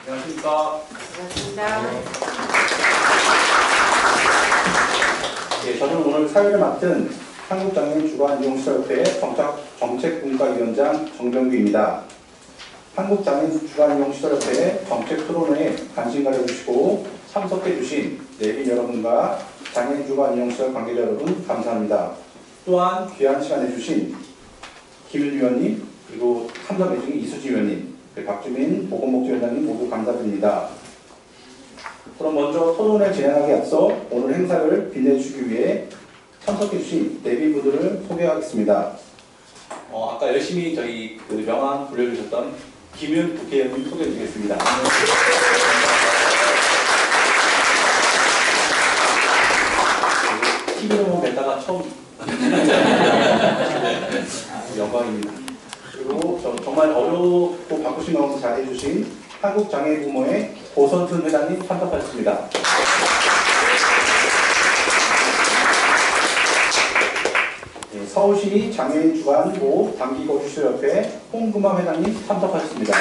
안녕하십니까. 반갑습니다. 예, 저는 오늘 사회를 맡은 한국장애인 주간이용시설협회 정책분과위원장 정병규입니다. 한국장애인 주간이용시설협회 정책 토론회에 관심 가져주시고 참석해 주신 내빈 여러분과 장애인 주간이용시설 관계자 여러분 감사합니다. 또한 귀한 시간 내주신 김윤 위원님, 그리고 참석 예정인 이수지 위원님, 박주민 보건복지위원장님 모두 감사드립니다. 그럼 먼저 토론을 진행하기 앞서 오늘 행사를 빛내주시기 위해 참석해주신 내빈분들을 소개하겠습니다. 아까 열심히 저희 명함 불려주셨던 김윤 국회의원님 소개해드리겠습니다. TV로만 뵀다가 처음 영광입니다. 그리고 정말 어렵고 바쁘신 마음 잘해주신 한국장애인부모의 고선순 회장님 참석하셨습니다. 네, 서울시립 장애인 주간보 단기거주시설협회 홍금화 회장님 참석하셨습니다.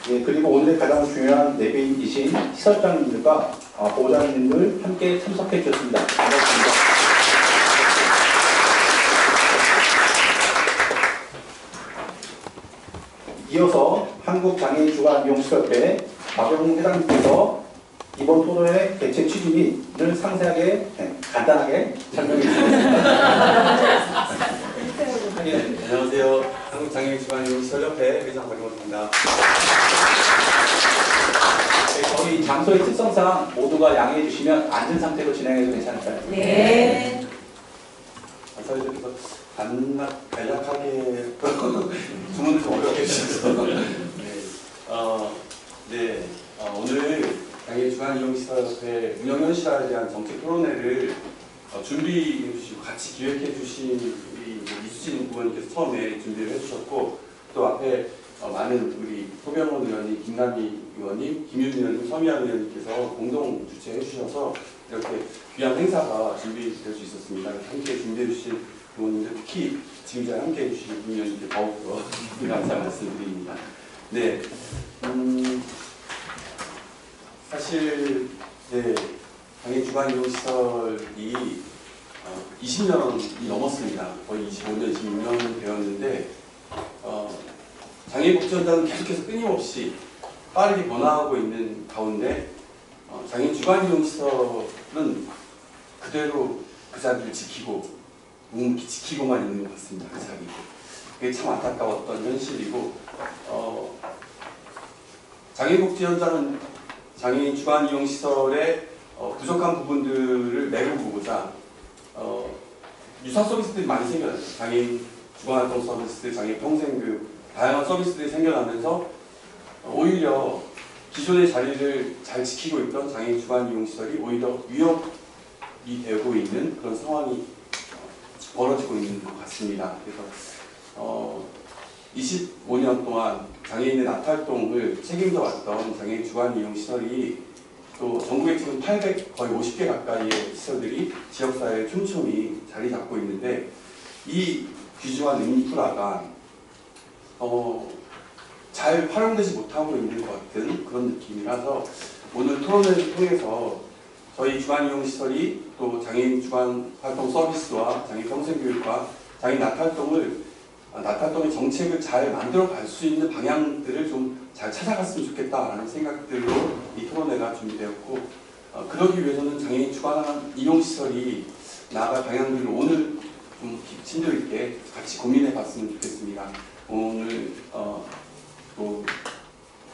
네, 그리고 오늘의 가장 중요한 내빈이신 시설장님들과 보호자님들 함께 참석해 주셨습니다. 반갑습니다. 이어서 한국장애인 주간이용시설협회 박영웅 회장님께서 이번 토론의 개최 취지 및을 상세하게 간단하게 설명해 주시겠습니다. 네, 안녕하세요. 한국장애인 주간이용시설협회 회장 박영웅입니다. 네, 저희 장소의 특성상 모두가 양해해 주시면 앉은 상태로 진행해도 괜찮을까요? 네. 사회자께서 간략하게 주문을 좀 어렵게 해주셔서 오늘 장애인 주간이용시설협회 운영현실화에 대한 정책 토론회를 준비해 주시고 같이 기획해 주신 우리 이수진 의원님께서 처음에 준비를 해주셨고, 또 앞에 많은 우리 소병원 의원님, 김남희 의원님, 김윤 의원님, 서미안 의원님께서 공동 주최해 주셔서 이렇게 귀한 행사가 준비될 수 있었습니다. 함께 준비해 주신 의원님들, 특히 지금 잘 함께 해주신 의원님께 더욱더 감사 말씀드립니다. 네, 사실 장애인 주간이용시설이 20년이 넘었습니다. 거의 25년, 26년 되었는데 장애인복지원장은 계속해서 끊임없이 빠르게 변화하고 있는 가운데 장애인 주간이용시설은 그대로 그 자리를 지키고 묵묵히 지키고만 있는 것 같습니다. 그 자리고. 그게 참 안타까웠던 현실이고, 장애인복지원장은 장애인 주간이용시설의 부족한 부분들을 메우고자 유사 서비스들이 많이 생겨났어요. 장애인 주간활동 서비스, 장애인 평생교육, 다양한 서비스들이 생겨나면서 오히려 기존의 자리를 잘 지키고 있던 장애인 주간이용시설이 오히려 위협이 되고 있는 그런 상황이 벌어지고 있는 것 같습니다. 그래서 25년 동안 장애인의 낙활동을 책임져 왔던 장애인 주간이용시설이 또 전국에 지금 800, 거의 50개 가까이의 시설들이 지역사회에 촘촘히 자리 잡고 있는데, 이 귀중한 인프라가 잘 활용되지 못하고 있는 것 같은 그런 느낌이라서 오늘 토론을 통해서 저희 주간이용시설이 또 장애인 주간활동 서비스와 장애인 평생교육과 장애인 낙활동의 정책을 잘 만들어 갈 수 있는 방향들을 좀 잘 찾아갔으면 좋겠다라는 생각들로 이 토론회가 준비되었고, 그러기 위해서는 장애인 주간이용시설이 나아갈 방향들을 오늘 좀 심도 있게 같이 고민해 봤으면 좋겠습니다. 오늘 또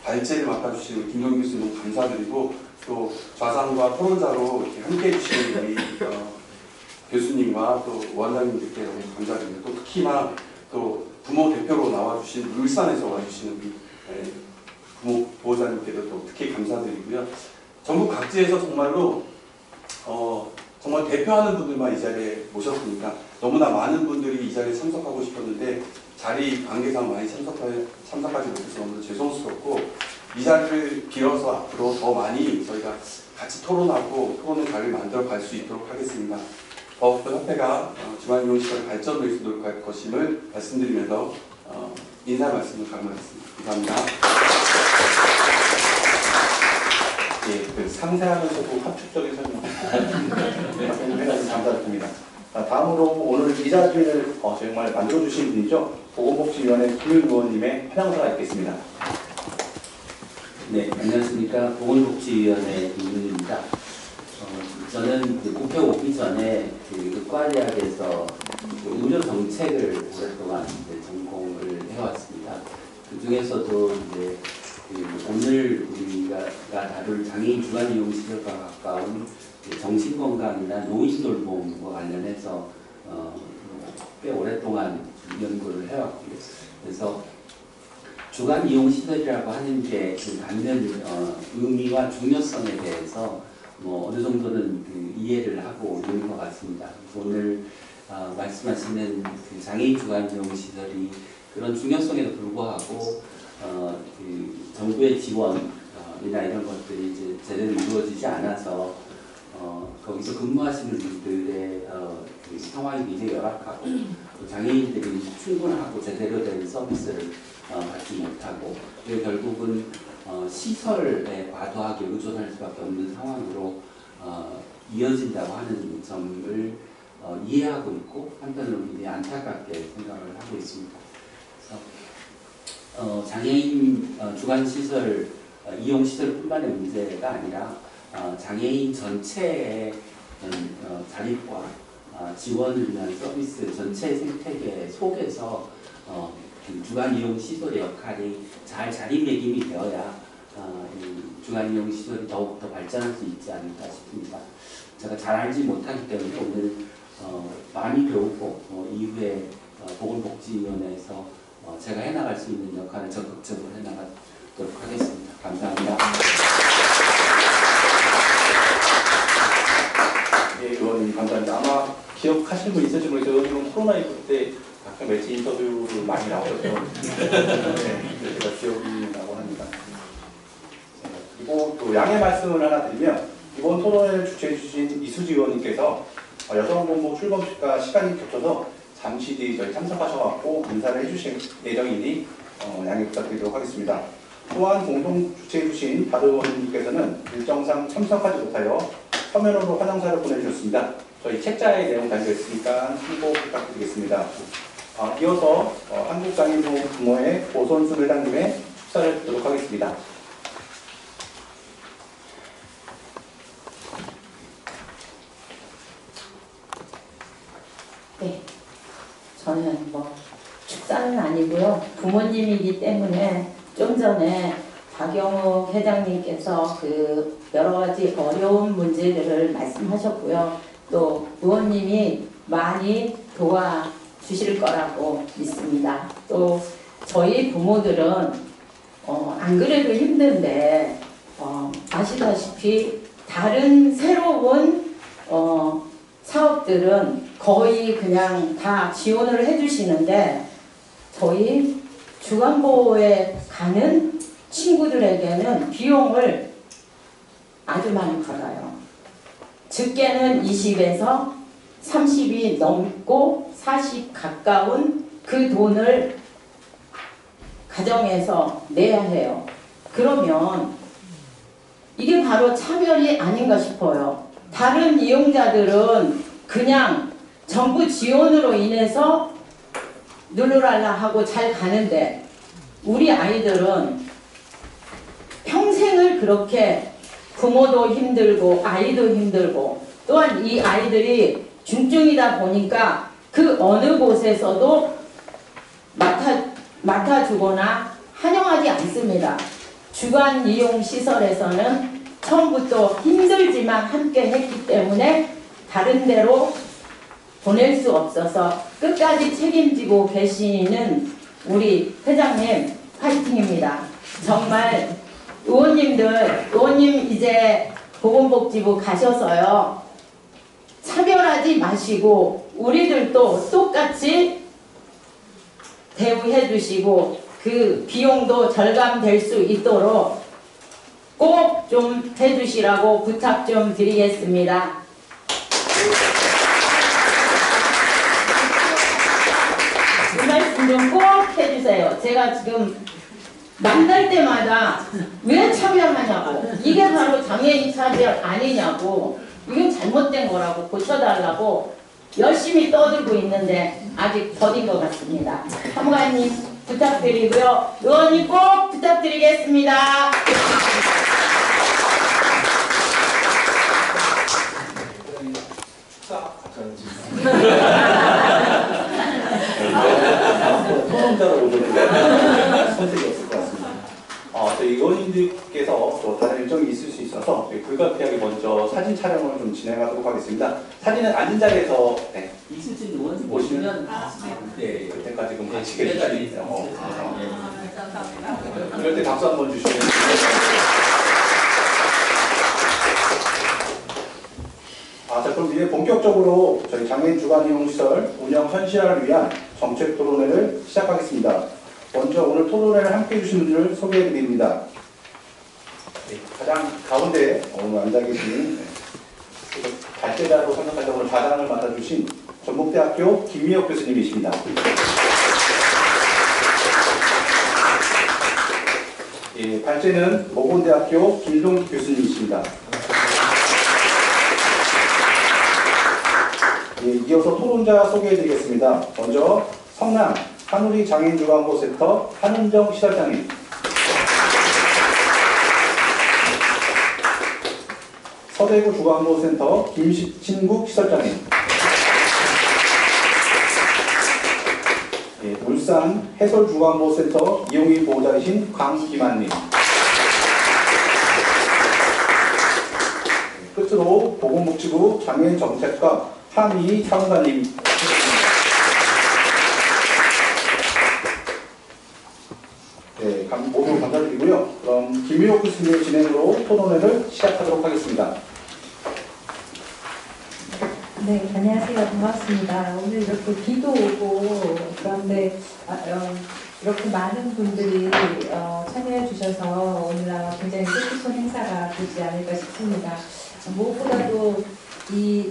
발제를 맡아주신 우리 김동규 교수님 너무 감사드리고, 또 좌상과 토론자로 이렇게 함께 해주신 우리 교수님과 또 원장님들께 너무 감사드립니다. 또 특히나 또 부모 대표로 나와주신 울산에서 와주신 우리 부모 보호자님께도 또 특히 감사드리고요. 전국 각지에서 정말로 정말 대표하는 분들만 이 자리에 모셨으니까 너무나 많은 분들이 이 자리에 참석하고 싶었는데 자리 관계상 많이 참석하지 못해서 너무 죄송스럽고, 이 자리를 빌어서 앞으로 더 많이 저희가 같이 토론하고 토론의 자리를 만들어 갈 수 있도록 하겠습니다. 더욱더 협회가 주간이용시설 발전을 위해서 노력할 것임을 말씀드리면서 인사 말씀을 감사하겠습니다. 감사합니다. 예, 그 상세하면서도 합축적인 설명 해주셔서 감사드립니다. 다음으로 오늘 이 자리를 정말 만들어주신 분이죠. 보건복지위원회 김윤 의원님의 환영사가 있겠습니다. 네, 안녕하십니까. 보건복지위원회 김윤입니다. 저는 그 국회 오기 전에 그 의과대학에서 그 의료정책을 오랫동안 전공을 해왔습니다. 그 중에서도 이제 그 오늘 우리가 다룰 장애인 주간이용시설과 가까운 정신건강이나 노인돌봄과 관련해서 꽤 오랫동안 연구를 해왔고요. 그래서 주간이용시설이라고 하는 게 갖는 의미와 중요성에 대해서 어느 정도는 그 이해를 하고 있는 것 같습니다. 오늘 말씀하시는 그 장애인 주간이용시설이 그런 중요성에도 불구하고 그 정부의 지원이나 이런 것들이 이제 제대로 이루어지지 않아서 거기서 근무하시는 분들의 그 상황이 굉장히 열악하고 또 장애인들이 충분하고 제대로 된 서비스를 받지 못하고 그리고 결국은 시설에 과도하게 의존할 수밖에 없는 상황으로 이어진다고 하는 점을 이해하고 있고 한편으로 굉장히 안타깝게 생각을 하고 있습니다. 그래서 장애인 주간시설 이용시설뿐만의 문제가 아니라 장애인 전체의 자립과 지원을 위한 서비스 전체 생태계 속에서 주간이용시설의 역할이 잘 자리매김이 되어야 주간이용시설이 더욱더 발전할 수 있지 않을까 싶습니다. 제가 잘 알지 못하기 때문에 오늘 많이 배우고 이후에 보건복지위원회에서 제가 해나갈 수 있는 역할을 적극적으로 해나가도록 하겠습니다. 감사합니다. 예, 의원님 감사합니다. 아마 기억하시는 분 있을지 모르겠어요. 의원님은 코로나19 때 가끔 매체 인터뷰를 많이 나오셨죠. 네, 제가 기억이 나곤 합니다. 그리고 또 양해 말씀을 하나 드리면 이번 토론회를 주최해 주신 이수지 의원님께서 여성본부 출범식과 시간이 겹쳐서 잠시 뒤 저희 참석하셔서 인사를 해주실 예정이니 양해 부탁드리도록 하겠습니다. 또한 공동 주최해 주신 다른 의원님께서는 일정상 참석하지 못하여 서면으로 환영사를 보내주셨습니다. 저희 책자에 내용 달려 있으니까 참고 부탁드리겠습니다. 이어서 한국장애인보호 부모회 오선수 회장님의 축사를 듣도록 하겠습니다. 네, 저는 축사는 아니고요. 부모님이기 때문에 좀 전에 박영욱 회장님께서 그 여러 가지 어려운 문제들을 말씀하셨고요. 또 의원님이 많이 도와주실 거라고 믿습니다. 또 저희 부모들은 안 그래도 힘든데 아시다시피 다른 새로운 사업들은 거의 그냥 다 지원을 해주시는데 저희 주간보호에 가는 친구들에게는 비용을 아주 많이 받아요. 적게는 20에서 30이 넘고 40 가까운 그 돈을 가정에서 내야 해요. 그러면 이게 바로 차별이 아닌가 싶어요. 다른 이용자들은 그냥 정부 지원으로 인해서 누르랄라 하고 잘 가는데 우리 아이들은 평생을 그렇게 부모도 힘들고 아이도 힘들고 또한 이 아이들이 중증이다 보니까 그 어느 곳에서도 맡아주거나 환영하지 않습니다. 주간 이용 시설에서는 처음부터 힘들지만 함께 했기 때문에 다른 데로 보낼 수 없어서 끝까지 책임지고 계시는 우리 회장님 파이팅입니다. 정말 의원님 이제 보건복지부 가셔서요. 차별하지 마시고 우리들도 똑같이 대우해 주시고 그 비용도 절감될 수 있도록 꼭 좀 해주시라고 부탁 좀 드리겠습니다. 이 말씀 좀 꼭 해주세요. 모르겠어요. 제가 지금 만날 때마다 왜 차별하냐고, 이게 바로 장애인 차별 아니냐고, 이건 잘못된 거라고 고쳐달라고 열심히 떠들고 있는데 아직 더딘 것 같습니다. 사무관님 부탁드리고요. 의원님 꼭 부탁드리겠습니다. 토론자로 오셔도 선택이 없을 것 같습니다. 저희 의원님들께서 또 다른 일정이 있을 수 있어서 불가피하게 먼저 사진 촬영을 좀 진행하도록 하겠습니다. 사진은 앉은 자리에서 이수진 의원님 오시면 오시면 네, 그때까지 그럼 같이 네, 계셔주시면 네. 그럴 때 박수 한번 주시면 자, 그럼 이제 본격적으로 저희 장애인 주간 이용 시설 운영 현실화를 위한 정책 토론회를 시작하겠습니다. 먼저 오늘 토론회를 함께 해주신 분들을 소개해 드립니다. 가장 가운데 오늘 앉아 계신 발제자로 생각하자 오늘 과장을 맡아주신 전북대학교 김미혁 교수님이십니다. 발제는 모건대학교 김동기 교수님이십니다. 이어서 토론자 소개해드리겠습니다. 먼저 성남 한우리 장애인주간보센터 한은정 시설장님, 서대구 주간보센터 김신국 시설장님, 울산 해설주간보센터 이용인 보호자이신 강기만님, 끝으로 보건복지부 장애인정책과 한희 사무관님. 네, 모두 감사드리고요. 그럼 김민호 교수님의 진행으로 토론회를 시작하도록 하겠습니다. 네, 안녕하세요. 반갑습니다. 오늘 이렇게 비도 오고 그런데 이렇게 많은 분들이 참여해 주셔서 오늘 아마 굉장히 뜻깊은 행사가 되지 않을까 싶습니다. 무엇보다도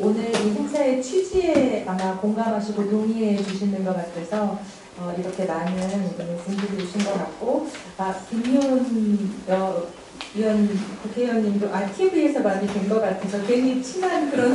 오늘 이 행사의 취지에 아마 공감하시고 동의해 주시는 것 같아서 이렇게 많은 분들이 오신 것 같고, 김미훈 위원 국회의원님도 TV에서 많이 뵌 것 같아서 괜히 친한 그런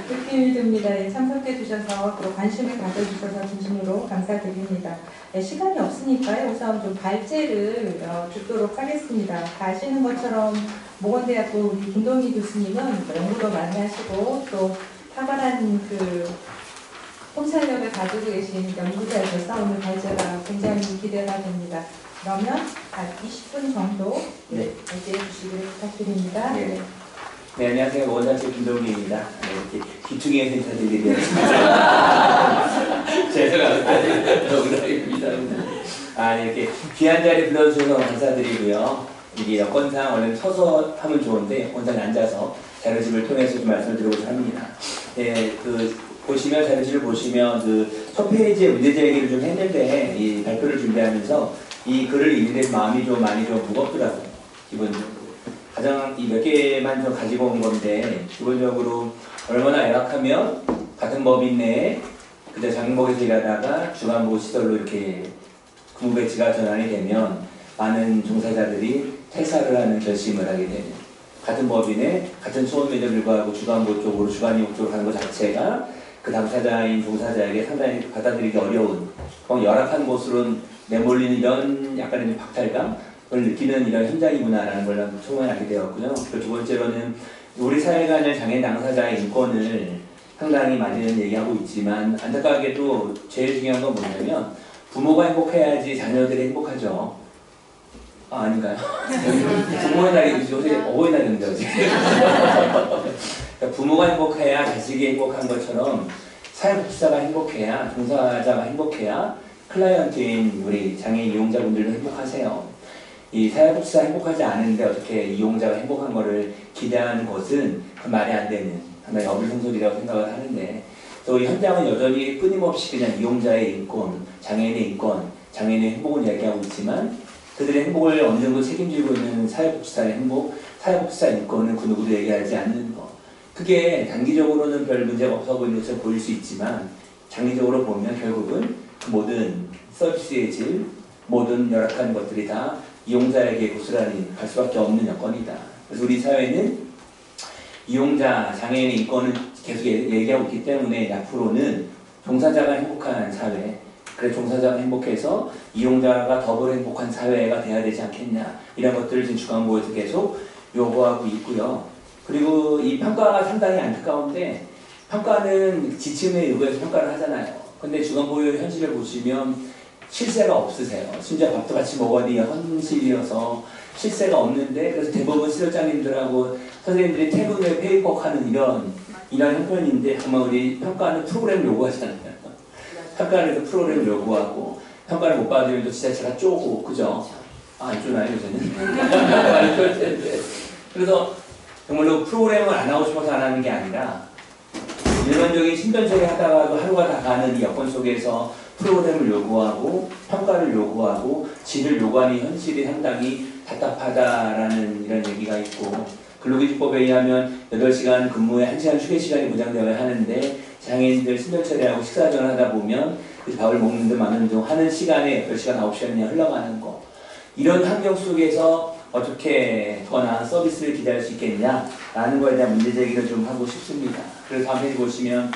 느낌이 듭니다. 참석해 주셔서 그리고 관심을 가져주셔서 진심으로 감사드립니다. 시간이 없으니까요. 우선 좀 발제를 듣도록 하겠습니다. 다 아시는 것처럼 모건대학교 우리 김동희 교수님은 연구도 많이 하시고 또 탁월한 통찰력을 가지고 계신 연구자이셔서 오늘 발제가 굉장히 기대가 됩니다. 그러면 한 20분 정도 발제해 주시길 부탁드립니다. 네. 네, 안녕하세요. 모건대학교 김동희입니다. 이렇게 기충해서 인사드리게 죄송합니다. 농담입니다. 이렇게 귀한 자리 불러주셔서 감사드리고요. 이게 여건상 원래는 서서 하면 좋은데 원장이 앉아서 자료집을 통해서 좀 말씀을 드리고자 합니다. 네, 보시면 자료집을 보시면 첫 페이지에 문제 제기를 좀 했는데 이 발표를 준비하면서 이 글을 읽는 마음이 좀 많이 좀 무겁더라고요. 기본적으로 가장 이 몇 개만 좀 가지고 온 건데 기본적으로 얼마나 열악하면 같은 법인 내에 그때 장애인복에서 일하다가 주간보호시설로 이렇게 근무 배치가 전환이 되면 많은 종사자들이 퇴사를 하는 결심을 하게 되는, 같은 법인에 같은 수업에도 불구하고 주간보호 쪽으로 주간이용 쪽으로 가는 것 자체가 그 당사자인 종사자에게 상당히 받아들이기 어려운 열악한 곳으로 내몰리는 이런 약간의 박탈감을 느끼는 이런 현장이구나라는 걸 처음에 알게 되었고요. 그리고 두 번째로는 우리 사회가 하는 장애인 당사자의 인권을 상당히 많이는 얘기하고 있지만 안타깝게도 제일 중요한 건 뭐냐면 부모가 행복해야지 자녀들이 행복하죠. 아닌가요? 부모의 날이 요새 어버이날인데 어제. 부모가 행복해야 자식이 행복한 것처럼 사회복지사가 행복해야, 종사자가 행복해야 클라이언트인 우리 장애인 이용자분들도 행복하세요. 이 사회복지사 행복하지 않은데 어떻게 이용자가 행복한 거를 기대하는 것은 그 말이 안 되는 상당히 어불성설이라고 생각을 하는데, 또 이 현장은 여전히 끊임없이 그냥 이용자의 인권, 장애인의 인권, 장애인의 행복을 이야기하고 있지만 그들의 행복을 어느 정도 책임지고 있는 사회복지사의 행복, 사회복지사 인권은 그 누구도 얘기하지 않는 거. 그게 단기적으로는 별 문제가 없어 보이는 것처럼 보일 수 있지만 장기적으로 보면 결국은 모든 서비스의 질, 모든 열악한 것들이 다 이용자에게 고스란히 갈 수밖에 없는 여건이다. 그래서 우리 사회는 이용자, 장애인의 인권을 계속 얘기하고 있기 때문에 앞으로는 종사자가 행복한 사회, 그래 종사자가 행복해서 이용자가 더불어 행복한 사회가 돼야 되지 않겠냐, 이런 것들을 지금 주간보에서 계속 요구하고 있고요. 그리고 이 평가가 상당히 안타까운데, 평가는 지침에 의거해서 평가를 하잖아요. 근데 주간보유 현실을 보시면 실세가 없으세요. 심지어 밥도 같이 먹어니 헌실이어서 실세가 없는데, 그래서 대부분 실효장님들하고 선생님들이 퇴근 후에 페이퍼 하는 이런 형편인데, 정말 우리 평가는 프로그램을 요구하잖아요. 평가를 해서 프로그램을 요구하고, 평가를 못 받으면 또 지자체가 쪼고, 그죠? 안 쪼나요, 요새는? 그래서 정말로 프로그램을 안 하고 싶어서 안 하는 게 아니라, 일반적인 신변처리 하다가도 하루가 다 가는 이 여건 속에서 프로그램을 요구하고 평가를 요구하고 질을 요구하는 현실이 상당히 답답하다라는 이런 얘기가 있고, 근로기준법에 의하면 8시간 근무에 1시간 휴게 시간이 보장되어야 하는데, 장애인들 신변처리하고 식사 전하다 보면 그 밥을 먹는 데 많은 중 하는 시간에 8시간 9시간이 흘러가는 거, 이런 환경 속에서 어떻게 더 나은 서비스를 기대할 수 있겠냐라는 거에 대한 문제 제기를 좀 하고 싶습니다. 그래서 다음 페이지 보시면,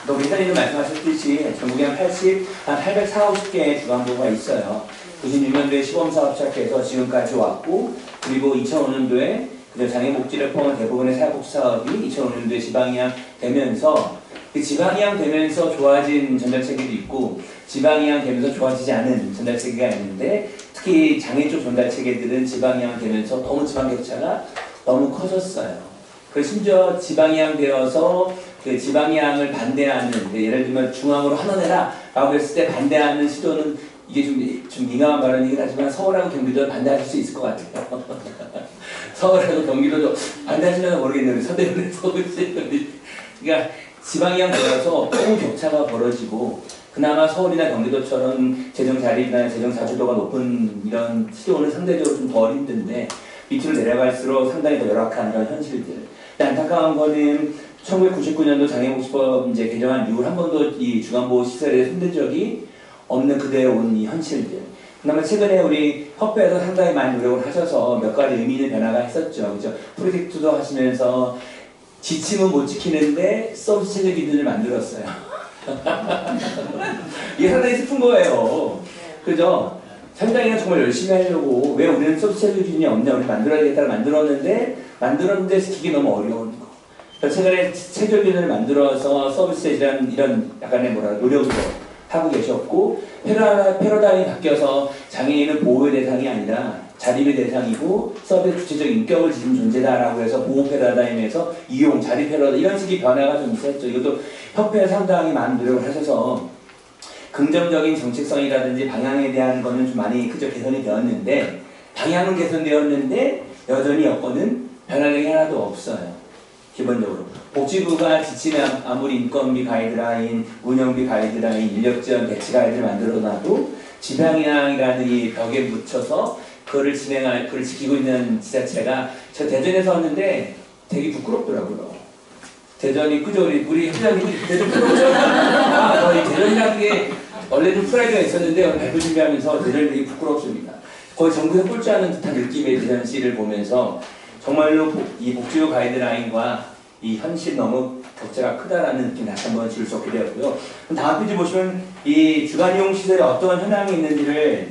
또 기사님도 말씀하셨듯이 전국에 한 850개의 주간보가 있어요. 96년도에 시범사업 시작해서 지금까지 왔고, 그리고 2005년도에 장애복지를 포함한 대부분의 사회복지 사업이 2005년도에 지방이양 되면서, 그 지방이양 되면서 좋아진 전달체계도 있고, 지방이양 되면서 좋아지지 않은 전달체계가 있는데, 특히 장애 쪽 전달체계들은 지방이양 되면서 너무 지방격차가 너무 커졌어요. 그래서 심지어 지방이양 되어서 그 지방이양을 반대하는, 예를 들면 중앙으로 환원해라 라고 했을 때 반대하는 시도는, 이게 좀 민감한 발언이긴 하지만 서울하고 경기도 반대하실 수 있을 것 같아요. 서울하고 경기도도 반대하시려나 모르겠는데, 서대문에서 그러니까 지방이양 되어서 너무 격차가 벌어지고, 그나마 서울이나 경기도처럼 재정 자립이나 재정 자주도가 높은 이런 시도는 상대적으로 좀 덜 힘든데, 밑으로 내려갈수록 상당히 더 열악한 이런 현실들. 안타까운 거는 1999년도 장애복지법 이제 개정한 이후 한 번도 이 주간보호 시설에 손댄 적이 없는 그대로 온 이 현실들. 그나마 최근에 우리 협회에서 상당히 많이 노력을 하셔서 몇 가지 의미 있는 변화가 있었죠. 그죠? 프로젝트도 하시면서 지침은 못 지키는데 서비스 체제 기준을 만들었어요. 이게 상당히 슬픈 거예요. 그죠? 현장에는 정말 열심히 하려고, 왜 우리는 서비스 체제 기준이 없냐, 우리 만들어야겠다고 만들었는데 지키기 너무 어려운 거. 최근에 체제 기준을 만들어서 서비스에 대한 이런 약간의 노력도 하고 계셨고, 패러다임이 바뀌어서 장애인은 보호의 대상이 아니라 자립의 대상이고 서비스 주체적 인격을 지닌 존재다라고 해서 보호 패러다임에서 이용, 자립 패러다임, 이런 식의 변화가 좀 있었죠. 이것도 협회에 상당히 많은 노력을 하셔서 긍정적인 정책성이라든지 방향에 대한 거는 좀 많이 그저 개선이 되었는데, 방향은 개선되었는데 여전히 여건은 변화된 게 하나도 없어요. 기본적으로 복지부가 지침에 아무리 인건비 가이드라인, 운영비 가이드라인, 인력 지원 배치 가이드를 만들어놔도 지방이양이라는 이 벽에 묻혀서 그걸 지키고 있는 지자체가, 저 대전에서 왔는데 되게 부끄럽더라고요. 대전이, 그죠? 우리 회장님이 대전 부끄럽죠? 저희 대전이라는 게 원래 좀 프라이드가 있었는데 오늘 발표 준비하면서 대전이 되게 부끄럽습니다. 거의 전국에 꼴찌하는 듯한 느낌의 대전시를 보면서 정말로 이 복지부 가이드라인과 이 현실 너무 격차가 크다라는 느낌이 다시 한번 줄 수 없게 되었고요. 다음 페이지 보시면 이 주간이용 시설에 어떤 현황이 있는지를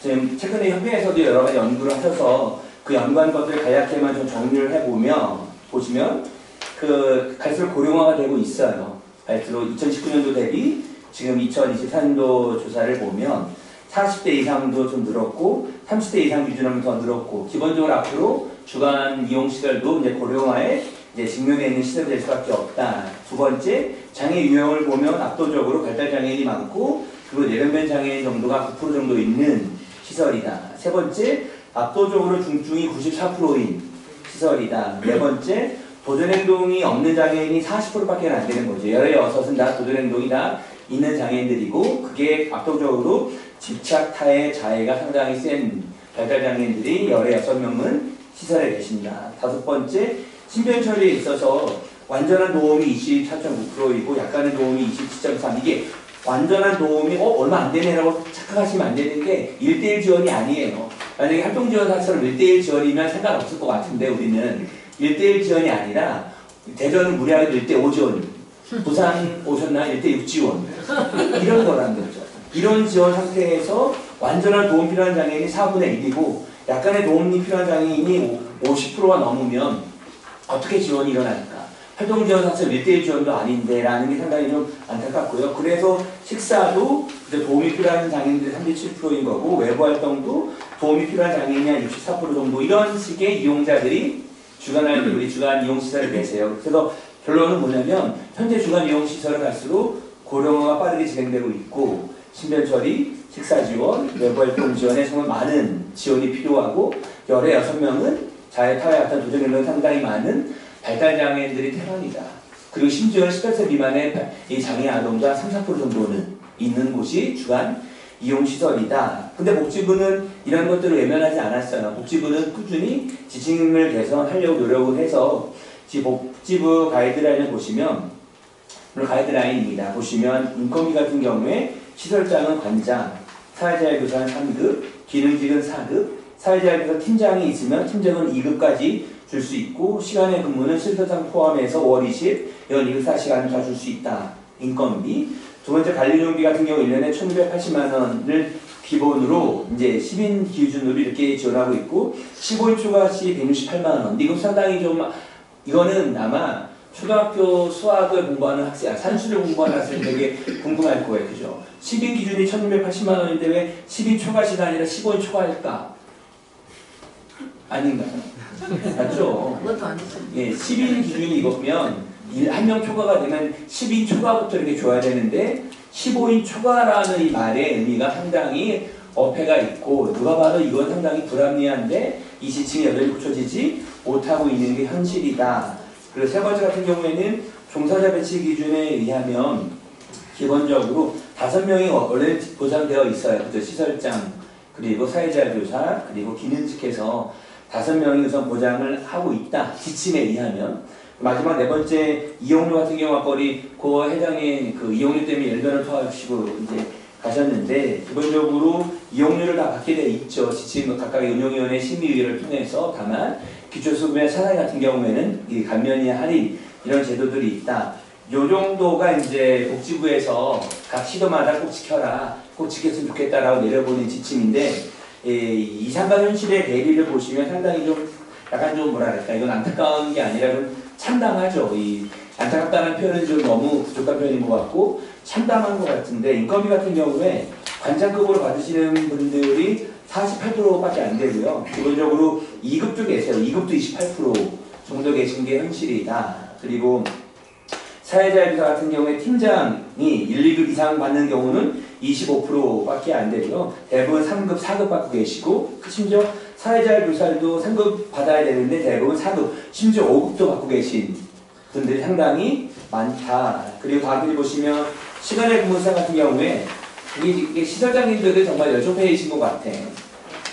지금 최근에 협회에서도 여러 가지 연구를 하셔서 그 연구한 것들을 간략히만 좀 정리를 보시면 그 갈수록 고령화가 되고 있어요. 갈수록 2019년도 대비 지금 2024년도 조사를 보면 40대 이상도 좀 늘었고 30대 이상 기준으로 더 늘었고, 기본적으로 앞으로 주간 이용 시설도 이제 고령화에 이제 직면해 있는 시설이 될 수밖에 없다. 두 번째, 장애 유형을 보면 압도적으로 발달 장애인이 많고, 그리고 내변변 장애인 정도가 9% 정도 있는 시설이다. 세 번째, 압도적으로 중증이 94%인 시설이다. 네 번째, 도전행동이 없는 장애인이 40%밖에 안 되는 거죠. 16은 다 도전행동이 다 있는 장애인들이고, 그게 압도적으로 집착, 타해, 자해가 상당히 센 발달장애인들이 16명은 시설에 계십니다. 다섯 번째, 신변 처리에 있어서 완전한 도움이 24.9%이고 약간의 도움이 27.3%. 이게 완전한 도움이 얼마 안 되네라고 착각하시면 안 되는 게 1대1 지원이 아니에요. 만약에 활동지원사처럼 1대1 지원이면 상관없을 것 같은데 우리는 1대1 지원이 아니라 대전은 무리하게 1대5 지원, 부산 오셨나 1대6 지원 이런 거라는 거죠. 이런 지원 상태에서 완전한 도움 필요한 장애인이 4분의 1이고 약간의 도움이 필요한 장애인이 50%가 넘으면 어떻게 지원이 일어날까? 활동지원사처럼 1대1 지원도 아닌데 라는 게 상당히 좀 안타깝고요. 그래서 식사도 도움이 필요한 장애인들이 37%인 거고 외부 활동도 도움이 필요한 장애인이 한 64% 정도 이런 식의 이용자들이 우리 주간 이용시설을 내세요. 그래서 결론은 뭐냐면 현재 주간 이용시설을 갈수록 고령화가 빠르게 진행되고 있고 신변처리, 식사지원, 외부활동 지원에 정말 많은 지원이 필요하고 열의 6명은 자해타해 같은 도전력이 상당히 많은 발달장애인들이 태반이다. 그리고 심지어 18세 미만의 이 장애 아동자 3, 4% 정도는 있는 곳이 주간 이용시설이다. 근데 복지부는 이런 것들을 외면하지 않았어요. 복지부는 꾸준히 지침을 개선하려고 노력을 해서 복지부 가이드라인을 보시면 가이드라인입니다. 보시면 인건비 같은 경우에 시설장은 관장, 사회자활교사는 3급, 기능직은 4급, 사회자활교사 팀장이 있으면 팀장은 2급까지 줄 수 있고 시간의 근무는 실서장 포함해서 월 20, 연 24시간을 다 줄 수 있다. 인건비. 두 번째 관리용비 같은 경우 1년에 1,280만 원을 기본으로 이제 10인 기준으로 이렇게 지원하고 있고 15인 초과 시 168만 원. 근데 이거 상당히 좀 이거는 아마 초등학교 수학을 공부하는 학생, 산수를 공부하는 학생이 되게 궁금할 거예요. 그죠? 10인 기준이 1,280만 원인데 왜 10인 초과시가 아니라 15인 초과일까? 아닌가요? 맞죠? 그것도 아니죠. 예, 10인 기준이 이거면 한 명 초과가 되면 10인 초과부터 이렇게 줘야 되는데 15인 초과라는 이 말의 의미가 상당히 어폐가 있고 누가 봐도 이건 상당히 불합리한데 이 지침이 여전히 붙여지지 못하고 있는 게 현실이다. 그리고 세 번째 같은 경우에는 종사자 배치 기준에 의하면 기본적으로 5명이 원래 보장되어 있어요. 그죠? 시설장, 그리고 사회자교사, 그리고 기능직해서 5명이 우선 보장을 하고 있다. 지침에 의하면. 마지막 네 번째 이용료 같은 경우 아까 우리 고 회장이 그 이용료 때문에 열변을 토하시고 이제 가셨는데 기본적으로 이용료를 다 받게 돼 있죠. 지침 각각의 운영위원회 심의위를 통해서. 다만 기초수급의 차상 같은 경우에는 이 감면이나 할인 이런 제도들이 있다. 요 정도가 이제 복지부에서 각 시도마다 꼭 지켜라, 꼭 지켰으면 좋겠다라고 내려보는 지침인데 이 상과 현실의 대비를 보시면 상당히 좀 약간 좀 뭐랄까 이건 안타까운 게 아니라 좀 참담하죠. 이 안타깝다는 표현은 좀 너무 부족한 표현인 것 같고 참담한 것 같은데 인건비 같은 경우에 관장급으로 받으시는 분들이 48%밖에 안 되고요. 기본적으로 2급도 계세요. 2급도 28% 정도 계신 게 현실이다. 그리고 사회자회사 같은 경우에 팀장이 1, 2급 이상 받는 경우는 25%밖에 안 되고요. 대부분 3급, 4급 받고 계시고 심지어 사회자회교사도 3급 받아야 되는데 대부분 4급, 심지어 5급도 받고 계신 분들이 상당히 많다. 그리고 다음에 보시면 시간의 근무사 같은 경우에 이게 시설장님들은 정말 열정페이신 것 같아.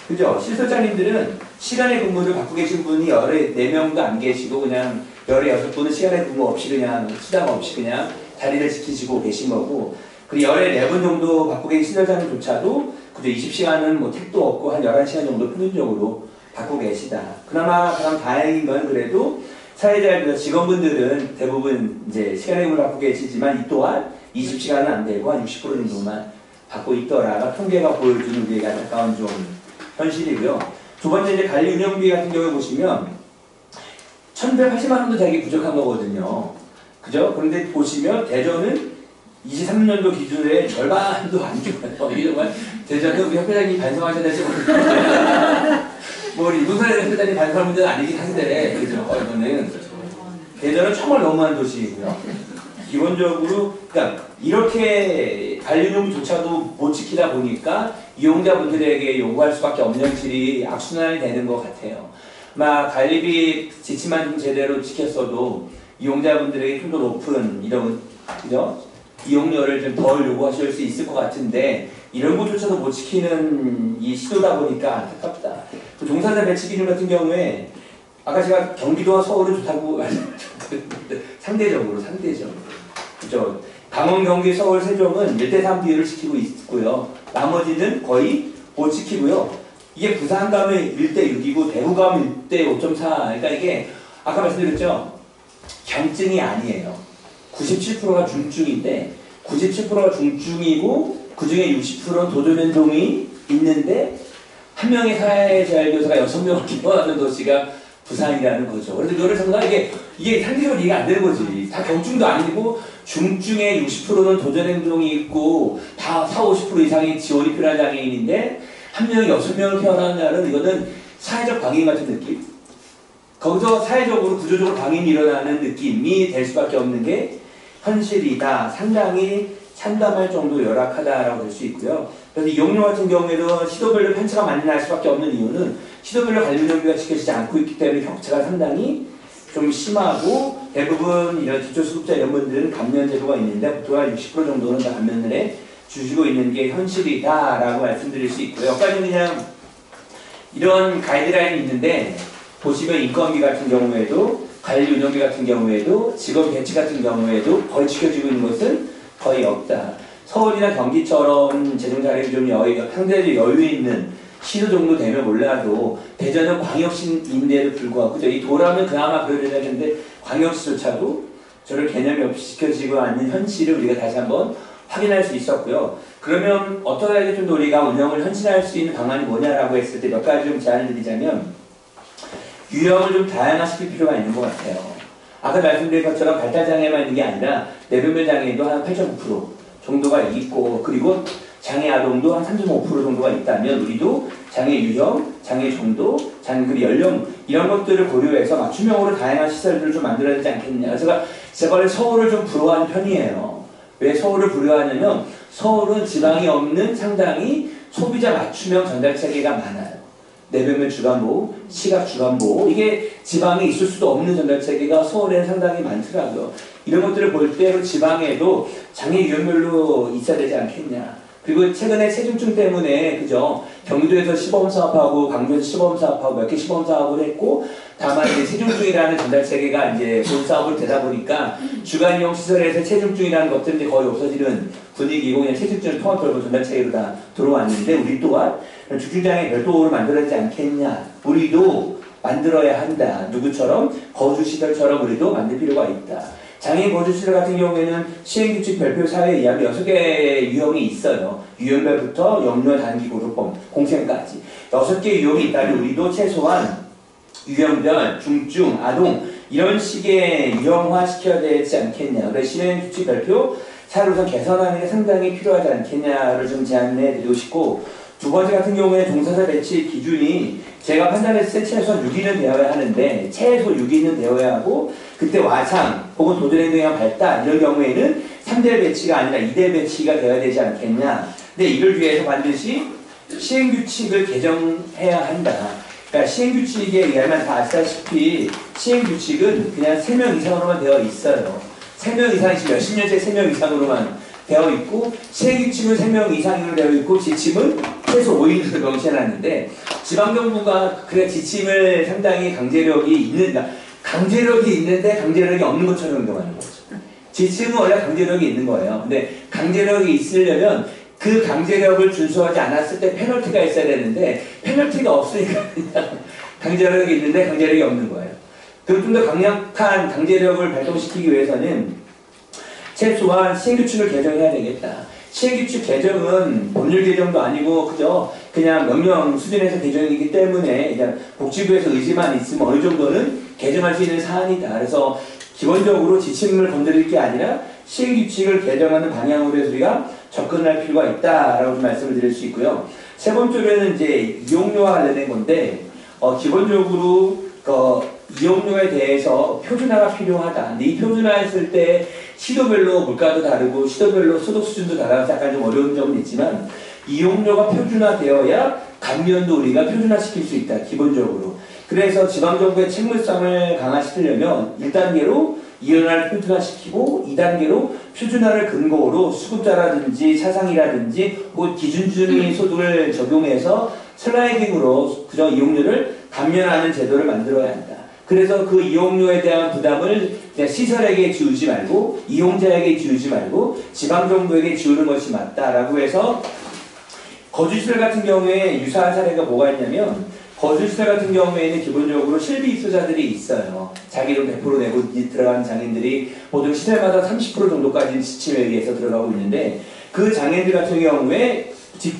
그죠? 시설장님들은 시간의 근무를 받고 계신 분이 열에 4명도 안 계시고 그냥 열에 6분은 시간의 근무 없이 그냥 수당 없이 그냥 자리를 지키시고 계신 거고 그리고 열에 4분 정도 받고 계신 시설장님조차도 그죠? 20시간은 뭐 택도 없고 한 11시간 정도 평균적으로 받고 계시다. 그나마 가장 다행인 건 그래도 사회자 직원분들은 대부분 이제 시간의 근무를 받고 계시지만 이 또한 20시간은 안 되고 한 60% 정도만 받고 있더라가 통계가 보여주는 우리에게 안타까운 좀 현실이고요. 두 번째 이제 관리 운영비 같은 경우에 보시면 1,180만 원도 되게 부족한 거거든요. 그죠? 그런데 보시면 대전은 23년도 기준에 절반도 안 줘요. 이게 정말 대전은 우리 협회장님이 반성하셔야 될지 모르겠는데 뭐 우리 이분사의 협회장님 반성할 문제는 아니긴 한데 그죠? 이거는 대전은 정말 너무한 도시이고요. 기본적으로 그러니까 이렇게 관리용조차도 못 지키다 보니까 이용자분들에게 요구할 수밖에 없는 현실이 악순환이 되는 것 같아요. 아마 관리비 지침만 좀 제대로 지켰어도 이용자분들에게 좀 더 높은 이런 그죠? 이용료를 좀 덜 요구하실 수 있을 것 같은데 이런 것조차도 못 지키는 이 시도다 보니까 안타깝다. 종사자 배치 기준 같은 경우에 아까 제가 경기도와 서울은 좋다고 말씀드렸는데 상대적으로 그죠? 강원, 경기, 서울, 세종은 1대3 비율을 지키고 있고요. 나머지는 거의 못 지키고요. 이게 부산 가면 1대6이고 대구 가면 1대5.4. 그러니까 이게 아까 말씀드렸죠. 경증이 아니에요. 97%가 중증인데 97%가 중증이고 그중에 60%는 도전행동이 있는데 한 명의 사회재활교사가 6명을 기여하는 도시가 부산이라는 거죠. 그래서 이거를 정말 이게 상대적으로 이해가 안 되는 거지. 다 경증도 아니고 중증의 60%는 도전행동이 있고 다 40~50% 이상의 지원이 필요한 장애인인데 한 명이 6명을 태어나는 이거는 사회적 방임 같은 느낌? 거기서 사회적으로 구조적으로 방임이 일어나는 느낌이 될 수밖에 없는 게 현실이다. 상당히 참담할 정도로 열악하다라고 볼 수 있고요. 그래서 이용료 같은 경우에도 시도별로 편차가 많이 날 수밖에 없는 이유는 시도별로 관련 정비가 지켜지지 않고 있기 때문에 격차가 상당히 좀 심하고 대부분 이런 기초수급자 이런 분들은 감면 제도가 있는데 보통 한 60% 정도는 다 감면을 해 주시고 있는 게 현실이다라고 말씀드릴 수 있고요. 여기까지 그냥 이런 가이드라인이 있는데 보시면 인건비 같은 경우에도 관리 운영비 같은 경우에도 직원 배치 같은 경우에도 거의 지켜지고 있는 것은 거의 없다. 서울이나 경기처럼 재정 자금이 좀 상대적으로 여유 있는 시도 정도 되면 몰라도 대전은 광역시인데도 불구하고 그죠? 이 도라면 그나마 그래야 되는데 광역시조차도 저를 개념이 없이 지켜지고 않는 현실을 우리가 다시 한번 확인할 수 있었고요. 그러면 어떻게 좀 더 우리가 운영을 현실화할 수 있는 방안이 뭐냐라고 했을 때 몇 가지 좀 제안을 드리자면 유형을 좀 다양화시킬 필요가 있는 것 같아요. 아까 말씀드린 것처럼 발달장애만 있는 게 아니라 내변면 장애도 한 8.9% 정도가 있고 그리고 장애 아동도 한 3.5% 정도가 있다면 우리도 장애 유형, 장애 정도, 장애 연령 이런 것들을 고려해서 맞춤형으로 다양한 시설들을 좀 만들어야 되지 않겠냐. 그래서 제가 서울을 좀 부러워하는 편이에요. 왜 서울을 부러워하냐면 서울은 지방이 없는 상당히 소비자 맞춤형 전달체계가 많아요. 내변면 주간보호, 시각 주간보호 이게 지방에 있을 수도 없는 전달체계가 서울에는 상당히 많더라고요. 이런 것들을 볼 때 지방에도 장애 유형별로 있어야 되지 않겠냐. 그리고 최근에 체중증 때문에 그죠 경기도에서 시범 사업하고 강주에서 시범 사업하고 몇 개 시범 사업을 했고 다만 이제 체중증이라는 전달체계가 이제 본 사업으로 되다 보니까 주간이용 시설에서 체중증이라는 것들은 이제 거의 없어지는 분위기고 그냥 체중증을 통합적으로 전달체계로 다 들어왔는데 우리 또한 중증장애 별도로 만들어야 되지 않겠냐. 우리도 만들어야 한다. 누구처럼 거주시설처럼 우리도 만들 필요가 있다. 장애인 거주시설 같은 경우에는 시행규칙 별표 사회에 의하면 6개의 유형이 있어요. 유형별부터 영유아 단기 고도범, 공생까지 6개 유형이 있다면 우리도 최소한 유형별, 중증, 아동 이런 식의 유형화 시켜야 되지 않겠냐. 그래서 시행규칙 별표 사회를 우선 개선하는 게 상당히 필요하지 않겠냐를 좀 제안해 드리고 싶고 두 번째 같은 경우에 종사자 배치 기준이 제가 판단했을 때 최소한 6인은 되어야 하는데 최소 6인은 되어야 하고 그때 와상 혹은 도전행동의 발달 이런 경우에는 3대 배치가 아니라 2대 배치가 되어야 되지 않겠냐. 근데 이를 위해서 반드시 시행규칙을 개정해야 한다. 그러니까 시행규칙에 의하면 다 아시다시피 시행규칙은 그냥 3명 이상으로만 되어 있어요. 3명 이상이 지금 몇십 년째 3명 이상으로만 되어 있고 시행규칙은 3명 이상으로 되어 있고 지침은 최소 5인으로 명시해놨는데 지방정부가 그 지침을 상당히 강제력이 있는데 강제력이 없는 것처럼 행동하는 거죠. 지침은 원래 강제력이 있는 거예요. 근데 강제력이 있으려면 그 강제력을 준수하지 않았을 때 페널티가 있어야 되는데 페널티가 없으니까 그냥 강제력이 있는데 강제력이 없는 거예요. 그리고 좀 더 강력한 강제력을 발동시키기 위해서는 최소한 시행규칙을 개정해야 되겠다. 시행규칙 개정은 법률 개정도 아니고 그냥 명령 수준에서 개정이기 때문에 그냥 복지부에서 의지만 있으면 어느 정도는 개정할 수 있는 사안이다. 그래서 기본적으로 지침을 건드릴 게 아니라 시행규칙을 개정하는 방향으로 해서 우리가 접근할 필요가 있다라고 좀 말씀을 드릴 수 있고요. 세 번째로는 이제 이용료와 관련된 건데 기본적으로 이용료에 대해서 표준화가 필요하다. 근데 이 표준화했을 때 시도별로 물가도 다르고 시도별로 소득 수준도 달라서 약간 좀 어려운 점은 있지만 이용료가 표준화되어야 감면도 우리가 표준화시킬 수 있다. 기본적으로. 그래서 지방정부의 책무성을 강화시키려면 1단계로 이용료를 표준화시키고 2단계로 표준화를 근거로 수급자라든지 사상이라든지 혹은 기준주의 소득을 적용해서 슬라이딩으로 이용료를 감면하는 제도를 만들어야 한다. 그래서 그 이용료에 대한 부담을 그냥 시설에게 지우지 말고 이용자에게 지우지 말고 지방정부에게 지우는 것이 맞다라고 해서 거주시설 같은 경우에 유사한 사례가 뭐가 있냐면 거주시설 같은 경우에는 기본적으로 실비 입소자들이 있어요. 자기 돈 100% 내고 들어가는 장애인들이 보통 시설마다 30% 정도까지 지침에 의해서 들어가고 있는데 그 장애인들 같은 경우에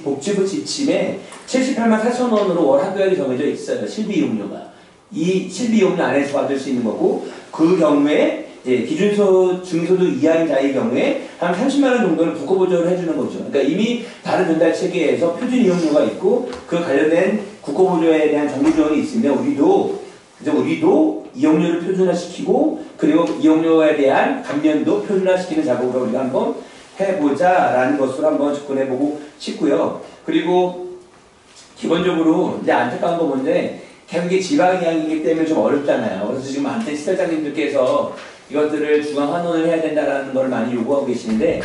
복지부 지침에 78만 4천 원으로 월 한도액이 정해져 있어요. 실비 이용료가. 이 실비 이용료 안에서 받을 수 있는 거고 그 경우에 기준소 중소득 이하인 자의 경우에 한 30만 원 정도는 국고보조를 해주는 거죠. 그러니까 이미 다른 전달 체계에서 표준 이용료가 있고 그 관련된 국고보조에 대한 정부 지원이 있으면 우리도 이용료를 표준화시키고 그리고 이용료에 대한 감면도 표준화시키는 작업을 우리가 한번 해보자라는 것으로 한번 접근해보고 싶고요. 그리고 기본적으로 이제 안타까운 거 뭔데 계속 이게 지방이양이기 때문에 좀 어렵잖아요. 그래서 지금 많은 시설장님들께서 이것들을 중앙 환원을 해야 된다는 걸 많이 요구하고 계시는데,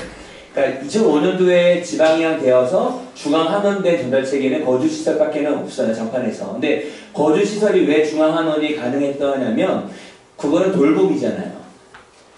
그러니까 2005년도에 지방이양 되어서 중앙 환원된 전달 체계는 거주시설밖에 없어요, 정판에서. 근데 거주시설이 왜 중앙 환원이 가능했더냐면 그거는 돌봄이잖아요.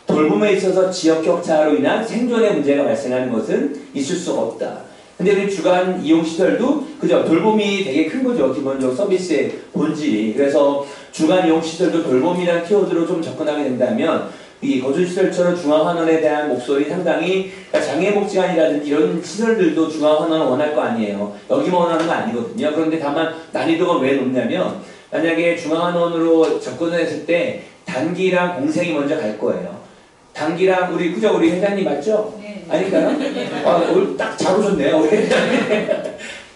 돌봄에 있어서 지역 격차로 인한 생존의 문제가 발생하는 것은 있을 수 없다. 근데 우리 주간 이용시설도 그죠? 돌봄이 되게 큰 거죠. 기본적으로 서비스의 본질이. 그래서 주간 이용시설도 돌봄이라는 키워드로 좀 접근하게 된다면 이 거주시설처럼 중앙환원에 대한 목소리 상당히 그러니까 장애복지관이라든지 이런 시설들도 중앙환원을 원할 거 아니에요. 여기만 원하는 거 아니거든요. 그런데 다만 난이도가 왜 높냐면 만약에 중앙환원으로 접근을 했을 때 단기랑 공생이 먼저 갈 거예요. 단기랑 우리 회장님 맞죠? 네. 아닐까요? 오늘 딱 잘 오셨네요. 우리 회장님.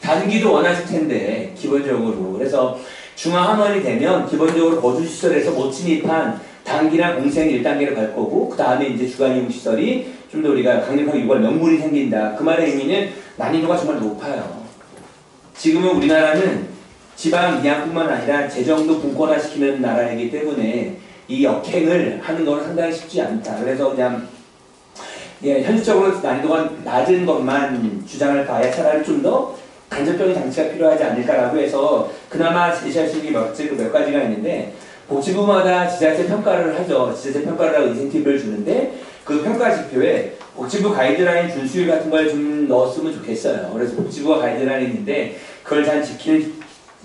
단기도 원하실 텐데 기본적으로 그래서 중앙환원이 되면 기본적으로 거주시설에서 못 침입한 단기랑 공생 1단계를 갈 거고 그 다음에 이제 주간이용시설이 좀 더 우리가 강력하게 요구할 명분이 생긴다. 그 말의 의미는 난이도가 정말 높아요. 지금은 우리나라는 지방 이양뿐만 아니라 재정도 분권화시키는 나라이기 때문에 이 역행을 하는 건 상당히 쉽지 않다. 그래서 그냥 현실적으로 난이도가 낮은 것만 주장을 봐야 차라리 좀 더 간접적인 장치가 필요하지 않을까라고 해서 그나마 제시할 수 있는 게 몇 가지가 있는데 복지부마다 지자체 평가를 하죠. 지자체 평가를 하고 인센티브를 주는데 그 평가 지표에 복지부 가이드라인 준수율 같은 걸 좀 넣었으면 좋겠어요. 그래서 복지부가 가이드라인인데 그걸 잘 지킬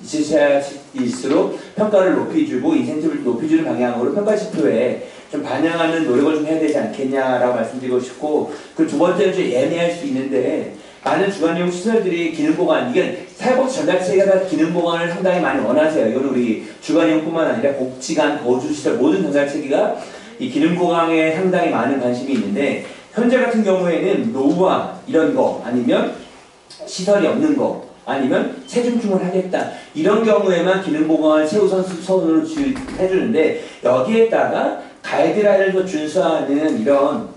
지자체일수록 평가를 높이주고 인센티브를 높이주는 방향으로 평가 지표에 좀 반영하는 노력을 좀 해야 되지 않겠냐라고 말씀드리고 싶고 그 두 번째는 좀 애매할 수 있는데 많은 주간이용 시설들이 기능보관 이게 사회복지 전달체계가 기능보관을 상당히 많이 원하세요. 이건 우리 주간이용뿐만 아니라 복지관, 거주시설 모든 전달체계가 이 기능보관에 상당히 많은 관심이 있는데 현재 같은 경우에는 노후화 이런 거 아니면 시설이 없는 거 아니면 체중충을 하겠다. 이런 경우에만 기능보강을 최우선으로 해주는데 여기에다가 가이드라인을 준수하는 이런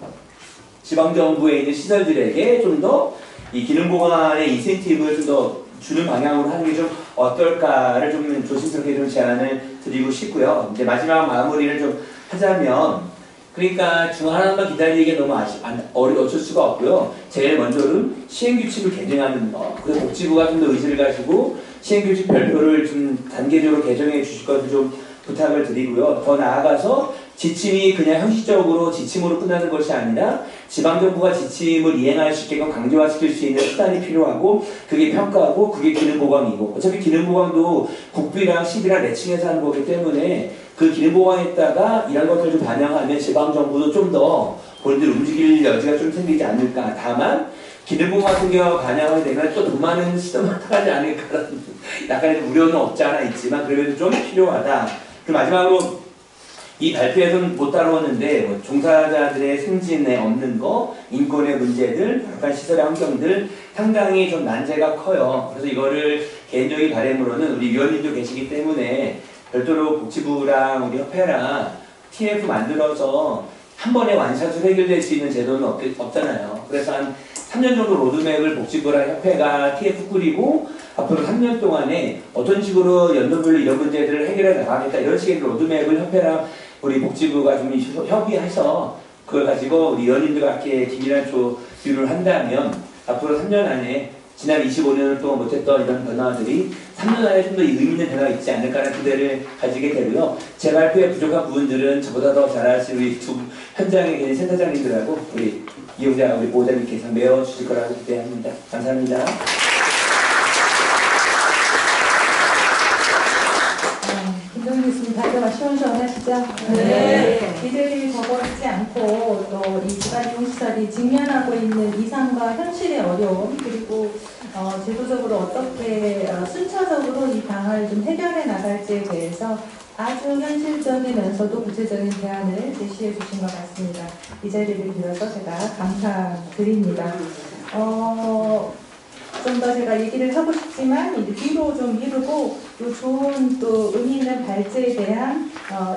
지방정부에 있는 시설들에게 좀 더 이 기능보강의 인센티브를 좀 더 주는 방향으로 하는 게 좀 어떨까를 좀 조심스럽게 좀 제안을 드리고 싶고요. 이제 마지막 마무리를 좀 하자면 그러니까 하나만 기다리기에 너무 어쩔 수가 없고요. 제일 먼저는 시행규칙을 개정하는 거. 그래서 복지부가 좀 더 의지를 가지고 시행규칙 별표를 좀 단계적으로 개정해 주실 것을 좀 부탁을 드리고요. 더 나아가서 지침이 그냥 형식적으로 지침으로 끝나는 것이 아니라 지방정부가 지침을 이행할 수 있게끔 강조화시킬 수 있는 수단이 필요하고 그게 평가고 그게 기능보강이고 어차피 기능보강도 국비랑 시비랑 매칭해서 하는 거기 때문에 그 기능보강에다가 이런 것들을 좀 반영하면 지방정부도 좀 더 본인들 움직일 여지가 좀 생기지 않을까. 다만 기능보강 같은 경우가 반영하게 되면 또 돈 많은 시스템을 타가지 않을까라는 약간의 우려는 없지 않아 있지만 그래도 좀 필요하다. 그리고 마지막으로 이 발표에서는 못 다루었는데 뭐 종사자들의 승진에 없는 거, 인권의 문제들, 약간 시설의 환경들 상당히 좀 난제가 커요. 그래서 이거를 개인적인 바람으로는 우리 위원님도 계시기 때문에 별도로 복지부랑 우리 협회랑 TF 만들어서 한 번에 완샷으로 해결될 수 있는 제도는 없잖아요. 그래서 한 3년 정도 로드맵을 복지부랑 협회가 TF 꾸리고 앞으로 3년 동안에 어떤 식으로 연도별로 이런 문제들을 해결해 나가겠다 이런 식의 로드맵을 협회랑 우리 복지부가 좀 협의해서 그걸 가지고 우리 위원님들과 함께 긴밀한 조율을 한다면 앞으로 3년 안에 지난 25년 동안 못했던 이런 변화들이 3년 안에 좀 더 의미 있는 변화가 있지 않을까라는 기대를 가지게 되고요. 제 발표에 부족한 부분들은 저보다 더 잘하실 우리 두 현장에 계신 센터장님들하고 우리 이용자 우리 보호자님께서 메워주실 거라고 기대합니다. 감사합니다. 김동희 교수님 발표가 시원시원하시죠? 네. 이들이 적어지지 않고 또 이 주간이용시설이 직면하고 있는 이상과 현실의 어려움 그리고 제도적으로 어떻게 순차적으로 이 방을 좀 해결해 나갈지에 대해서 아주 현실적이면서도 구체적인 대안을 제시해 주신 것 같습니다. 이 자리를 빌어서 제가 감사드립니다. 좀 더 제가 얘기를 하고 싶지만 이제 뒤로 좀 미루고 또 좋은 또 의미 있는 발제에 대한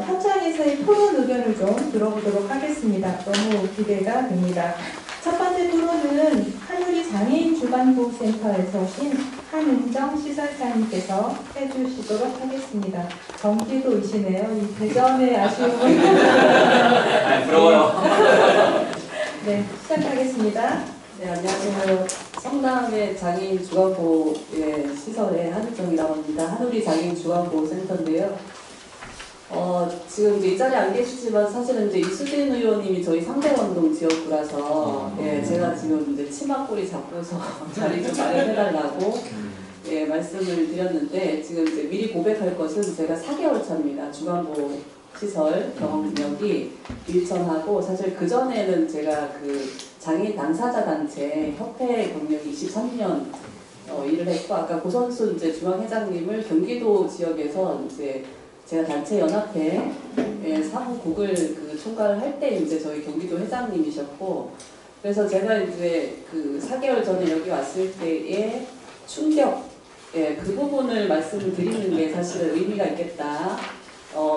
현장에서의 토론 의견을 좀 들어보도록 하겠습니다. 너무 기대가 됩니다. 첫 번째 토론은 한우리 장애인 주간보호센터에서 오신 한은정 시설사님께서 해주시도록 하겠습니다. 경기도이시네요. 이 대전의 아쉬움을. 부러워요. 네, 시작하겠습니다. 네, 안녕하세요. 성남의 장애인 주간보호 시설의 한은정이라고 합니다. 한우리 장애인 주간보호센터인데요. 지금 이제 이 자리에 안 계시지만 사실은 이제 이수진 의원님이 저희 상대원동 지역구라서 제가 지금 이제 치마꼬리 잡고서 자리 좀 마련해달라고 말씀을 드렸는데 지금 이제 미리 고백할 것은 제가 4개월 차입니다. 주간보호 시설 경력이 일천하고 사실 그 전에는 제가 그 장애인 당사자 단체 협회 경력이 23년 일을 했고 아까 고선수 이제 중앙회장님을 경기도 지역에서 이제 제가 단체 연합회 사무국을 그 총괄을 할 때 이제 저희 경기도 회장님이셨고 그래서 제가 이제 그 4개월 전에 여기 왔을 때의 충격 그 부분을 말씀을 드리는 게 사실은 의미가 있겠다.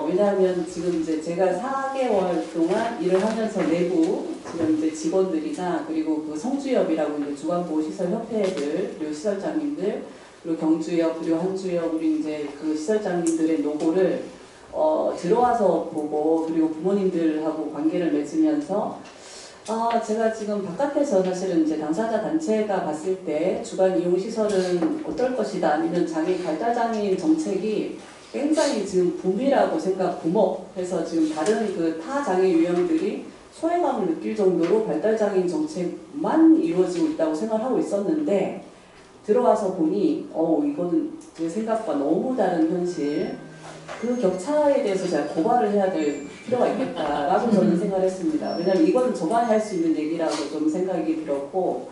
왜냐하면 지금 이제 제가 4개월 동안 일을 하면서 내부 지금 이제 직원들이나 그리고 그 성주협이라고 이제 주간보호시설협회들 그리고 시설장님들 그리고 경주협 그리고 한주협 우리 이제 그 시설장님들의 노고를 들어와서 보고 그리고 부모님들하고 관계를 맺으면서 제가 지금 바깥에서 사실은 이제 당사자 단체가 봤을 때 주간 이용 시설은 어떨 것이다 아니면 장애인 발달장애인 정책이 굉장히 지금 붐이라고 붐업해서 지금 다른 그 타 장애 유형들이 소외감을 느낄 정도로 발달장애인 정책만 이루어지고 있다고 생각하고 있었는데 들어와서 보니 이거는 제 생각과 너무 다른 현실 그 격차에 대해서 제가 고발을 해야 될 필요가 있겠다라고 저는 생각을 했습니다. 왜냐하면 이거는 저만이 할 수 있는 얘기라고 좀 생각이 들었고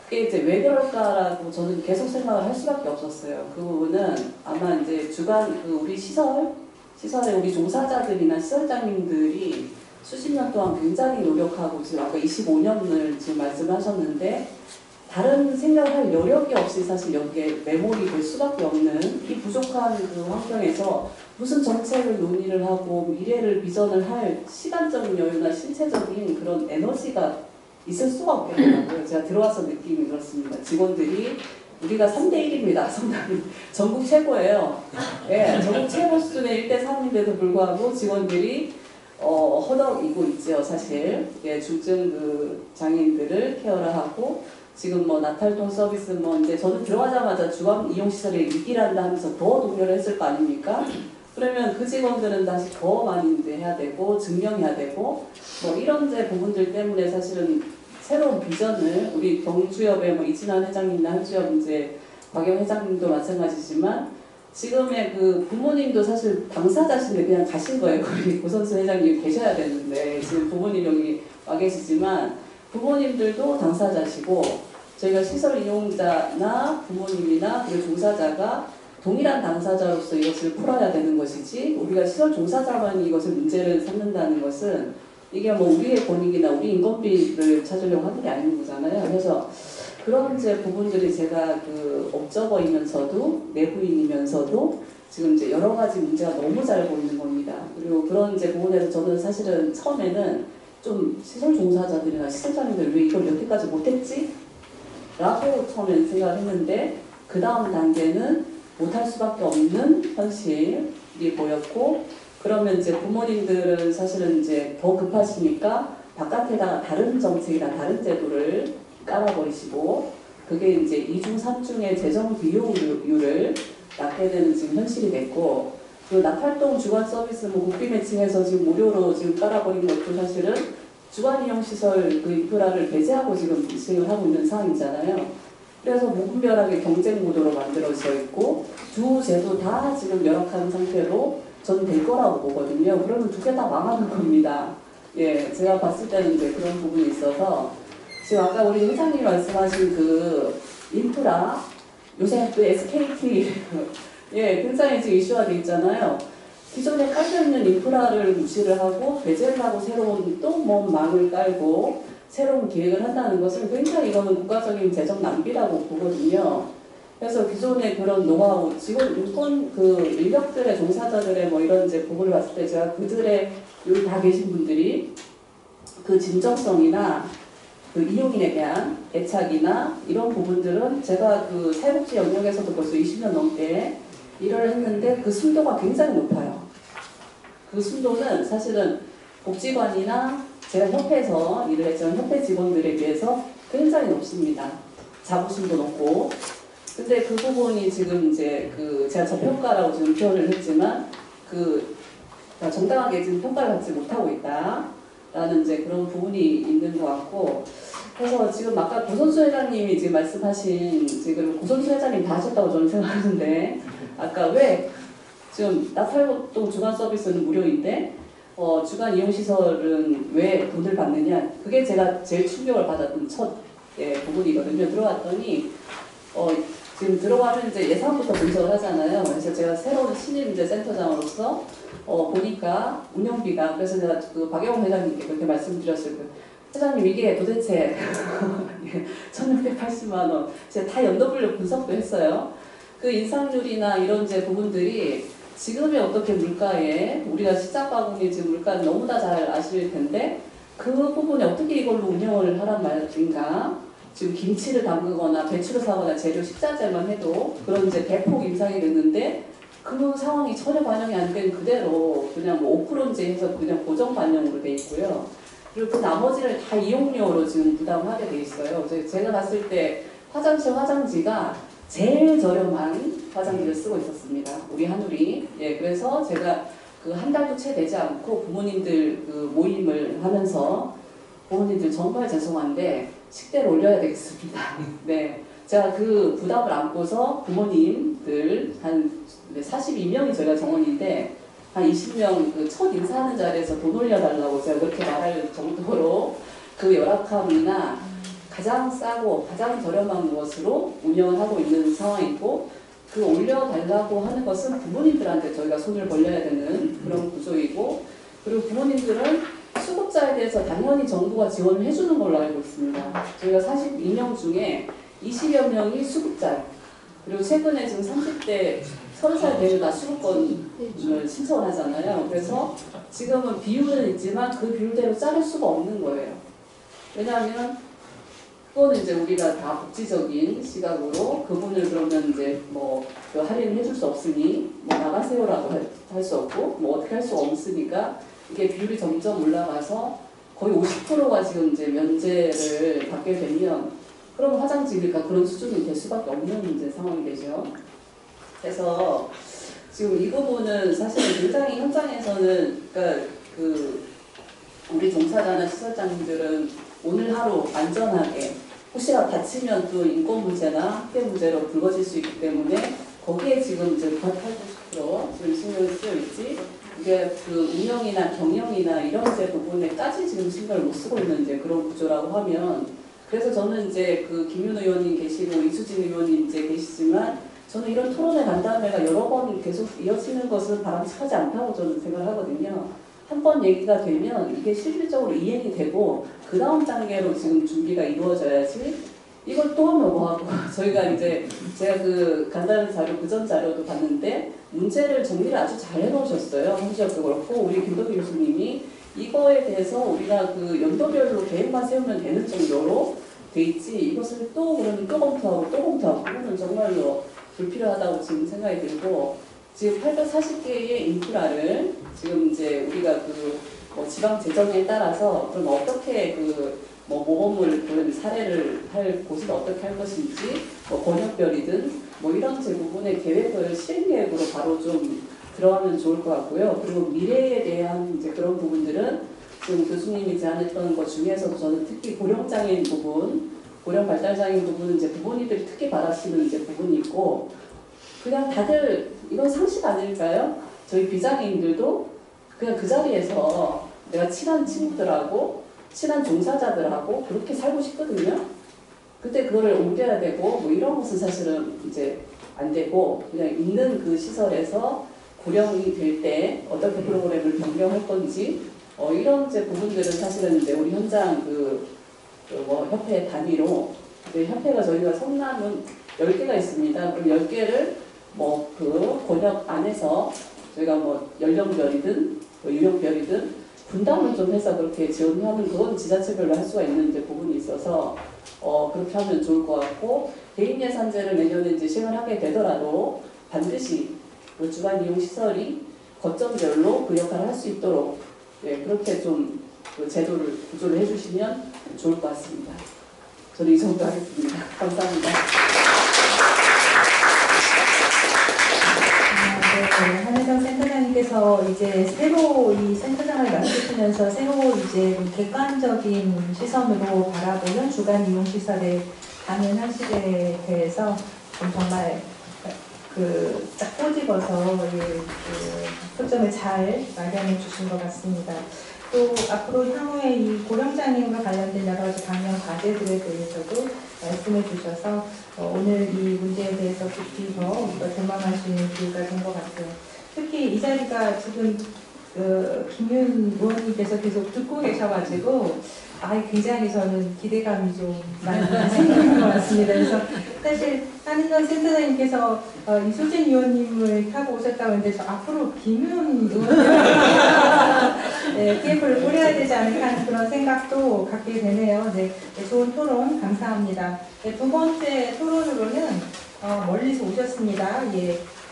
그게 이제 왜 그럴까라고 저는 계속 생각을 할 수밖에 없었어요. 그 부분은 아마 이제 주간 우리 시설에 우리 종사자들이나 시설장님들이 수십 년 동안 굉장히 노력하고 지금 아까 25년을 지금 말씀하셨는데 다른 생각을 할 여력이 없이 사실 여기에 매몰이 될 수밖에 없는 이 부족한 그 환경에서 무슨 정책을 논의를 하고 미래를 비전을 할 시간적인 여유나 신체적인 그런 에너지가 있을 수가 없겠더라고요. 제가 들어와서 느낌이 그렇습니다. 직원들이 우리가 3대1입니다. 성남이 전국 최고예요. 전국 최고 수준의 1대3인데도 불구하고 직원들이 허덕이고 있죠. 사실 중증 그 장애인들을 케어를 하고 지금 뭐 나탈동 서비스 이제 저는 들어가자마자 주간 이용 시설에 위기란다 하면서 더 독려를 했을 거 아닙니까? 그러면 그 직원들은 다시 더 많이 이제 해야 되고 증명해야 되고 이런 부분들 때문에 사실은 새로운 비전을 우리 경주협의 이진환 회장님이나 한주협 이제 박영 회장님도 마찬가지지만 지금의 그 부모님도 사실 당사자신데 그냥 가신 거예요. 우리 고선수 회장님 계셔야 되는데 지금 부모님 여기 와 계시지만 부모님들도 당사자시고 저희가 시설 이용자나 부모님이나 그리고 종사자가 동일한 당사자로서 이것을 풀어야 되는 것이지 우리가 시설 종사자만이 이것을 문제를 삼는다는 것은 이게 우리의 권익이나 우리 인건비를 찾으려고 하는 게 아닌 거잖아요. 그래서 그런 부분들이 제가 그 업적어이면서도 내부인이면서도 지금 이제 여러 가지 문제가 너무 잘 보이는 겁니다. 그리고 그런 부분에서 저는 사실은 처음에는 좀 시설 종사자들이나 시설장님들 왜 이걸 여태까지 못했지? 라고 처음에는 생각을 했는데 그 다음 단계는 못할 수밖에 없는 현실이 보였고 그러면 이제 부모님들은 사실은 이제 더 급하시니까 바깥에다가 다른 정책이나 다른 제도를 깔아버리시고 그게 이제 2중 3중의 재정 비용률을 낳게 되는 지금 현실이 됐고, 그 낙활동 주간 서비스 뭐 국비 매칭해서 지금 무료로 지금 깔아버린 것도 사실은 주간 이용 시설 그 인프라를 배제하고 지금 진행을 하고 있는 상황이잖아요. 그래서 무분별하게 경쟁 구도로 만들어져 있고 두 제도 다 지금 열악한 상태로 저는 될 거라고 보거든요. 그러면 두 개 다 망하는 겁니다. 예, 제가 봤을 때는 이제 그런 부분이 있어서 지금 아까 우리 회장님 말씀하신 그 인프라 요새 그 SKT 예, 굉장히 지금 이슈화돼 있잖아요. 기존에 깔려있는 인프라를 무시를 하고 배제를 하고 새로운 또 뭐 망을 깔고 새로운 기획을 한다는 것은 굉장히 이거는 국가적인 재정 낭비라고 보거든요. 그래서 기존의 그런 노하우, 지금 인권 그 인력들의 종사자들의 뭐 이런 이제 부분을 봤을 때 제가 그들의 여기 다 계신 분들이 그 진정성이나 그 이용인에 대한 애착이나 이런 부분들은 제가 그 사회복지 영역에서도 벌써 20년 넘게 일을 했는데 그 순도가 굉장히 높아요. 그 순도는 사실은 복지관이나 제가 협회에서 일을 했지만 협회 직원들에 비해서 굉장히 높습니다. 자부심도 높고. 근데 그 부분이 지금 이제 그 제가 저평가라고 지금 표현을 했지만 그 정당하게 지금 평가를 받지 못하고 있다라는 이제 그런 부분이 있는 것 같고. 그래서 지금 아까 고선수 회장님이 지금 말씀하신 지금 고선수 회장님 다 하셨다고 저는 생각하는데 아까 왜 지금 낙활동 주간 서비스는 무료인데 주간 이용 시설은 왜 돈을 받느냐? 그게 제가 제일 충격을 받았던 첫 부분이거든요. 들어왔더니 지금 들어가면 이제 예산부터 분석을 하잖아요. 그래서 제가 새로운 신임 이제 센터장으로서 보니까 운영비가 그래서 제가 그 박영호 회장님께 그렇게 말씀드렸을 때 회장님 이게 도대체 1,680만 원 제가 다 연도별로 분석도 했어요. 그 인상률이나 이런 이제 부분들이 지금의 어떻게 물가에 우리가 시장 바구니 지금 물가는 너무나 잘 아실 텐데 그 부분에 어떻게 이걸로 운영을 하란 말인가? 지금 김치를 담그거나 배추를 사거나 재료 식자재만 해도 그런 이제 대폭 인상이 됐는데 그 상황이 전혀 반영이 안 된 그대로 그냥 뭐 5%인지 해서 그냥 고정 반영으로 돼 있고요. 그리고 그 나머지를 다 이용료로 지금 부담하게 돼 있어요. 제가 봤을 때 화장지가 제일 저렴한 화장지를 쓰고 있었습니다. 우리 한울이. 예, 그래서 제가 그 한 달도 채 되지 않고 부모님들 그 모임을 하면서 부모님들 정말 죄송한데 식대를 올려야 되겠습니다. 네. 제가 그 부담을 안고서 부모님들 한 42명이 저희가 정원인데 한 20명 그 첫 인사하는 자리에서 돈 올려달라고 제가 그렇게 말할 정도로 그 열악함이나 가장 싸고 가장 저렴한 것으로 운영을 하고 있는 상황이고 그 올려달라고 하는 것은 부모님들한테 저희가 손을 벌려야 되는 그런 구조이고 그리고 부모님들은 수급자에 대해서 당연히 정부가 지원을 해주는 걸로 알고 있습니다. 저희가 42명 중에 20여 명이 수급자예요. 그리고 최근에 지금 30대 30살 되면 다 수급권을 신청을 하잖아요. 그래서 지금은 비율은 있지만 그 비율대로 자를 수가 없는 거예요. 왜냐하면 그거는 이제 우리가 다 복지적인 시각으로 그분을 그러면 이제 뭐 할인을 해줄 수 없으니 뭐 나가세요라고 할 수 없고 뭐 어떻게 할 수 없으니까 이게 비율이 점점 올라가서 거의 50%가 지금 이제 면제를 받게 되면 그럼 화장지니까 그런 수준이 될 수밖에 없는 이제 상황이 되죠. 그래서 지금 이 부분은 사실 굉장히 현장에서는 그러니까 그 우리 종사자나 시설장님들은 오늘 하루 안전하게 혹시나 다치면 또 인권 문제나 학대 문제로 불거질 수 있기 때문에 거기에 지금 이제 80% 지금 신경이 쓰여 있지 이게 그 운영이나 경영이나 이런 이제 부분에까지 지금 신경을 못 쓰고 있는 이제 그런 구조라고 하면 그래서 저는 이제 그 김윤 의원님 계시고 이수진 의원님 이제 계시지만 저는 이런 토론회 간담회가 여러 번 계속 이어지는 것은 바람직하지 않다고 저는 생각을 하거든요. 한 번 얘기가 되면 이게 실질적으로 이행이 되고 그 다음 단계로 지금 준비가 이루어져야지 이걸 또 하면 뭐하고 저희가 이제 제가 그 간단한 자료 그전 자료도 봤는데 문제를 정리를 아주 잘 해놓으셨어요. 홍지혁도 그렇고 우리 김덕희 교수님이 이거에 대해서 우리가 그 연도별로 계획만 세우면 되는 정도로 돼 있지 이것을 또 그러면 또 검토하고 또 검토하고 그거는 정말로 불필요하다고 지금 생각이 들고 지금 840개의 인프라를 지금 이제 우리가 그 뭐 지방 재정에 따라서 그럼 어떻게 뭐 모범을 그런 사례를 할 곳은 어떻게 할 것인지 뭐 번역별이든 뭐 이런 제 부분의 계획을 시행 계획으로 바로 좀 들어가면 좋을 것 같고요. 그리고 미래에 대한 이제 그런 부분들은 지금 교수님이 제안했던 것 중에서도 저는 특히 고령장애인 부분, 고령 발달장애인 부분은 이제 부모님들이 특히 바라시는 이제 부분이 있고 그냥 다들 이건 상식 아닐까요? 저희 비장애인들도 그냥 그 자리에서 내가 친한 친구들하고 친한 종사자들하고 그렇게 살고 싶거든요. 근데 그거를 옮겨야 되고 뭐 이런 것은 사실은 이제 안 되고 그냥 있는 그 시설에서 고령이 될 때 어떻게 프로그램을 변경할 건지 이런 이제 부분들은 사실은 이제 우리 현장 뭐 협회 단위로 협회가 저희가 성남은 10개가 있습니다. 그럼 10개를 뭐 그 권역 안에서 저희가 뭐 연령별이든 뭐 유형별이든 분담을 좀 해서 그렇게 지원하는 그건 지자체별로 할 수가 있는 이제 부분이 있어서 그렇게 하면 좋을 것 같고 개인 예산제를 내년에 이제 시행을 하게 되더라도 반드시 그 주간 이용 시설이 거점별로 그 역할을 할 수 있도록 그렇게 좀 그 제도를 구조를 해주시면 좋을 것 같습니다. 저는 이 정도 하겠습니다. 감사합니다. 네, 한혜정 센터장님께서 이제 새로 이 센터장을 맡으시면서 새로 이제 객관적인 시선으로 바라보는 주간 이용 시설의 가능 현실에 대해서 정말 딱 꼬집어서 초점을 잘 마련해 주신 것 같습니다. 또 앞으로 향후에 이 고령장애인과 관련된 여러 가지 강연 과제들에 대해서도 말씀해 주셔서 오늘 이 문제에 대해서 깊이 더 우리가 도망갈 수 있는 기회가 된 것 같아요. 특히 이 자리가 지금 김윤 의원님께서 계속 듣고 계셔가지고 굉장히 저는 기대감이 좀 많이 생기는 것 같습니다. 그래서 사실 한인원 센터장님께서 이수진 의원님을 타고 오셨다고 했는데 저 앞으로 김윤 의원님 TF를 꾸려야 되지 않을까 하는 그런 생각도 갖게 되네요. 네, 좋은 토론 감사합니다. 네, 두 번째 토론으로는 멀리서 오셨습니다.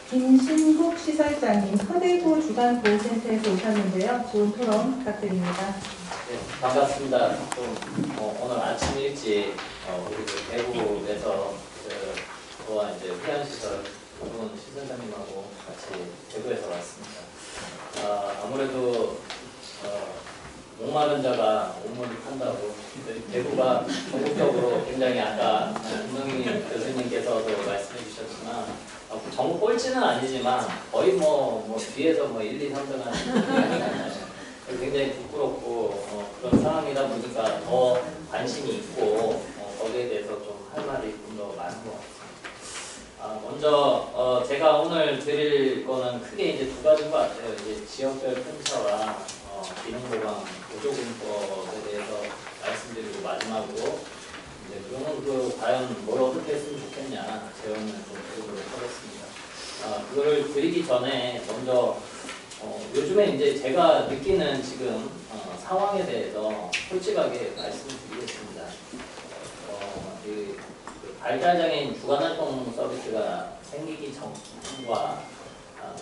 김신국 시설장님, 서대구 주간보호센터에서 오셨는데요. 좋은 토론 부탁드립니다. 네, 반갑습니다. 오늘 아침 일찍 우리 대구에서 저와 이제 회원시설 부분 시설장님하고 같이 대구에서 왔습니다. 아무래도 목마른 자가 온물을 판다고 대구가 전국적으로 굉장히 아까 김동희 교수님께서도 말씀해 주셨지만 전국 꼴찌는 아니지만 거의 뭐 뒤에서 1, 2, 3등 하는 굉장히 부끄럽고 그런 상황이다 보니까 더 관심이 있고 거기에 대해서 좀 할 말이 좀 더 많은 것 같습니다. 먼저 제가 오늘 드릴 거는 크게 이제 두 가지인 것 같아요. 이제 지역별 편차와 기능보강 보조금법에 대해서 말씀드리고 마지막으로 이제 그러면 과연 뭘 어떻게 했으면 좋겠냐 제언을 좀 드리도록 하겠습니다. 그거를 드리기 전에 먼저 요즘에 이제 제가 느끼는 지금 상황에 대해서 솔직하게 말씀드리겠습니다. 그 발달장애인 주간활동 서비스가 생기기 전과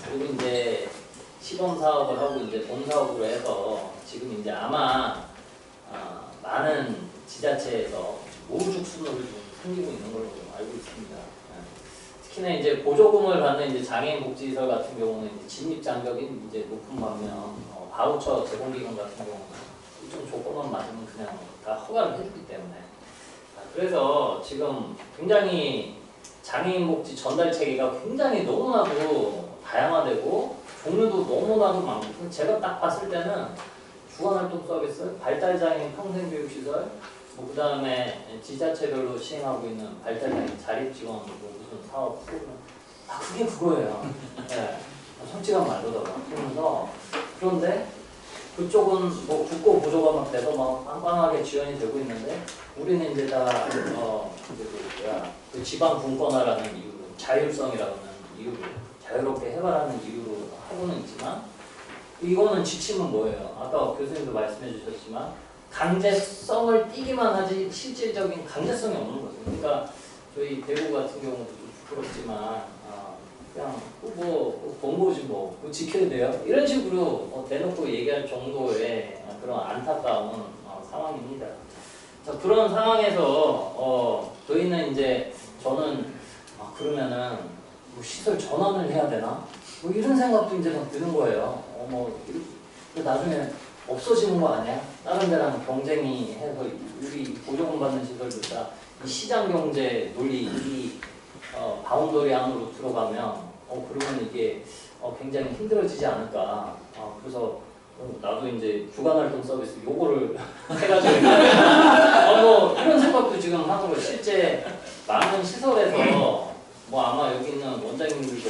그리고 이제 시범 사업을 하고 이제 본 사업으로 해서 지금 이제 아마 많은 지자체에서 우후죽 순으로 좀 생기고 있는 걸로 알고 있습니다. 특히나 이제 보조금을 받는 이제 장애인 복지시설 같은 경우는 이제 진입 장벽이 이제 높은 반면 바우처 제공기관 같은 경우는 일정 조건만 맞으면 그냥 다 허가를 해주기 때문에 그래서 지금 굉장히 장애인 복지 전달 체계가 굉장히 너무나도 다양화되고 종류도 너무나도 많고 제가 딱 봤을 때는 주간활동 서비스, 발달장애인 평생교육시설, 그 다음에 지자체별로 시행하고 있는 발달장애인 자립지원 무슨 사업 프로그램 그게 그거예요. 네. 솔직한 말로다가 그러면서 그런데 그쪽은 뭐 국고 보조가 막 돼서 막 빵빵하게 지원이 되고 있는데 우리는 이제 다 그 지방 분권화라는 이유로 자율성이라는 이유로 자유롭게 해봐라는 이유로 하고는 있지만 이거는 지침은 뭐예요? 아까 교수님도 말씀해 주셨지만 강제성을 띠기만 하지 실질적인 강제성이 없는 거죠. 그러니까 저희 대구 같은 경우도 좀 부끄럽지만 그냥 뭐 본거지 뭐 지켜야 돼요. 이런 식으로 대놓고 얘기할 정도의 그런 안타까운 상황입니다. 자, 그런 상황에서 저희는 이제 저는 그러면은 뭐 시설 전환을 해야 되나? 뭐 이런 생각도 이제 막 드는 거예요. 나중에 없어지는 거 아니야? 다른 데랑 경쟁이 해서 우리 보조금 받는 시설들 다 이 시장 경제 논리 이 바운더리 안으로 들어가면 그러면 이게 굉장히 힘들어지지 않을까. 그래서 나도 이제 주간활동 서비스 요거를 해가지고 뭐 이런 생각도 지금 하는 거예요. 실제 많은 시설에서 뭐 아마 여기 있는 원장님들도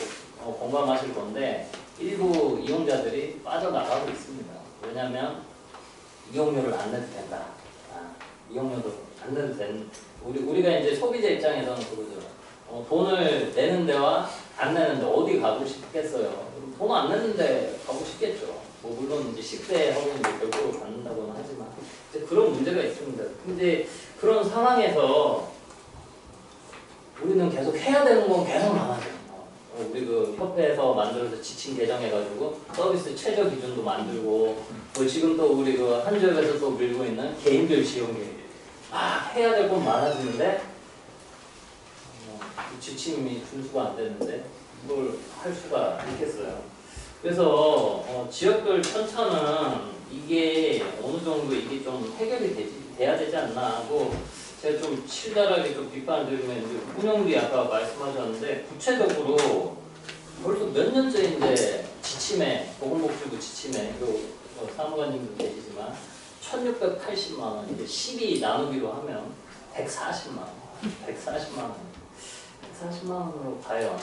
공감하실 건데 일부 이용자들이 빠져나가고 있습니다. 왜냐하면 이용료를 안 내도 된다. 이용료도 안 내도 된. 우리가 이제 소비자 입장에서는 그거죠. 돈을 내는 데와 안 내는 데 어디 가고 싶겠어요. 돈 안 내는데 가고 싶겠죠. 뭐 물론 이제 10대 하고 이제 별도로 받는다고는 하지만 이제 그런 문제가 있습니다. 근데 그런 상황에서 우리는 계속 해야 되는 건 계속 많아져요. 우리 그 협회에서 만들어서 지침 개정해가지고 서비스 최저 기준도 만들고 뭐 지금 또 우리 그 한주협에서 또 밀고 있는 개인별 지원 계획 해야 될 건 많아지는데 지침이 준수가 안 되는데 이걸 할 수가 있겠어요. 그래서 지역별 편차는 이게 어느 정도 이게 좀 해결이 돼야 되지 않나 하고 제가 좀 치달하게 좀 비판을 드리면 이제 운영비 아까 말씀하셨는데 구체적으로 벌써 몇 년째 이제 지침에 보건복지부 지침에 사무관님도 계시지만 1,680만 원 이제 12 나누기로 하면 140만 원, 140만 원으로 과연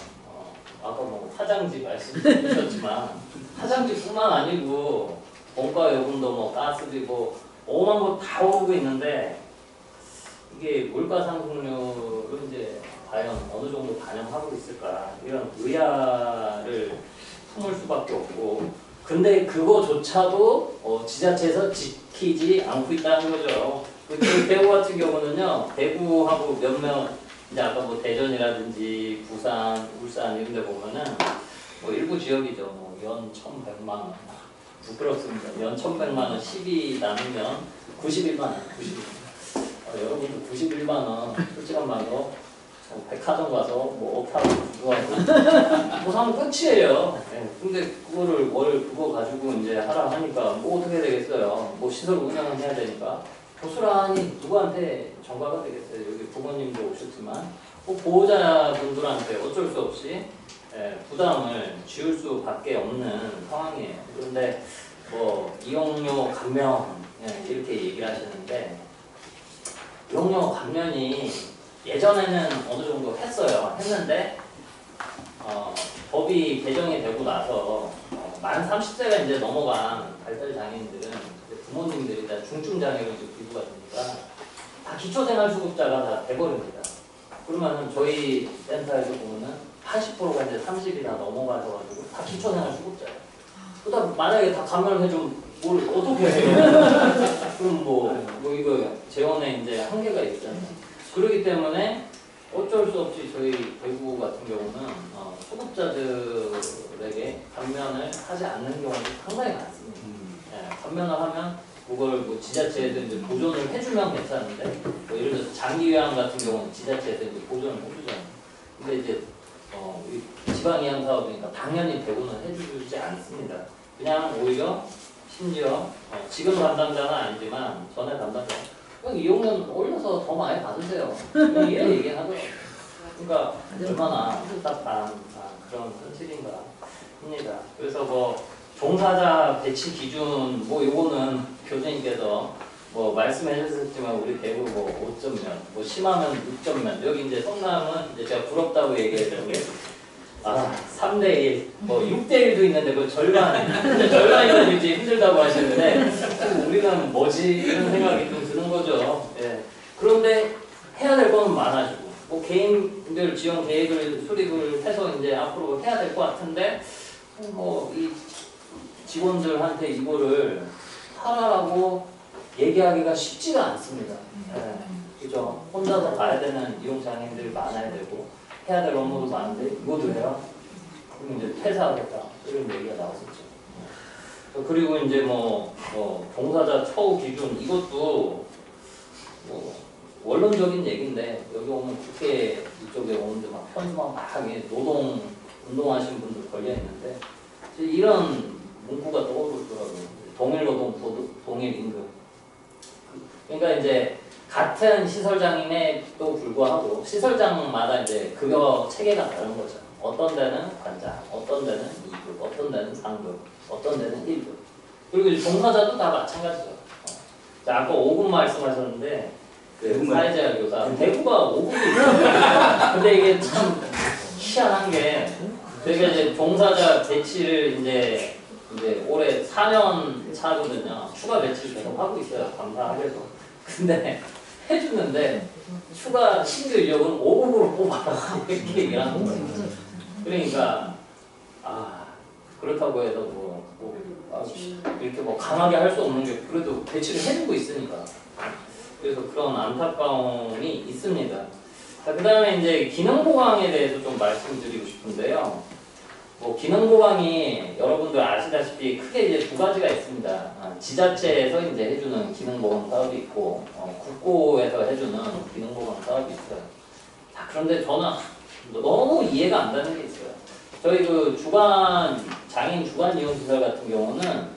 아까 뭐 화장지 말씀드렸지만 화장지뿐만 아니고 원가 요금도 뭐 가스비 뭐 오만 거 다 오르고 있는데 이게 물가 상승률을 이제 과연 어느 정도 반영하고 있을까 이런 의아를 품을 수밖에 없고 근데 그거조차도 지자체에서 지키지 않고 있다는 거죠. 그 대구 같은 경우는요 대구하고 몇몇 이제 아까 뭐 대전이라든지 부산, 울산 이런 데 보면은 뭐 일부 지역이죠. 뭐 연 1,100만 원 부끄럽습니다. 연 1,100만 원 12 나누면 91만 원 91. 여러분도 91만 원 솔직한 말로 백화점 가서 뭐 옷하고 구하고 뭐 사면 끝이에요. 네. 근데 그거를 그거 가지고 이제 하라 하니까 뭐 어떻게 되겠어요. 뭐 시설 운영은 해야 되니까 고스란히 누구한테 전가가 되겠어요. 여기 부모님도 오셨지만 뭐 보호자분들한테 어쩔 수 없이 부담을 지울 수밖에 없는 상황이에요. 그런데 뭐 이용료 감면 이렇게 얘기를 하시는데 이용료 감면이 예전에는 어느 정도 했는데 법이 개정이 되고 나서 만 30세가 이제 넘어간 발달 장애인들은 부모님들이 다 중증 장애로 기부가 되니까 다 기초생활수급자가 다 돼버립니다. 그러면은 저희 센터에서 보면은 80%가 이제 30이나 넘어가셔가지고 다 기초생활수급자예요. 그다음 만약에 다 감면을 해주면 뭘 어떻게 해요? 그럼 뭐 이거 재원에 이제 한계가 있잖아요. 그렇기 때문에 어쩔 수 없이 저희 대구 같은 경우는 소득자들에게 감면을 하지 않는 경우도 상당히 많습니다. 감면을 하면 그걸 뭐 지자체에서 이제 보존을 해주면 괜찮은데 뭐 예를 들어서 장기요양 같은 경우는 지자체에서 이제 보존을 해주잖아요. 근데 이제 지방이양 사업이니까 당연히 대구는 해주지 않습니다. 그냥 오히려 심지어 지금 담당자는 아니지만 전에 담당자 이용료 올려서 더 많이 받으세요. 이런 얘기를 하더라고요. 그러니까 얼마나 답답한 그런 현실인가 합니다. 그래서 뭐 종사자 배치 기준 뭐 요거는 교수님께서 뭐 말씀해 주셨지만 우리 대구 뭐 5점 면, 뭐 심하면 6점 면, 여기 이제 성남은 이제 제가 부럽다고 얘기했던 게 3대1, 뭐 6대1도 있는데 그 절반이면 이제 힘들다고 하시는데 우리는 뭐지? 이런 생각이 좀 드는 거죠. 예. 그런데 해야 될 거는 많아지고 뭐 개인별 지원 계획을 수립을 해서 이제 앞으로 해야 될 것 같은데 뭐 이 직원들한테 이거를 하라고 얘기하기가 쉽지가 않습니다. 예. 그죠? 혼자서 가야 되는 이용장애인들 많아야 되고 해야 될 업무도 많은데 이것도 해라? 그리고 이제 퇴사하겠다 이런 얘기가 나왔었죠. 그리고 이제 종사자 처우 기준 이것도 뭐 원론적인 얘기인데 여기 오면 국회 이쪽에 오는데 막 편수만 막 노동 운동하시는 분들 걸려 있는데 이런 문구가 떠오르더라고요. 동일 노동, 동일 임금. 그러니까 이제 같은 시설장임에도 불구하고 시설장마다 이제 급여 체계가 다른 거죠. 어떤 데는 관장, 어떤 데는 2급, 어떤 데는 3급, 어떤 데는 1급. 그리고 이제 종사자도 다 마찬가지죠. 자, 아까 5급 말씀하셨는데 그 사회재활 교사 대구가 5급이 있어요. 근데 이게 참 희한한 게 저희가 이제 종사자 배치를 이제 올해 4년 차거든요. 추가 배치를 계속 하고 있어요. 감사하게도. 근데 해주는데 추가 신규 인력은 5급으로 뽑아라 이렇게 얘기를 하는 거예요. 그러니까 그렇다고 해서 이렇게 강하게 할 수 없는 게 그래도 배치를 해주고 있으니까. 그래서 그런 안타까움이 있습니다. 자, 그 다음에 이제 기능보강에 대해서 좀 말씀드리고 싶은데요. 기능보강이 여러분들 아시다시피 크게 이제 두 가지가 있습니다. 지자체에서 이제 해주는 기능보강 사업이 있고, 국고에서 해주는 기능보강 사업이 있어요. 자, 그런데 저는 너무 이해가 안 가는 게 있어요. 저희 그 장애인 주간 이용 시설 같은 경우는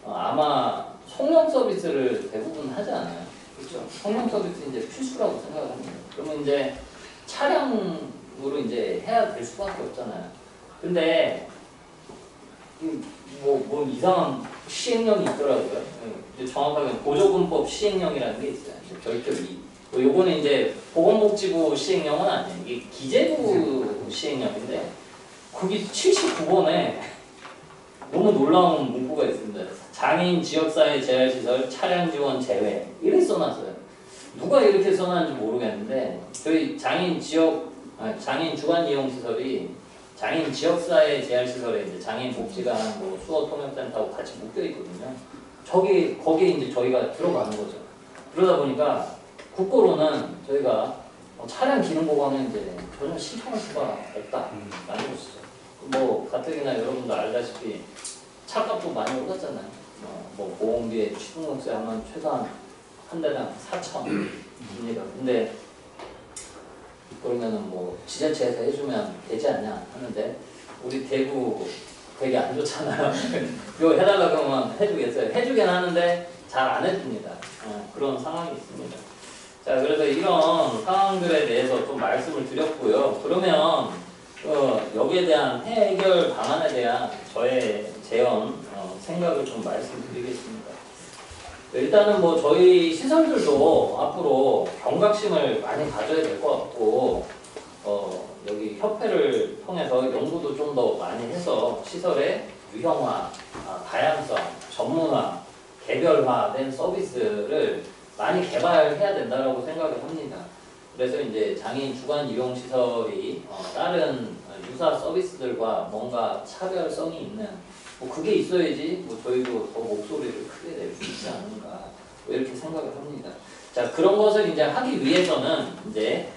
아마 성령 서비스를 대부분 하지 않아요. 그렇죠? 성령 서비스 이제 필수라고 생각합니다. 그러면 이제 차량으로 이제 해야 될 수밖에 없잖아요. 근데 뭐 이상한 시행령이 있더라고요. 이제 정확하게 보조금법 시행령이라는 게 있어요. 결격 2. 요거는 이제 보건복지부 시행령은 아니에요. 이게 기재부 시행령인데 거기 79번에 너무 놀라운 문구가 있습니다. 장애인 지역사회 재활시설 차량 지원 제외 이렇게 써놨어요. 누가 이렇게 써놨는지 모르겠는데 저희 장애인 주간 이용 시설이 장애인 지역사회 재활시설에 이제 장애인 복지관, 수어 통역센터하고 같이 묶여 있거든요. 거기에 이제 저희가 들어가는 거죠. 그러다 보니까 국고로는 저희가 차량 기능 보강은 이제 전혀 신청할 수가 없다라는 것이죠. 가뜩이나 여러분도 알다시피 차값도 많이 올랐잖아요. 보험비에 취등록세 하면 최소한 한 대당 4,000입니다. 근데 그러면은 지자체에서 해주면 되지 않냐 하는데 우리 대구 되게 안 좋잖아요. 이거 해달라 그러면 해주겠어요. 해주긴 하는데 잘 안 해줍니다. 그런 상황이 있습니다. 자, 그래서 이런 상황들에 대해서 좀 말씀을 드렸고요. 그러면 여기에 대한 해결 방안에 대한 저의 생각을 좀 말씀드리겠습니다. 일단은 저희 시설들도 앞으로 경각심을 많이 가져야 될 것 같고, 여기 협회를 통해서 연구도 좀 더 많이 해서 시설의 유형화, 다양성, 전문화, 개별화된 서비스를 많이 개발해야 된다고 생각을 합니다. 그래서 이제 장애인 주간 이용 시설이 다른 유사 서비스들과 뭔가 차별성이 있는 그게 있어야지 저희도 더 목소리를 크게 낼 수 있지 않는가 이렇게 생각을 합니다. 자, 그런 것을 이제 하기 위해서는 이제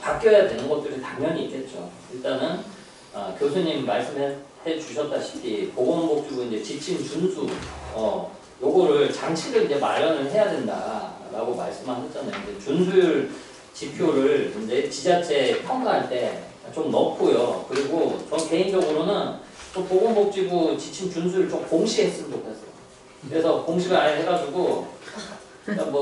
바뀌어야 되는 것들이 당연히 있겠죠. 일단은 교수님 말씀해 주셨다시피 보건복지부 이제 지침 준수 요거를 장치를 이제 마련을 해야 된다라고 말씀하셨잖아요. 이제 준수율 지표를 이제 지자체 평가할 때 좀 넣고요. 그리고 저 개인적으로는 좀 보건복지부 지침 준수를 좀 공시했으면 좋겠어요. 그래서 공시를 아예 해가지고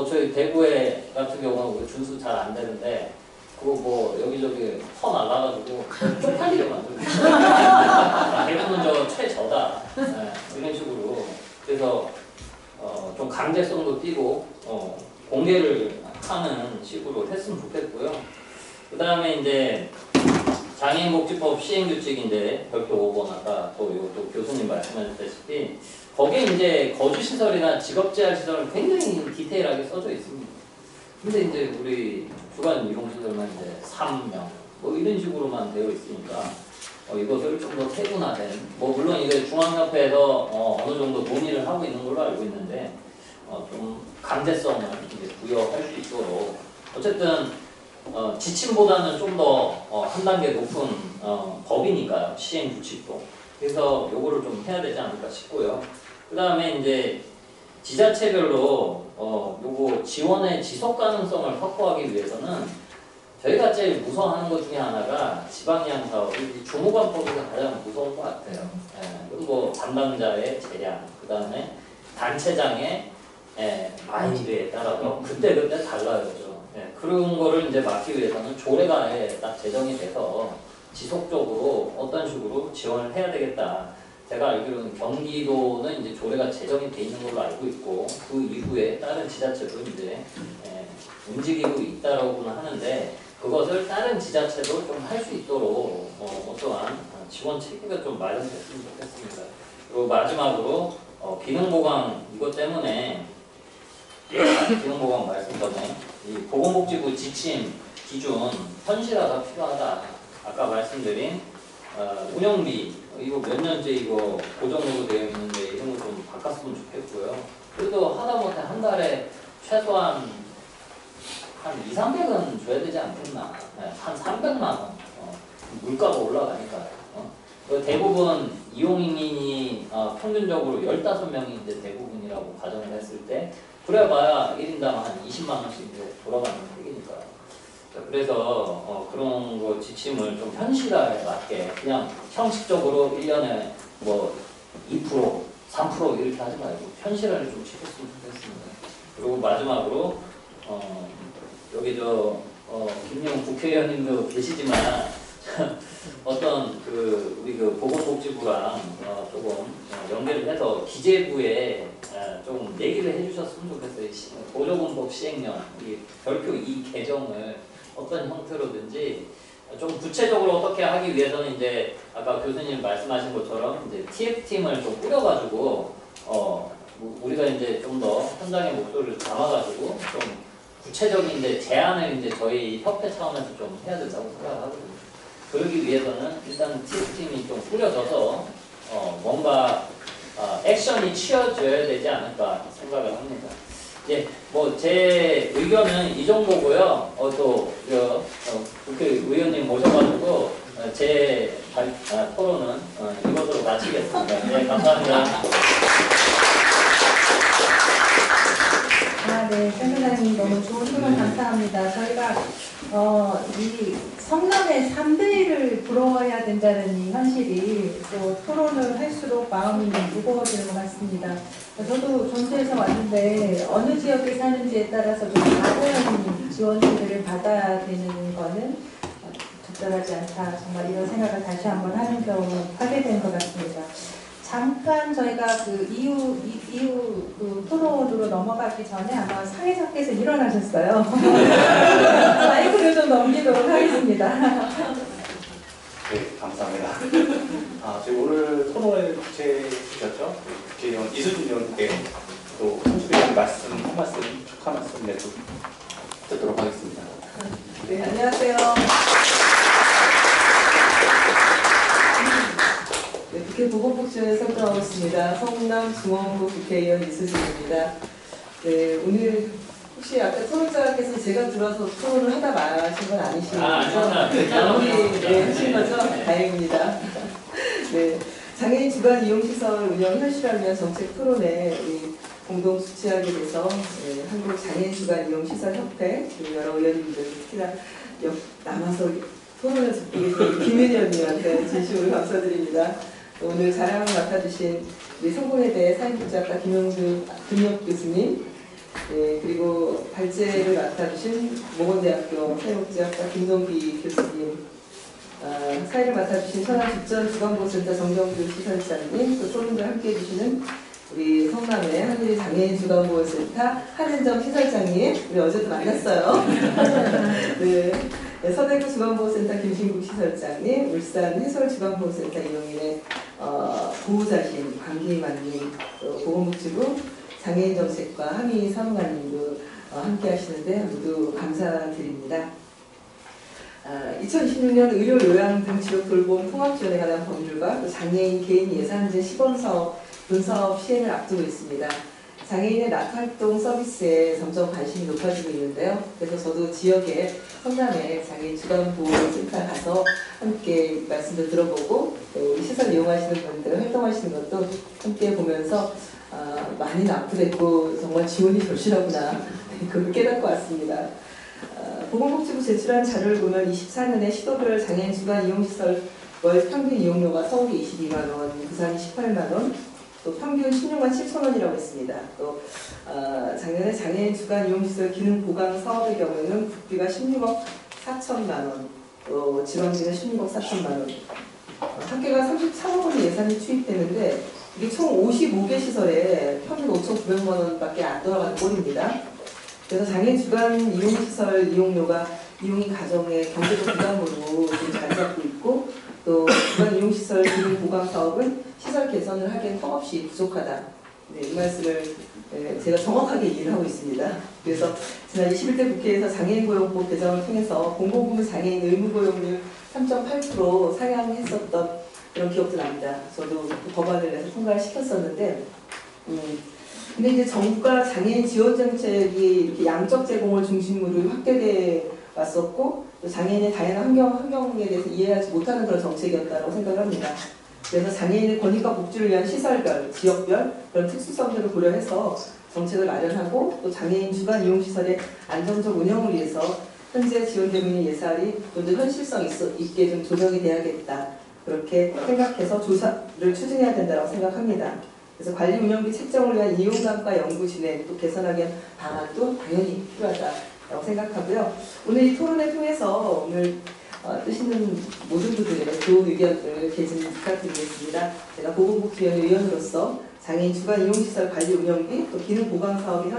저희 대구에 같은 경우는 우리 준수 잘 안 되는데 그거 여기저기 퍼 날라가지고 쪽팔리게 만들고 대구는 최저다 이런 식으로 그래서 좀 강제성도 띄고 공개를 하는 식으로 했으면 좋겠고요. 그 다음에 이제 장애인복지법 시행규칙인데 별표 5번 아까 또 교수님 말씀하셨다시피 거기에 이제 거주시설이나 직업재활시설은 굉장히 디테일하게 써져 있습니다. 근데 이제 우리 주간 이용시설만 이제 3명 이런 식으로만 되어 있으니까 이것을 좀 더 세분화된 물론 이게 중앙협회에서 어느 정도 논의를 하고 있는 걸로 알고 있는데 좀 강제성을 이제 부여할 수 있도록 어쨌든 지침보다는 좀 더 한 단계 높은 법이니까요. 시행 규칙도. 그래서 요거를 좀 해야 되지 않을까 싶고요. 그 다음에 이제 지자체별로 요거 지원의 지속 가능성을 확보하기 위해서는 저희가 제일 무서워하는 것 중에 하나가 지방이양 사업, 주무관법에서 가장 무서운 것 같아요. 그리고 뭐 담당자의 재량, 그 다음에 단체장의 마인드에 따라서 그때그때 달라요. 그런 거를 이제 막기 위해서는 조례가 딱 제정이 돼서 지속적으로 어떤 식으로 지원을 해야 되겠다. 제가 알기로는 경기도는 이제 조례가 제정이 돼 있는 걸로 알고 있고 그 이후에 다른 지자체도 이제 움직이고 있다고는 하는데 그것을 다른 지자체도 좀 할 수 있도록 어떠한 지원 체계가 좀 마련됐으면 좋겠습니다. 그리고 마지막으로 기능보강 이것 때문에 기능보강 말씀 전에 이 보건복지부 지침 기준 현실화가 필요하다. 아까 말씀드린 운영비 이거 몇 년째 이거 고정으로 되어 있는데 이런 거 좀 바꿨으면 좋겠고요. 그래도 하다못해 한 달에 최소한 한 200~300은 줘야 되지 않겠나. 한 300만 원. 물가가 올라가니까요. 대부분 이용인이 평균적으로 15명이 이제 대부분이라고 가정을 했을 때 그래봐야 1인당 한 20만 원씩 이제 돌아가는 획이니까요. 그래서 그런 거 지침을 좀 현실화에 맞게 그냥 형식적으로 1년에 뭐 2%, 3% 이렇게 하지 말고 현실화를 좀 시켰으면 좋겠습니다. 그리고 마지막으로 여기 김용 국회의원님도 계시지만 어떤 우리 보건복지부랑 조금 연계를 해서 기재부에 좀 얘기를 해주셨으면 좋겠어요. 보조금법 시행령 별표 이 개정을 어떤 형태로든지 좀 구체적으로 어떻게 하기 위해서는 이제 아까 교수님 말씀하신 것처럼 이제 TF팀을 좀 꾸려가지고 우리가 이제 좀 더 현장의 목소리를 담아가지고 좀 구체적인 이제 제안을 이제 저희 협회 차원에서 좀 해야 된다고 생각하거든요. 그러기 위해서는 일단 TF팀이 좀 꾸려져서 뭔가 액션이 취해져야 되지 않을까 생각을 합니다. 예, 뭐 제 의견은 이 정도고요. 또 국회의원님 모셔가지고 제 토론은 이것으로 마치겠습니다. 네, 감사합니다. 네, 센터장님 너무 좋은 토론 감사합니다. 저희가 이 성남의 3대1을 부러워야 된다는 이 현실이 또 토론을 할수록 마음이 무거워지는 것 같습니다. 저도 전주에서 왔는데 어느 지역에 사는지에 따라서 좀 다른 지원들을 받아야 되는 거는 적절하지 않다. 정말 이런 생각을 다시 한번 하게 된 것 같습니다. 잠깐 저희가 이후 토론으로 넘어가기 전에 아마 사회자께서 일어나셨어요. 마이크를 좀 넘기도록 하겠습니다. 네, 감사합니다. 저희 오늘 토론을 주최해 주셨죠? 국회의원 이수진 의원께 또 선출위원 한 말씀, 축하 말씀 듣도록 하겠습니다. 네, 안녕하세요. 네, 국회 보건복지원에 선정하고 있습니다. 성남중원구 국회의원 이수진입니다. 네, 오늘 혹시 아까 토론자께서 제가 들어서 토론을 하다 마신 건 아니신 거죠? 마무리 하신 거죠? 다행입니다. 네, 장애인 주간 이용시설 운영 현실화를 위한 정책 토론에 공동 주최하게 돼서 한국장애인 주간 이용시설 협회 그리고 여러 의원님들 특히나 남아서 토론을 듣고 계신 김은현님한테 진심으로 감사드립니다. 오늘 자랑을 맡아주신 우리 성공회대 사회복지학과 김용득 교수님, 그리고 발제를 맡아주신 모건대학교 사회복지학과 김동기 교수님, 사회를 맡아주신 천안집전주간보호센터 정경주 시설장님, 또 토론과 함께해 주시는 우리 성남의 하늘이 장애인 주간보호센터 한은정 시설장님, 우리 어제도 만났어요. 네. 서대구 주간보호센터 김신국 시설장님, 울산 해솔주간보호센터 이용인의 보호자신 강기만님, 또 보건복지부 장애인정책과 함의 사무관님도 함께 하시는데 모두 감사드립니다. 2026년 의료 요양 등 지역 돌봄 통합 지원에 관한 법률과 또 장애인 개인 예산제 시범사업 분사업 시행을 앞두고 있습니다. 장애인의 낙활동 서비스에 점점 관심이 높아지고 있는데요. 그래서 저도 지역에 성남에 장애인 주간보호센터 가서 함께 말씀도 들어보고 또 시설 이용하시는 분들 활동하시는 것도 함께 보면서 많이 납부됐고 정말 지원이 절실하구나 그걸 깨닫고 왔습니다. 보건복지부 제출한 자료를 보면 24년에 시도별 장애인 주간 이용시설 월 평균 이용료가 서울이 22만 원, 부산이 18만 원, 또 평균 16만 7천 원이라고 했습니다. 또 작년에 장애인 주간 이용시설 기능 보강 사업의 경우에는 국비가 16억 4천만 원, 또 지방비는 16억 4천만 원. 학교가 33억 원의 예산이 투입되는데 이게 총 55개 시설에 평균 5,900만 원밖에 안 돌아가는 꼴입니다. 그래서 장애인 주간 이용시설 이용료가 이용인 가정의 경제적 부담으로 좀 자리 잡고 있고 또 주간 이용시설 기능 보강 사업은 시설 개선을 하기엔 턱없이 부족하다. 네, 이 말씀을 제가 정확하게 이해를 하고 있습니다. 그래서 지난 21대 국회에서 장애인고용법 개정을 통해서 공공부문 장애인 의무고용률 3.8% 상향했었던 그런 기억도 납니다. 저도 법안을 내서 통과를 시켰었는데 근데 이제 정부가 장애인 지원 정책이 이렇게 양적 제공을 중심으로 확대돼 왔었고 또 장애인의 다양한 환경에 대해서 이해하지 못하는 그런 정책이었다고 생각을 합니다. 그래서 장애인의 권익과 복지를 위한 시설별, 지역별 그런 특수성들을 고려해서 정책을 마련하고 또 장애인 주간 이용시설의 안정적 운영을 위해서 현재 지원되고 있는 예산이 좀 더 현실성 있게 좀 조정이 돼야겠다. 그렇게 생각해서 조사를 추진해야 된다고 생각합니다. 그래서 관리 운영비 책정을 위한 이용감과 연구 진행 또 개선하기 위한 방안도 당연히 필요하다고 생각하고요. 오늘 이 토론을 통해서 오늘 뜻 있는 모든 분들의 좋은 의견을 개진 부탁드리겠습니다. 제가 보건복지위원회 위원으로서 장애인 주간 이용시설 관리 운영비 또 기능 보강 사업의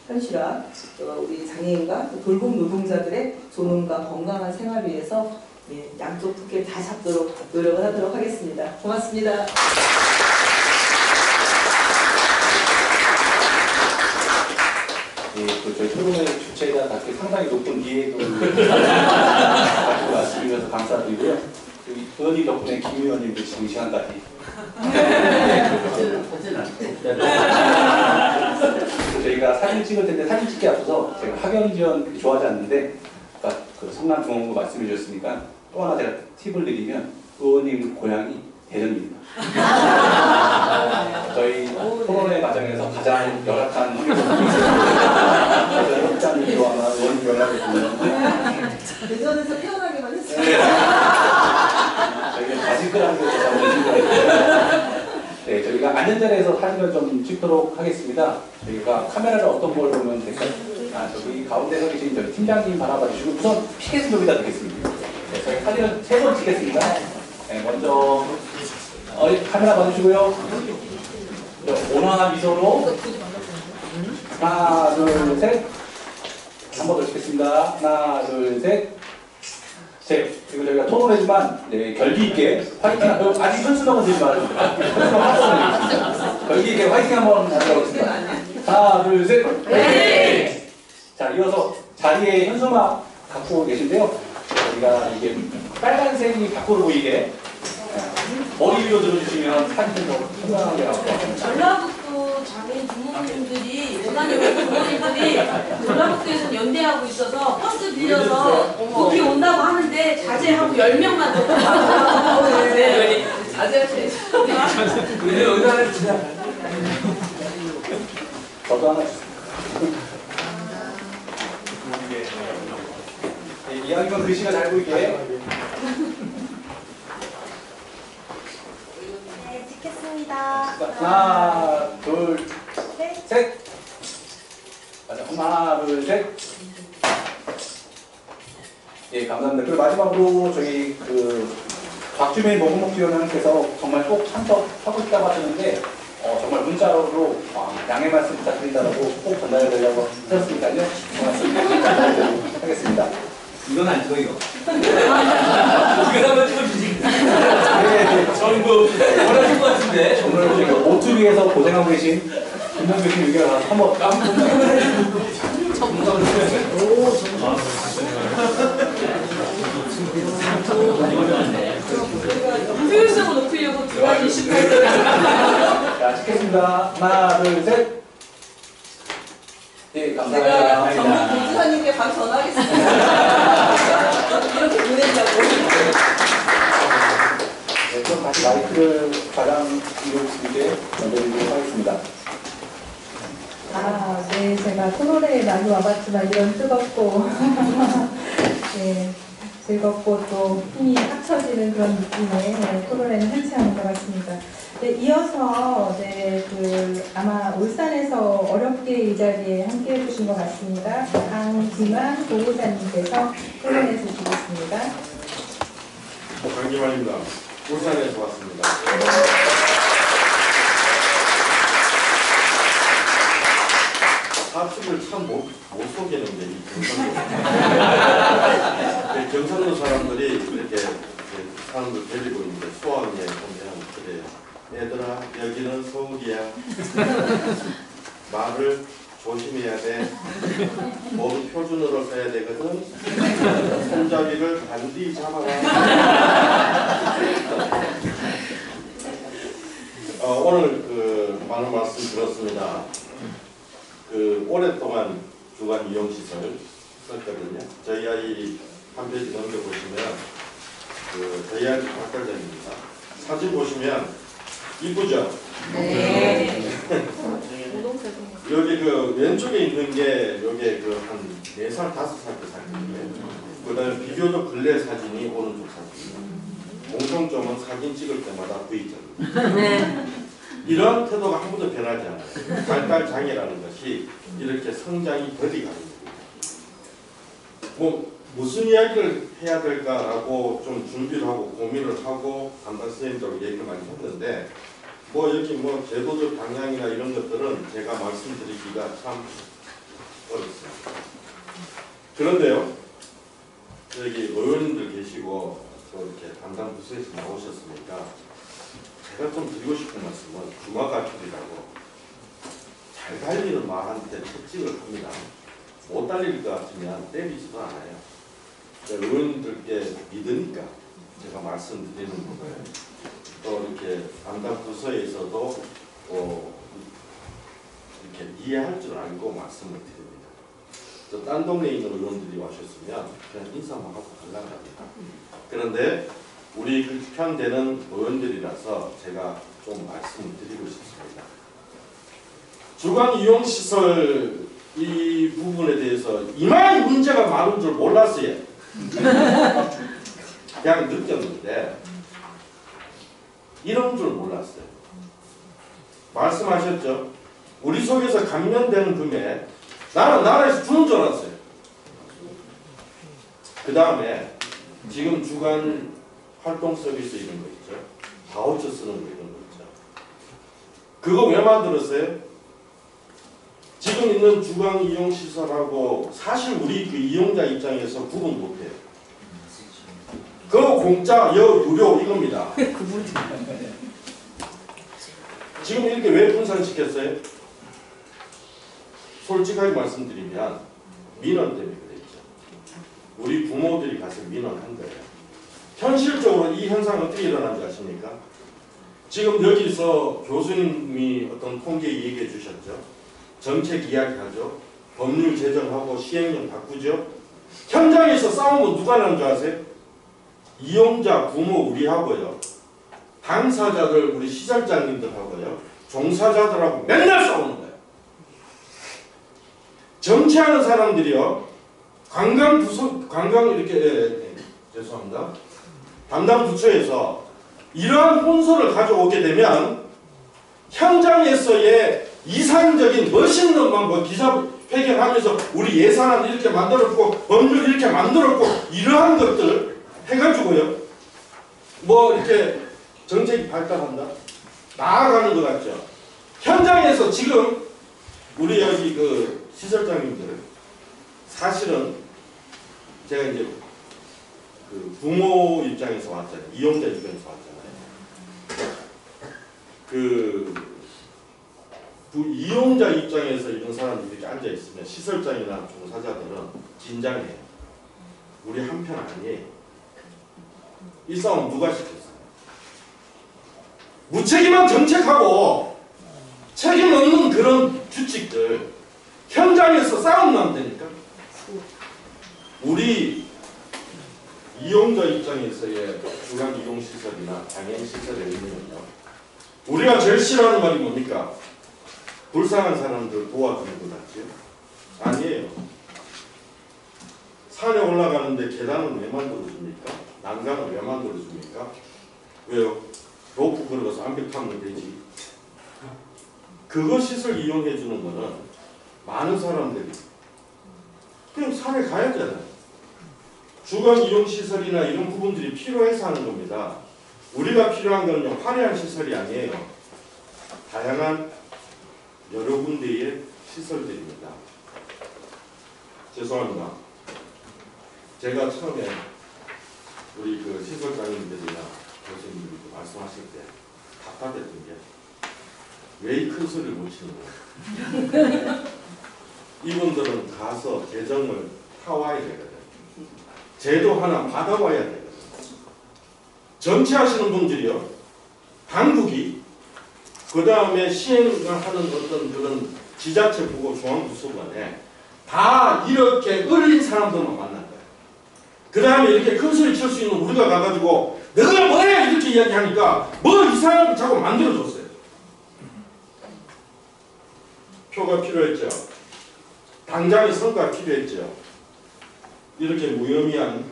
현실화 또 우리 장애인과 또 돌봄 노동자들의 존엄과 건강한 생활을 위해서 양쪽 두께 다 잡도록 노력을 하도록 하겠습니다. 고맙습니다. 저희 토론의 주체자 답게 상당히 높은 이해도를 가지고 말씀드려서 감사드리고요. 의원님 덕분에 김 의원님도 지금 이 시간까지 저희가 사진 찍을 텐데 사진 찍기 앞서서 제가 학연 지원 좋아하지 않는데 아까 그 성남중앙고 말씀해 주셨으니까 또 하나 제가 팁을 드리면 의원님 고향이 대전입니다. 저희 토론회 과정에서 가장 열악한 환경에서 협찬이 좋아하나 의원님 연락을 주면 대전에서 태어나기만 했어요. 저희가 바지크라는 곳에서 네, 저희가 안전자리에서 사진을 좀 찍도록 하겠습니다. 저희가 카메라를 어떤 걸 보면 될까요? 저기 가운데 서 계신 저희 팀장님 바라봐 주시고 우선 피켓 좀이다 드리겠습니다. 네, 저희 사진을 3번 찍겠습니다. 네, 먼저 카메라 봐주시고요. 온화한 미소로 하나, 둘, 셋. 한 번 더 찍겠습니다. 하나, 둘, 셋. 그리고 저희가 토론회지만 결기 있게 화이팅. 아직 현수막은 들지 말아주세요. 현수막 하겠습니다. 결기 있게 화이팅 한번 하도록 하겠습니다. 하나, 둘, 셋. 네. 자, 이어서 자리에 현수막 갖고 계신데요. 저희가 이게 빨간색이 밖으로 보이게 머리 위로 들어주시면 사진 좀 현명하게 나오고. 전라북도 장애인 부모님들이 부모님들이 전라북도에서 연대하고 있어서 버스 빌려서 거기 온다고 하는데 자제하고 10명만 더 네. 자제하셔야죠. 근데 여기다가 진짜 저도 하나 주세요. 이왕이면 글씨가 잘 보이게. 네, 찍겠습니다. 하나, 둘, 셋. 하나, 둘, 셋. 예, 감사합니다. 그리고 마지막으로 저희 박주민 보건복지위원장께서 정말 꼭 참석하고 싶다고 하셨는데 정말 문자로 양해 말씀 부탁드린다고 꼭 전달해드리려고 하셨으니까요. 고맙습니다. 하겠습니다. 이건 안 찍어 이거. 이거 한번 찍어주시. 저는 원하실 것 같은데. 오늘 오투 위에서 고생하고 계신 김명규 씨 의견을 한번 효율성을 높이려고 두 가지 실패했어요. 자, 찍겠습니다. 하나, 둘, 셋. 예, 감사합니다. 제가 전국 보지사님께 토론회에 많이 와봤지만 이런 뜨겁고 네, 즐겁고 또 힘이 합쳐지는 그런 느낌의 토론회는 흔치 않은 것 같습니다. 네, 이어서 아마 울산에서 어렵게 이 자리에 함께 해주신 것 같습니다. 강기만 보호자님께서 토론해 주시겠습니다. 강기만입니다. 울산에서 왔습니다. 사투리를 참 못 속이는데 이 경상도 경상도 사람들이 이렇게 사람들 데리고 있는데 수학에 보면 그래요. 얘들아 여기는 서울이야. 말을 조심해야 돼. 모두 표준어로 써야 되거든. 손잡이를 반드시 잡아라. 오늘 많은 말씀 들었습니다. 오랫동안 주간 이용시설 썼거든요. 저희 아이 한 페이지 넘겨보시면 저희 아이 박달장입니다. 사진 보시면 이쁘죠? 네. 여기 왼쪽에 있는 게 요게 한 4살, 5살 때 사진이에요. 그 다음에 비교적 근래 사진이 오른쪽 사진이에요. 공통점은 사진 찍을 때마다 V자입니다. 네. 이런 태도가 한 번도 변하지 않아요. 발달장애라는 것이 이렇게 성장이 더디 가는 거예요. 무슨 이야기를 해야 될까라고 좀 준비를 하고 고민을 하고 담당 선생님들하고 얘기를 많이 했는데 여기 제도적 방향이나 이런 것들은 제가 말씀드리기가 참 어렵습니다. 그런데요, 여기 의원님들 계시고 또 이렇게 담당 부서에서 나오셨으니까 제가 좀 드리고 싶은 말씀은 중화가출이라고 잘 달리는 말한테 채찍을 합니다. 못 달릴 것 같으면 때리지도 않아요. 의원님들께 믿으니까 제가 말씀드리는 거고요. 또 이렇게 담당 부서에서도 이렇게 이해할 줄 알고 말씀을 드립니다. 또 딴 동네에 있는 의원들이 와셨으면 그냥 인사만 하고 가려고 합니다. 그런데 우리 편되는 의원들이라서 제가 좀 말씀을 드리고 싶습니다. 주간 이용시설 이 부분에 대해서 이마에 문제가 많은 줄 몰랐어요. 그냥 느꼈는데 이런 줄 몰랐어요. 말씀하셨죠? 우리 속에서 감면되는 금액 나는 나라에서 주는 줄 알았어요. 그 다음에 지금 주간 활동 서비스 이런 거 있죠. 바우처 쓰는 거 이런 거 있죠. 그거 왜 만들었어요? 지금 있는 주간 이용 시설하고 사실 우리 이용자 입장에서 구분 못해요. 공짜, 유료 이겁니다. 지금 이렇게 왜 분산시켰어요? 솔직하게 말씀드리면 민원 때문에 그랬죠. 우리 부모들이 가서 민원한 거예요. 현실적으로 이 현상은 어떻게 일어난지 아십니까? 지금 여기서 교수님이 어떤 통계 얘기해 주셨죠. 정책 이야기하죠. 법률 제정하고 시행령 바꾸죠. 현장에서 싸움은 누가 나는 줄 아세요? 이용자, 부모 우리하고요. 당사자들 우리 시설장님들하고요. 종사자들하고 맨날 싸우는 거예요. 정치하는 사람들이요. 죄송합니다. 담당 부처에서 이러한 혼선을 가져오게 되면 현장에서의 이상적인 멋있는 기사 회견하면서 우리 예산안 이렇게 만들었고 법률 이렇게 만들었고 이러한 것들 해가지고요. 이렇게 정책이 발달한다. 나아가는 것 같죠. 현장에서 지금 우리 여기 시설장님들 사실은 제가 이제 부모 입장에서 왔잖아요. 이용자 입장에서 왔잖아요. 이용자 입장에서 이런 사람들이 이렇게 앉아 있으면 시설장이나 종사자들은 긴장해요. 우리 한편 아니에요. 이 싸움 누가 시켰어요? 무책임한 정책하고 책임 없는 그런 규칙들 현장에서 싸움 나면 되니까 우리 이용자 입장에서의 주간 이용시설이나 장애인시설의 의미는요. 우리가 제일 싫어하는 말이 뭡니까? 불쌍한 사람들 도와주는 것 같지요. 아니에요. 산에 올라가는데 계단은 왜 만들어줍니까? 난간은 왜 만들어줍니까? 왜요? 로프 걸어서 암벽 타면 되지. 그거 시설 이용해 주는 거는 많은 사람들이 그냥 산에 가야 되잖아요. 주간 이용 시설이나 이런 부분들이 필요해서 하는 겁니다. 우리가 필요한 거는 화려한 시설이 아니에요. 다양한 여러 군데의 시설들입니다. 죄송합니다. 제가 처음에 우리 그 시설장님들이나 교수님들이 말씀하실 때 답답했던 게 왜 이 큰 소리를 못 치는 거예요? 이분들은 가서 재정을 타와야 되거든. 제도 하나 받아와야 되거든. 정치하시는 분들이요. 당국이 그 다음에 시행을 하는 어떤 그런 지자체부고 중앙부서관에 다 이렇게 어린 사람들만 만난 거예요. 그 다음에 이렇게 큰 소리 칠 수 있는 우리가 가가지고 너가 뭐야 이렇게 이야기하니까 뭐 이상하게 자꾸 만들어줬어요. 표가 필요했죠. 당장의 성과가 필요했죠. 이렇게 무의미한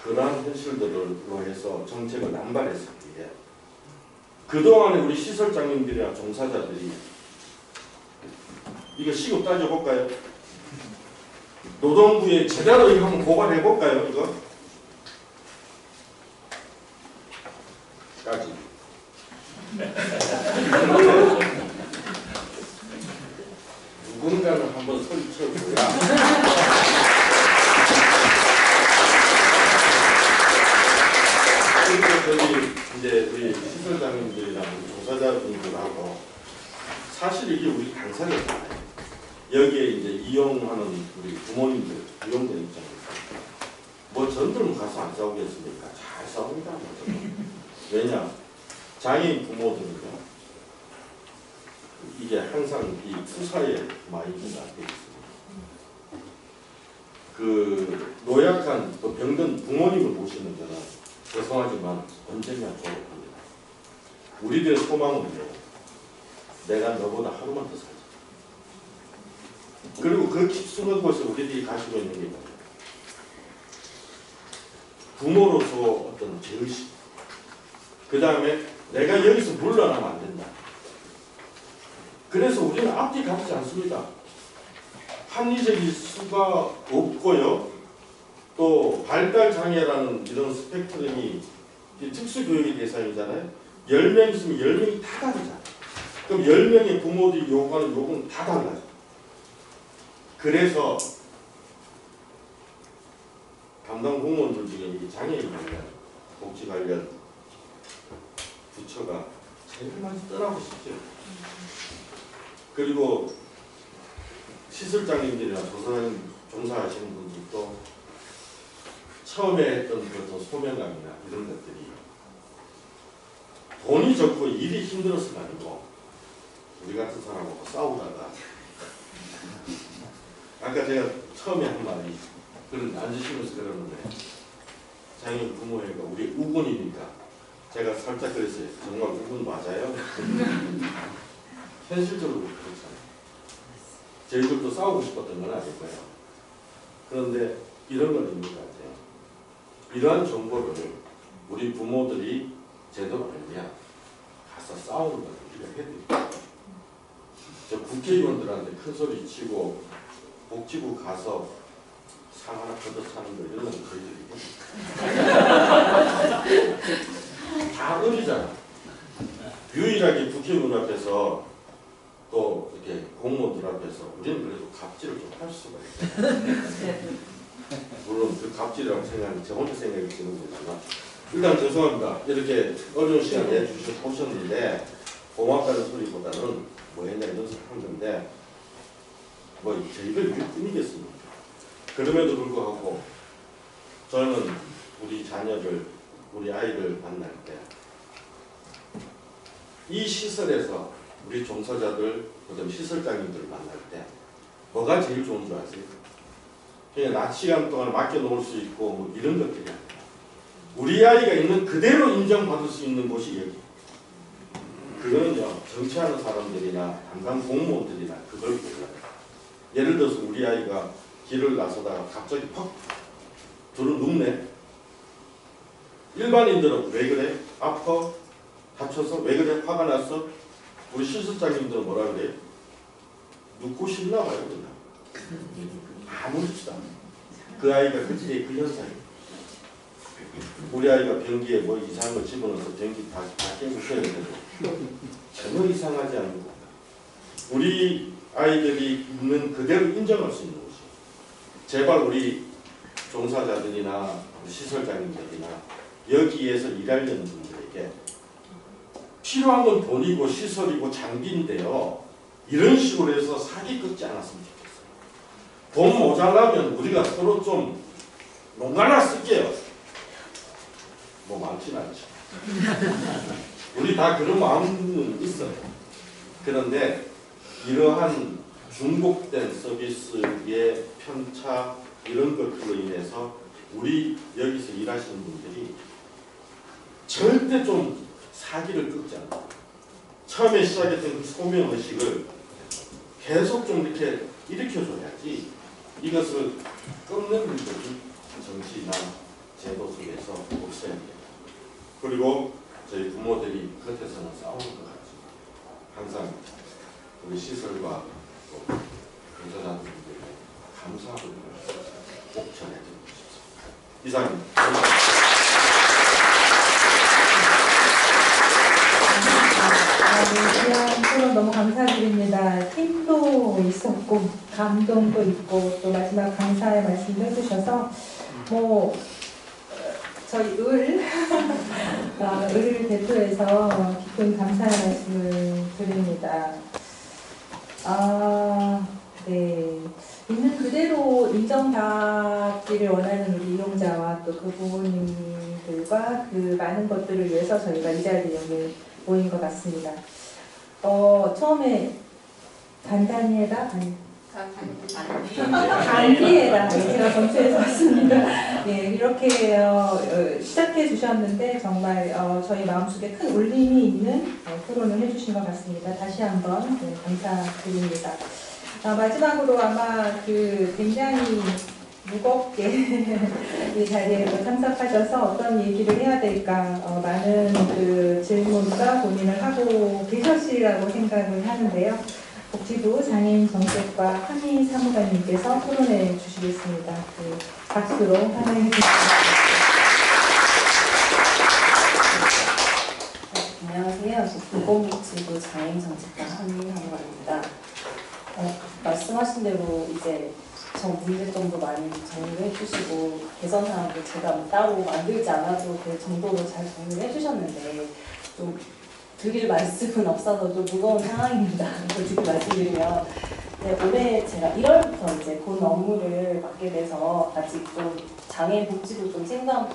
그러한 현실들로 해서 정책을 남발했을 때에 그동안에 우리 시설장님들이나 종사자들이 이거 시급 따져볼까요? 노동부에 제대로 이거 한번 고발해볼까요? 이거? 까지. 누군가는 한번 소리쳐줘야 그리고 저희 이제 우리 시설장님들이나 우리 종사자분들하고 사실 이게 우리 당사자잖아요. 여기에 이제 이용하는 우리 부모님들, 이용된 입장에서 뭐 전들은 가서 안 싸우겠습니까? 잘 싸웁니다. 왜냐? 장애인 부모들은요. 이게 항상 이 투사의 마인드가 되어 있습니다. 그 노약한 또 병든 부모님을 모시는 데는 죄송하지만 언젠가 졸업합니다. 우리들의 소망은요. 내가 너보다 하루만 더 살자. 그리고 그 깊숙한 곳에 우리들이 가지고 있는 게 뭐예요? 부모로서 어떤 죄의식. 그 다음에 내가 여기서 물러나면 안 된다. 그래서 우리는 앞뒤 같지 않습니다. 합리적일 수가 없고요. 또 발달장애라는 이런 스펙트럼이 특수교육의 대상이잖아요. 10명 있으면 10명이 다 다르잖아요. 그럼 10명의 부모들이 요구하는 요구는 다 달라요. 그래서 담당 공무원들 중에 이 장애인 관련, 복지 관련 부처가 제일 많이 떠나고 싶죠. 그리고 시설장님들이나 조사님 종사하시는 분들도 처음에 했던 그 소명감이나 이런 것들이 돈이 적고 일이 힘들어서가 아니고 우리 같은 사람하고 싸우다가 아까 제가 처음에 한 말이 그런 앉으시면서 그러는데 장애인 부모회가 우리 우군이니까 제가 살짝 그랬어요. 정말 우군 맞아요? 현실적으로 그렇잖아요. 저희들도 싸우고 싶었던 건 아닐 거예요. 그런데 이런 건 있는 것 같아요. 이러한 정보를 우리 부모들이 제대로 알면 가서 싸우는 걸 우리가 해드릴게요. 저 국회의원들한테 큰 소리 치고 복지부 가서 상 하나 걷어차는 거 이런 건 저희들이 다 어리잖아. 유일하게 국회의원 앞에서 또 이렇게 공무원들 앞에서 우리는 그래도 갑질을 좀 할 수가 있어요. 물론 그 갑질이라고 생각하면 제 혼자 생각이 드는 거지만 일단 죄송합니다. 이렇게 어려운 시간 내주셔서 오셨는데 고맙다는 소리보다는 뭐 옛날에 연습한 건데 뭐 저희들 일뿐이겠습니까? 그럼에도 불구하고 저는 우리 자녀를 우리 아이를 만날 때 이 시설에서 우리 종사자들 그다음 시설장님들을 만날 때 뭐가 제일 좋은 줄 아세요? 그냥 낮 시간 동안 맡겨놓을 수 있고 뭐 이런 것들이 아니라 우리 아이가 있는 그대로 인정받을 수 있는 곳이 여기. 그거는요 정치하는 사람들이나 담당 공무원들이나 그걸 몰라요. 예를 들어서 우리 아이가 길을 나서다가 갑자기 팍 들어 눕네. 일반인들은 왜 그래? 아파? 다쳐서? 왜 그래? 화가 났어? 우리 시술장님들은 뭐라 그래요? 눕고 싶나 봐요. 그냥. 아무렇지도 않아. 그 아이가 그때 그 현상이에요. 우리 아이가 변기에 뭐 이상한 거 집어넣어서 변기 다 깨부셔야 되고 전혀 이상하지 않은 거. 우리 아이들이 있는 그대로 인정할 수 있는 것이. 제발 우리 종사자들이나 시설장님들이나 여기에서 일하려는 분들에게 필요한 건 돈이고 시설이고 장비인데요. 이런 식으로 해서 사기 끊지 않았으면 좋겠어요. 돈 모자라면 우리가 서로 좀 농가나 쓸게요. 뭐 많진 않죠. 우리 다 그런 마음은 있어요. 그런데 이러한 중복된 서비스의 편차 이런 것들로 인해서 우리 여기서 일하시는 분들이 절대 좀 사기를 끊지 않아요. 처음에 시작했던 그 소명의식을 계속 좀 이렇게 일으켜줘야지 이것을 끊는 일들이 정치나 제도 속에서 없어야 돼요. 그리고 저희 부모들이 겉에서는 싸우는 것 같지만 항상 우리 시설과 또 종사자분들에게 감사하고 꼭 전해드리고 싶습니다. 이상입니다. 귀한 토론 너무 감사드립니다. 힘도 있었고 감동도 있고 또 마지막 감사의 말씀도 해주셔서 뭐 저희 을을 대표해서 깊은 감사의 말씀을 드립니다. 네. 있는 그대로 인정받기를 원하는 우리 이용자와 또 그 부모님들과 그 많은 것들을 위해서 저희가 이 자리에 오늘 모인 것 같습니다. 처음에 간단히에다 단기에다 제가 전투해서 왔습니다. 예, 이렇게 시작해 주셨는데 정말 저희 마음속에 큰 울림이 있는 토론을 해주신 것 같습니다. 다시 한번 네, 감사드립니다. 마지막으로 아마 굉장히 무겁게 이 자리에 참석하셔서 어떤 얘기를 해야 될까 많은 질문과 고민을 하고 계셨으리라고 생각을 하는데요. 복지부 장애인 정책과 한희 사무관님께서 토론해 주시겠습니다. 박수로 환영해 주십니다. 안녕하세요. 보건복지부 장애인 정책과 한희 사무관입니다. 말씀하신 대로 이제 문제점도 많이 정리를 해주시고 개선 사항도 제가 따로 만들지 않아도 그 정도로 잘 정리를 해주셨는데 좀 드릴 말씀은 없어서 좀 무거운 상황입니다. 솔직히 말씀드리면 올해 제가 1월부터 이제 본 업무를 맡게 돼서 아직 좀 장애인 복지도 좀 생각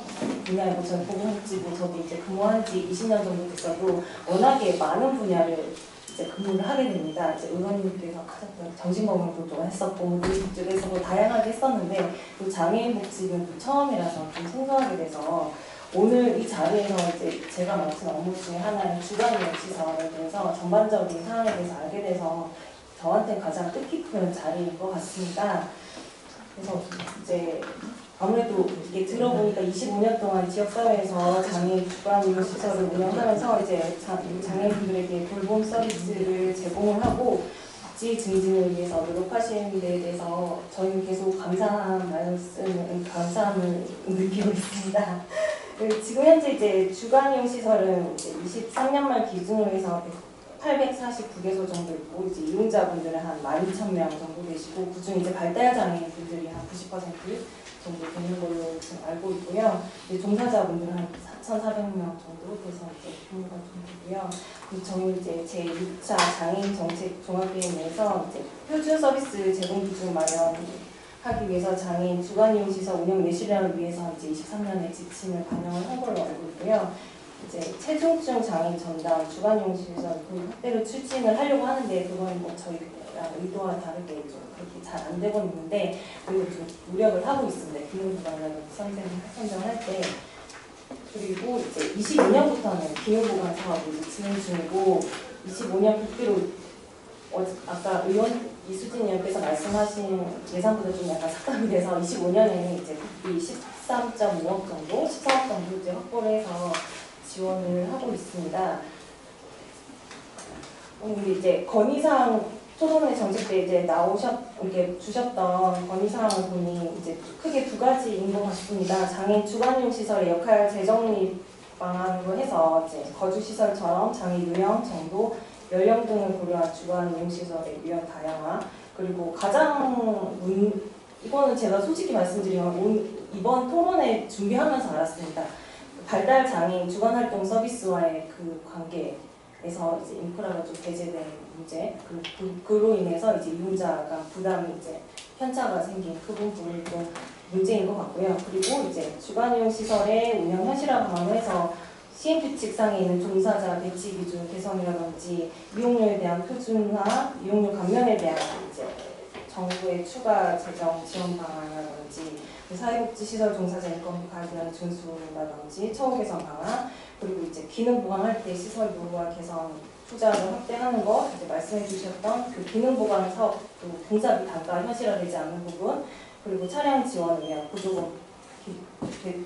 분야이고 저는 보건복지부 저도 이제 근무한 지 20년 정도 됐어도 워낙에 많은 분야를 이제 근무를 하게 됩니다. 이제 의원님께서 하셨던 정신건강도 좀 했었고 복지에서도 다양하게 했었는데 또 장애인 복지는 또 처음이라서 좀 생소하게 돼서 오늘 이 자리에서 이제 제가 맡은 업무 중에 하나인 주간이용시설에 대해서 전반적인 사항에 대해서 알게 돼서 저한테 가장 뜻깊은 자리인 것 같습니다. 그래서 이제 아무래도 이게 들어보니까 25년 동안 지역사회에서 장애인 주간이용시설을 운영하면서 이제 장애인분들에게 돌봄 서비스를 제공을 하고 복지 증진을 위해서 노력하시는 데에 대해서 저희는 계속 감사함을 느끼고 있습니다. 지금 현재 이제 주간이용 시설은 이제 23년 말 기준으로 해서 849개소 정도 있고 이제 이용자분들은 한 12,000명 정도 되시고 그중 이제 발달 장애인 분들이 한 90% 정도 되는 걸로 지금 알고 있고요. 이제 종사자분들은 한 4,400명 정도 돼서 이제 규모가 좀 되고요. 그리고 저희 이제 제6차 장애인 정책 종합계획 내에서 이제 표준 서비스 제공 기준 마련하기 위해서 장애인 주간이용시설 운영 내실화를 위해서 이제 23년에 지침을 반영을 한 걸로 알고 있고요. 이제 체중증 장애인 전담 주간이용시설 확대로 추진을 하려고 하는데 그건 뭐 저희 의도와 다르게 좀 그렇게 잘 안 되고 있는데 그리고 좀 노력을 하고 있습니다. 기능보관을 선정할 때. 그리고 이제 22년부터는 기능보관 사업이 진행 중이고 25년 국비로 아까 의원 이수진 의원께서 말씀하신 예산보다 좀 약간 삭감이 돼서 25년에는 이제 국비 13.5억 정도, 14억 정도 이제 확보를 해서 지원을 하고 있습니다. 오늘 이제 건의사항 토론회 정책 때 이제 이렇게 주셨던 건의사항을 보니 이제 크게 두 가지인 것 같습니다. 장애인 주간이용 시설의 역할 재정립 방안으로 해서 이제 거주 시설처럼 장애 유형, 정도, 연령 등을 고려한 주간이용 시설의 유형 다양화, 그리고 이거는 제가 솔직히 말씀드리면 이번 토론회 준비하면서 알았습니다. 발달 장애인 주간 활동 서비스와의 그 관계에서 이제 인프라가 좀 배제된 문제, 그로 인해서 이제 이용자가 부담이 이제 편차가 생긴 그 부분이 좀 문제인 것 같고요. 그리고 이제 주간이용 시설의 운영 현실화 방안에서 시행규칙상에 있는 종사자 배치 기준 개선이라든지 이용료에 대한 표준화, 이용료 감면에 대한 이제 정부의 추가 재정 지원 방안이라든지 사회복지시설 종사자 인건비 가이드라인 준수라든지 처우 개선 방안, 그리고 이제 기능 보강할 때 시설 노후화 개선 투자를 확대하는 것, 이제 말씀해 주셨던 그 기능 보강 사업 또 공사비 단가 현실화되지 않는 부분, 그리고 차량 지원을 위한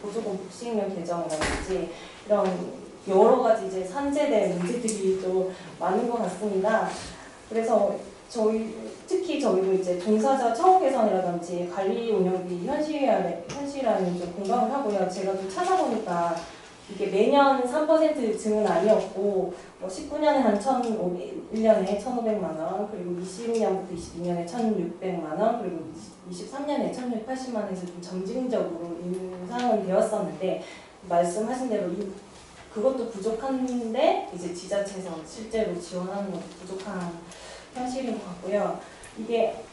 보조금 시행령 개정이라든지 이런 여러 가지 이제 산재된 문제들이 또 많은 것 같습니다. 그래서 특히 저희도 이제 종사자 처우 개선이라든지 관리 운영비 현실화는 좀 공감을 하고요. 제가 좀 찾아보니까 이게 매년 3% 증은 아니었고 19년에 한 1년에 1,500만 원, 그리고 20년부터 22년에 1,600만 원, 그리고 23년에 1,680만 원에서 좀 점진적으로 인상은 되었었는데 말씀하신 대로 그것도 부족한데 이제 지자체에서 실제로 지원하는 것도 부족한 현실인 것 같고요. 이게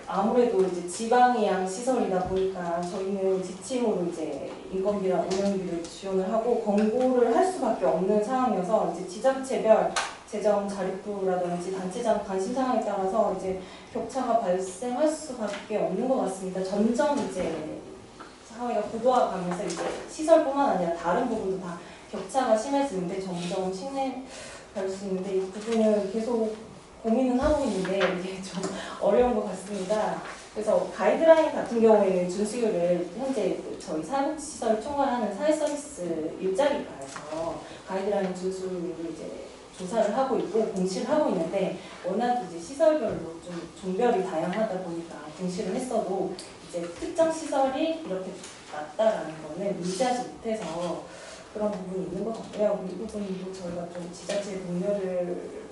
아무래도 이제 지방의양 시설이다 보니까 저희는 지침으로 이제 인건비랑 운영비를 지원을 하고 권고를 할 수밖에 없는 상황이어서 이제 지자체별 재정 자립부라든지 단체장 관심 사항에 따라서 이제 격차가 발생할 수밖에 없는 것 같습니다. 점점 이제 사회가 고도화가면서 이제 시설뿐만 아니라 다른 부분도 다 격차가 심해지는데 점점 심해갈 수 있는데 이 부분은 계속 고민은 하고 있는데 이게 좀 어려운 것 같습니다. 그래서 가이드라인 같은 경우에는 준수율을 현재 저희 사회복지시설 총괄하는 사회서비스 일자리과에서 가이드라인 준수율을 이제 조사를 하고 있고 공시를 하고 있는데 워낙 이제 시설별로 좀 종별이 다양하다 보니까 공시를 했어도 이제 특정 시설이 이렇게 낮다라는 거는 인지하지 못해서 그런 부분이 있는 것 같고요. 이 부분도 저희가 좀 지자체에 공유를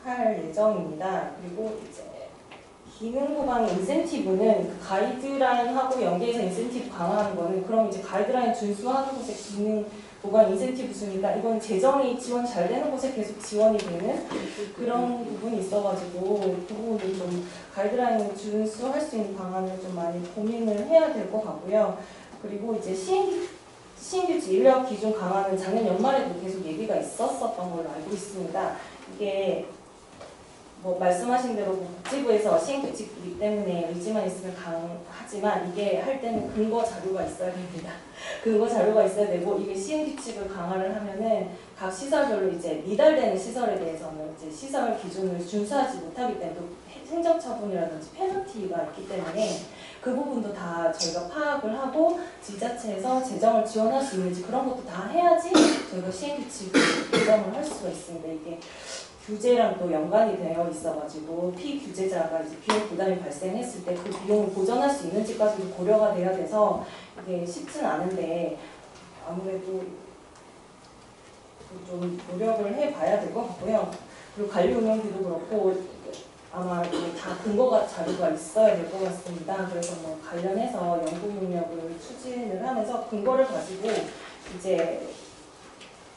할 예정입니다. 그리고 이제 기능 보강 인센티브는 그 가이드라인하고 연계해서 인센티브 강화하는 거는 그럼 이제 가이드라인 준수하는 곳에 기능 보강 인센티브 주니까 이건 재정이 지원 잘 되는 곳에 계속 지원이 되는 그런 부분이 있어가지고 그 부분도 좀 가이드라인 준수할 수 있는 방안을 좀 많이 고민을 해야 될 것 같고요. 그리고 이제 시행규칙 인력 기준 강화는 작년 연말에도 계속 얘기가 있었던 걸로 알고 있습니다. 이게 말씀하신 대로 복지부에서 시행규칙이기 때문에 의지만 있으면 강하지만 이게 할 때는 근거 자료가 있어야 됩니다. 근거 자료가 있어야 되고 이게 시행규칙을 강화를 하면은 각 시설별로 이제 미달되는 시설에 대해서는 이제 시설 기준을 준수하지 못하기 때문에 행정처분이라든지 페널티가 있기 때문에 그 부분도 다 저희가 파악을 하고 지자체에서 재정을 지원할 수 있는지 그런 것도 다 해야지 저희가 시행규칙을 개정을 할 수가 있습니다. 이게 규제랑 또 연관이 되어 있어가지고 피규제자가 이제 비용 부담이 발생했을 때 그 비용을 보전할 수 있는지까지도 고려가 돼야 돼서 이게 쉽지는 않은데 아무래도 좀 노력을 해봐야 될 것 같고요. 그리고 관리 운영비도 그렇고 아마 다 근거가 자료가 있어야 될 것 같습니다. 그래서 관련해서 연구 용역을 추진을 하면서 근거를 가지고 이제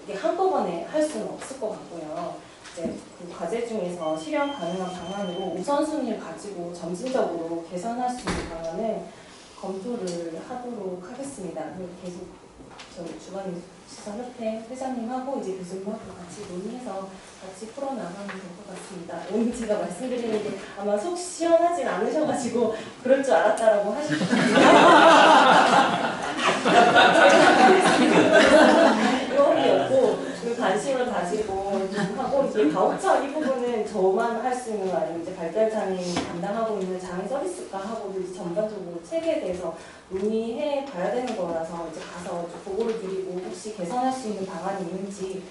이게 한꺼번에 할 수는 없을 것 같고요. 이제 그 과제 중에서 실현 가능한 방안으로 우선순위를 가지고 점진적으로 개선할 수 있는 방안을 검토를 하도록 하겠습니다. 그리고 계속 저희 주간시설협회 회장님하고 이제 교수님하고 같이 논의해서 같이 풀어나가면 될 것 같습니다. 오늘 제가 말씀드리는 게 아마 속 시원하진 않으셔가지고 그럴 줄 알았다라고 하실 거예요. 이런 게 없고 관심을 가지고 좀 하고 이제 가업차 이 부분은 저만 할 수 있는 거 아니면 이제 발달장애인 담당하고 있는 장애 서비스과 하고도 이제 전반적으로 체계에 대해서 논의해 봐야 되는 거라서 이제 가서 좀 보고를 드리고 혹시 개선할 수 있는 방안이 있는지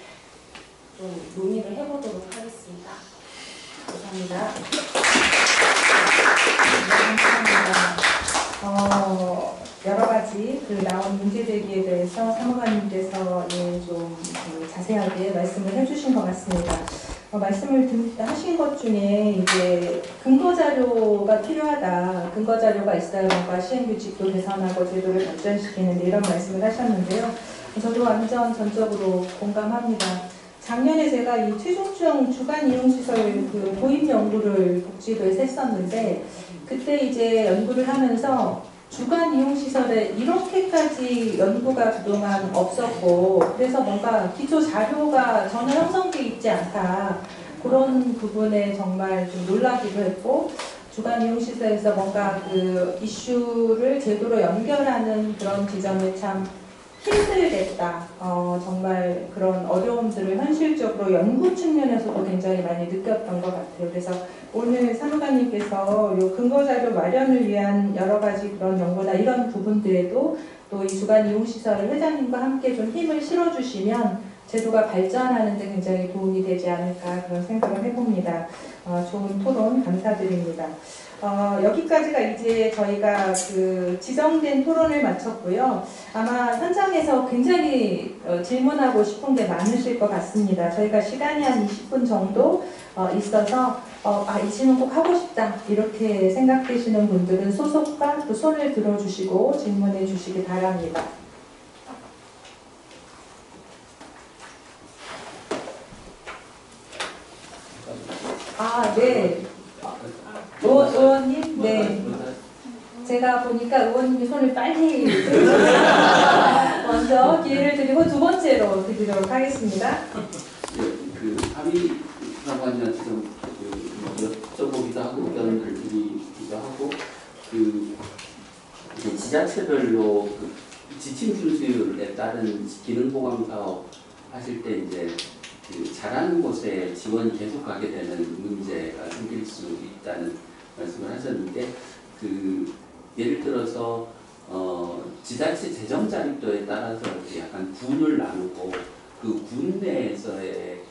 좀 논의를 해보도록 하겠습니다. 감사합니다. 네, 감사합니다. 여러 가지 그 나온 문제 제기에 대해서 사무관님께서 좀 자세하게 말씀을 해주신 것 같습니다. 말씀을 하신 것 중에 이제 근거 자료가 필요하다. 근거 자료가 있어야 뭔가 시행 규칙도 개선하고 제도를 발전시키는데 이런 말씀을 하셨는데요. 저도 완전 전적으로 공감합니다. 작년에 제가 이 최종중 주간 이용시설 그 도입 연구를 복지부에서 했었는데 그때 이제 연구를 하면서 주간 이용시설에 이렇게까지 연구가 그동안 없었고 그래서 뭔가 기초 자료가 전혀 형성되어 있지 않다. 그런 부분에 정말 좀 놀라기도 했고 주간 이용시설에서 뭔가 그 이슈를 제도로 연결하는 그런 지점에 참 힘들겠다. 정말 그런 어려움들을 현실적으로 연구 측면에서도 굉장히 많이 느꼈던 것 같아요. 그래서 오늘 사무관님께서 요 근거자료 마련을 위한 여러 가지 그런 연구나 이런 부분들에도 또 이 주간 이용시설 회장님과 함께 좀 힘을 실어주시면 제도가 발전하는 데 굉장히 도움이 되지 않을까 그런 생각을 해봅니다. 좋은 토론 감사드립니다. 여기까지가 이제 저희가 그 지정된 토론을 마쳤고요. 아마 현장에서 굉장히 질문하고 싶은 게 많으실 것 같습니다. 저희가 시간이 한 20분 정도 있어서 이 질문 꼭 하고 싶다 이렇게 생각되시는 분들은 소속과 또 손을 들어주시고 질문해 주시기 바랍니다. 네. 의원님? 네. 제가 보니까 의원님이 손을 빨리 먼저 기회를 드리고 두 번째로 드리도록 하겠습니다. 그 합의 장관님한테 좀 여쭤보기도 하고 의견을 드리기도 하고 이제 지자체별로 지침 준수율에 따른 기능 보강 사업 하실 때 이제 잘하는 곳에 지원이 계속 가게 되는 문제가 생길 수 있다는 말씀을 하셨는데 예를 들어서 지자체 재정 자립도에 따라서 약간 군을 나누고 그 군 내에서의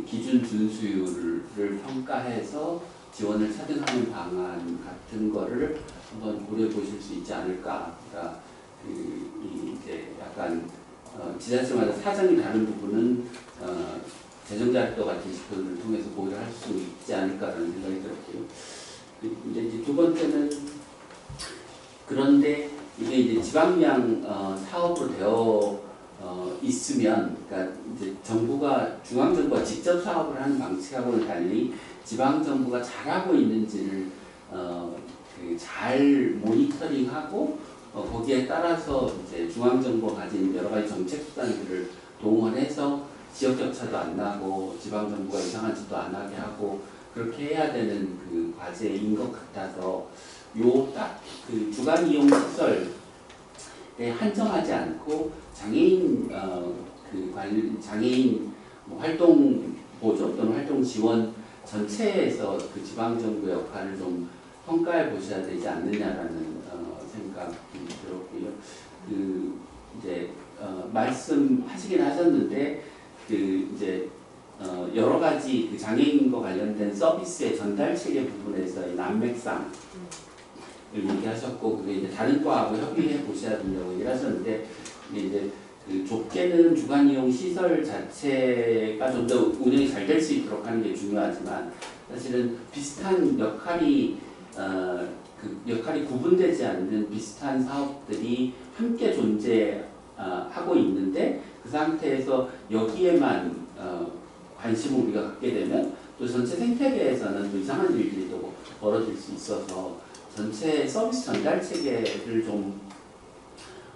기준 준수율을 평가해서 지원을 차등하는 방안 같은 거를 한번 고려해 보실 수 있지 않을까. 그러니까 이제 약간 지자체마다 사정이 다른 부분은 재정자립도 같은 지표를 통해서 고려할 수 있지 않을까라는 생각이 들었고요. 근데 이제 두 번째는 그런데 이게 이제 지방량 사업으로 되어 있으면, 그러니까 이제 정부가 중앙정부가 직접 사업을 하는 방식하고는 달리 지방 정부가 잘하고 있는지를 잘 모니터링하고 거기에 따라서 이제 중앙 정부가 가진 여러 가지 정책 수단들을 동원해서 지역 격차도 안 나고 지방 정부가 이상한 짓도 안 하게 하고 그렇게 해야 되는 그 과제인 것 같아서 요 딱 그 주간 이용 시설에 한정하지 않고 장애인 장애인 활동 보조 또는 활동 지원 전체에서 그 지방 정부의 역할을 좀 평가해 보셔야 되지 않느냐라는 생각이 들었고요. 이제 말씀하시긴 하셨는데 이제 여러 가지 장애인과 관련된 서비스의 전달 체계 부분에서의 난맥상을 얘기하셨고, 그게 이제 다른 과하고 협의해 보셔야 된다고 얘기를 하셨는데, 이제 좁게는 주간 이용 시설 자체가 좀 더 운영이 잘 될 수 있도록 하는 게 중요하지만, 사실은 비슷한 역할이 구분되지 않는 비슷한 사업들이 함께 존재하고 있는데, 그 상태에서 여기에만 관심을 우리가 갖게 되면 또 전체 생태계에서는 또 이상한 일들이 또 벌어질 수 있어서 전체 서비스 전달 체계를 좀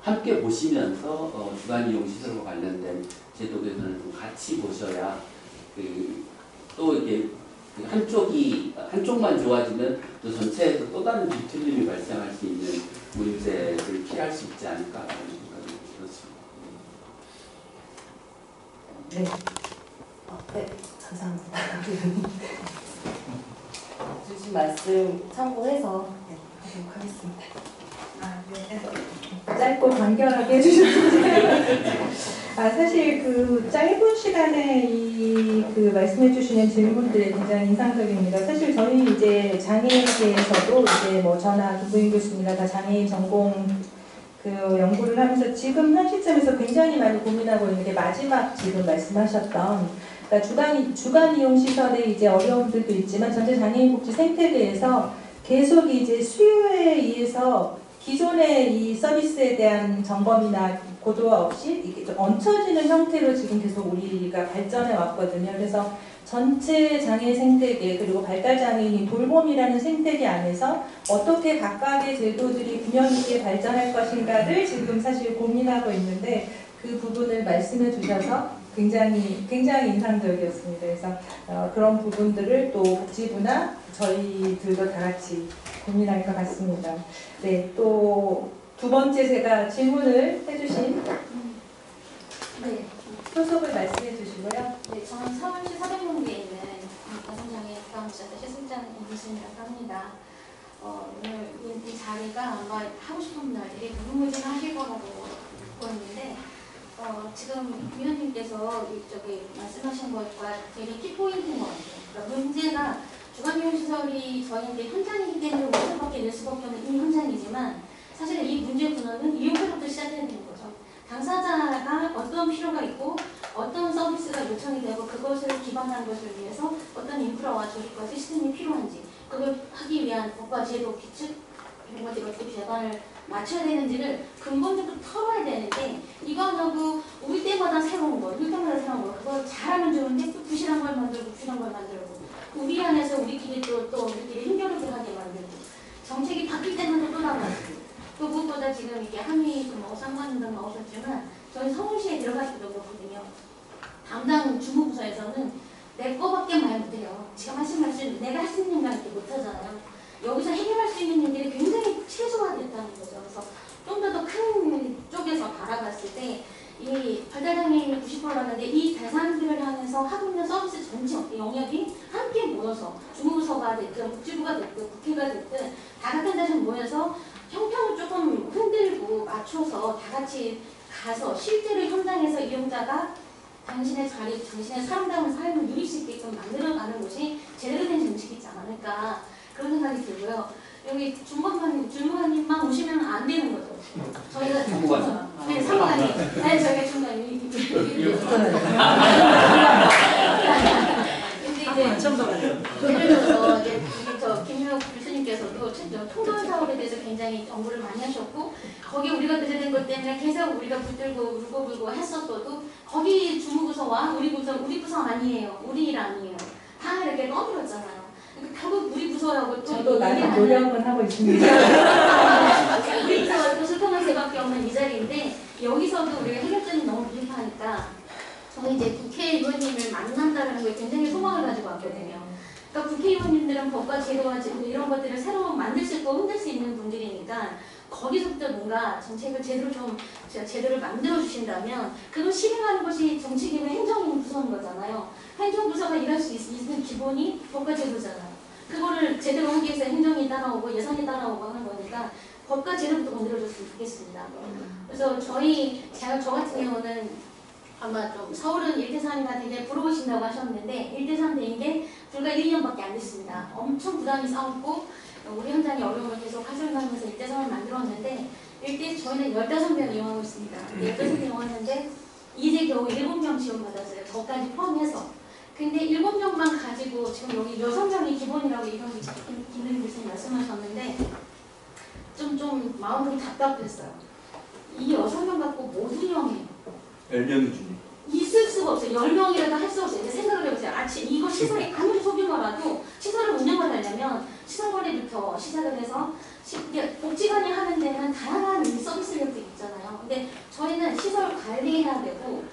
함께 보시면서 주간 이용 시설과 관련된 제도 개선을 좀 같이 보셔야 또 이게 한쪽만 좋아지면 또 전체에서 또 다른 뒤틀림이 발생할 수 있는 문제를 피할 수 있지 않을까라는 생각이 들었습니다. 네. 네, 감사합니다. 주신 말씀 참고해서 하도록 하겠습니다. 짧고 간결하게 해주셨습니다. 사실 그 짧은 시간에 그 말씀해 주시는 질문들이 굉장히 인상적입니다. 사실 저희 이제 장애인계에서도 이제 뭐 저나 김부인 교수님이나 다 장애인 전공 그 연구를 하면서 지금 현 시점에서 굉장히 많이 고민하고 있는 게 마지막 지금 말씀하셨던 그러니까 주간 이용 시설의 이제 어려움들도 있지만 전체 장애인 복지 생태계에서 계속 이제 수요에 의해서 기존의 이 서비스에 대한 점검이나 고도화 없이 이게 좀 얹혀지는 형태로 지금 계속 우리가 발전해 왔거든요. 그래서 전체 장애 생태계 그리고 발달 장애인이 돌봄이라는 생태계 안에서 어떻게 각각의 제도들이 균형 있게 발전할 것인가를 지금 사실 고민하고 있는데 그 부분을 말씀해 주셔서 굉장히 인상적이었습니다. 그래서 그런 부분들을 또 복지부나 저희들도 다 같이 고민할 것 같습니다. 네, 또 두 번째 제가 질문을 해주신 네. 소속을 말씀해 주시고요. 네, 저는 서울시 서대문구에 있는 가정장애인 부담지원대 실습장 이기순이라고 합니다. 오늘 이 자리가 아마 하고 싶은 분들이 무궁무진하실 거라고 보였는데 지금 위원님께서 저기 말씀하신 것과 되게 키포인트인 것 같아요. 그러니까 문제가 주간이용시설이 저희한테 현장이기 때문에 낼 수밖에 없는 이 현장이지만 사실 이 문제의 근원은 이용자로부터 시작해야 되는 거죠. 당사자가 어떤 필요가 있고 어떤 서비스가 요청이 되고 그것을 기반한 것을 위해서 어떤 인프라와 조직과 시스템이 필요한지 그걸 하기 위한 법과 제도, 규칙 이런 것들이 어떻게 제반을 맞춰야 되는지를 근본적으로 털어야 되는데 이거하고 올 때마다 새로운 거, 그걸 잘하면 좋은데 또 부실한 걸 만들고 우리 안에서 우리끼리 또 우리끼리 힘겨루게 하게 만들고 정책이 바뀔 때마다 또 나가고 또 무엇보다 지금 이게 한미 상관운동 나오셨지만 저희 서울시에 들어가시기도 그렇거든요. 담당 주무부서에서는 내 거밖에 말 못해요. 지금 하신 말씀 내가 할 수 있는 걸 못하잖아요. 여기서 해결할 수 있는 일들이 굉장히 최소화됐다는 거죠. 그래서 좀 더 큰 쪽에서 바라봤을 때 이 발달장애인이 90%라는데 이 대상들을 향해서 하고 있는 서비스 전체 영역이 함께 모여서 주무부서가 됐든 복지부가 됐든 국회가 됐든 다 같은 데서 모여서 형평을 조금 흔들고 맞춰서 다 같이 가서 실제로 현장에서 이용자가 당신의 자리, 당신의 사람다운 삶을 누릴 수 있게끔 만들어가는 것이 제대로 된 정책이지 않을까 그런 생각이 들고요. 여기 중간님만 오시면 안 되는 거죠. 저희가 사무관. 네, 사무관님. 아니 저희가 중간님. 근데 이제 예를 들어서 이제 저 김효 교수님께서도 통돌 사업에 대해서 굉장히 연구를 많이 하셨고 거기 우리가 들여댄 것 때문에 계속 우리가 붙들고 울고불고 했었어도 거기 주무부서와 우리 부서 아니에요. 우리 일 아니에요. 다 이렇게 떠들었잖아요. 결국 우리 부서라고 또 저도 나름 노력은 하고 있습니다. 우리 부서가 또 소통할 수밖에 없는 이 자리인데 여기서도 우리가 해결점이 너무 부족하니까 저는 이제 국회의원님을 만난다는 거에 굉장히 소망을 가지고 왔거든요. 그러니까 국회의원님들은 법과 제도와 이런 것들을 새로 만들 수 있고 흔들 수 있는 분들이니까 거기서부터 뭔가 정책을 제대로 만들어 주신다면 그걸 실행하는 것이 정책이면 행정인 부서인 거잖아요. 행정부서가 일할 수 있는 기본이 법과 제도잖아요. 그거를 제대로 하기 위해서 행정이 따라오고 예산이 따라오고 하는 거니까 법과 제도부터 만들어줬으면 좋겠습니다. 그래서 저 같은 경우는 아마 좀 서울은 1대3이나 되게 부러우신다고 하셨는데 1대3 된 게 불과 1~2년밖에 안 됐습니다. 엄청 부담이 쌓였고 우리 현장의 어려움을 계속 하셔가면서 1대3을 만들었는데 저희는 15명 이용하고 있습니다. 15명 이용하는데 이제 겨우 7명 지원받았어요. 저까지 포함해서. 근데 7명만 가지고 지금 여기 6명이 기본이라고 김은희 교수님 말씀하셨는데 좀 마음이 답답했어요. 이 6명 갖고 못 운영해요. 10명이 중에 있을 수가 없어요. 10명이라도 할 수 없어요. 이제 생각을 해보세요. 이거 시설이 아무리 소규모라도 시설을 운영을 하려면 시설거래부터 시작을 해서 복지관이 하는 데는 다양한 서비스들이 있잖아요. 근데 저희는 시설 관리해야 되고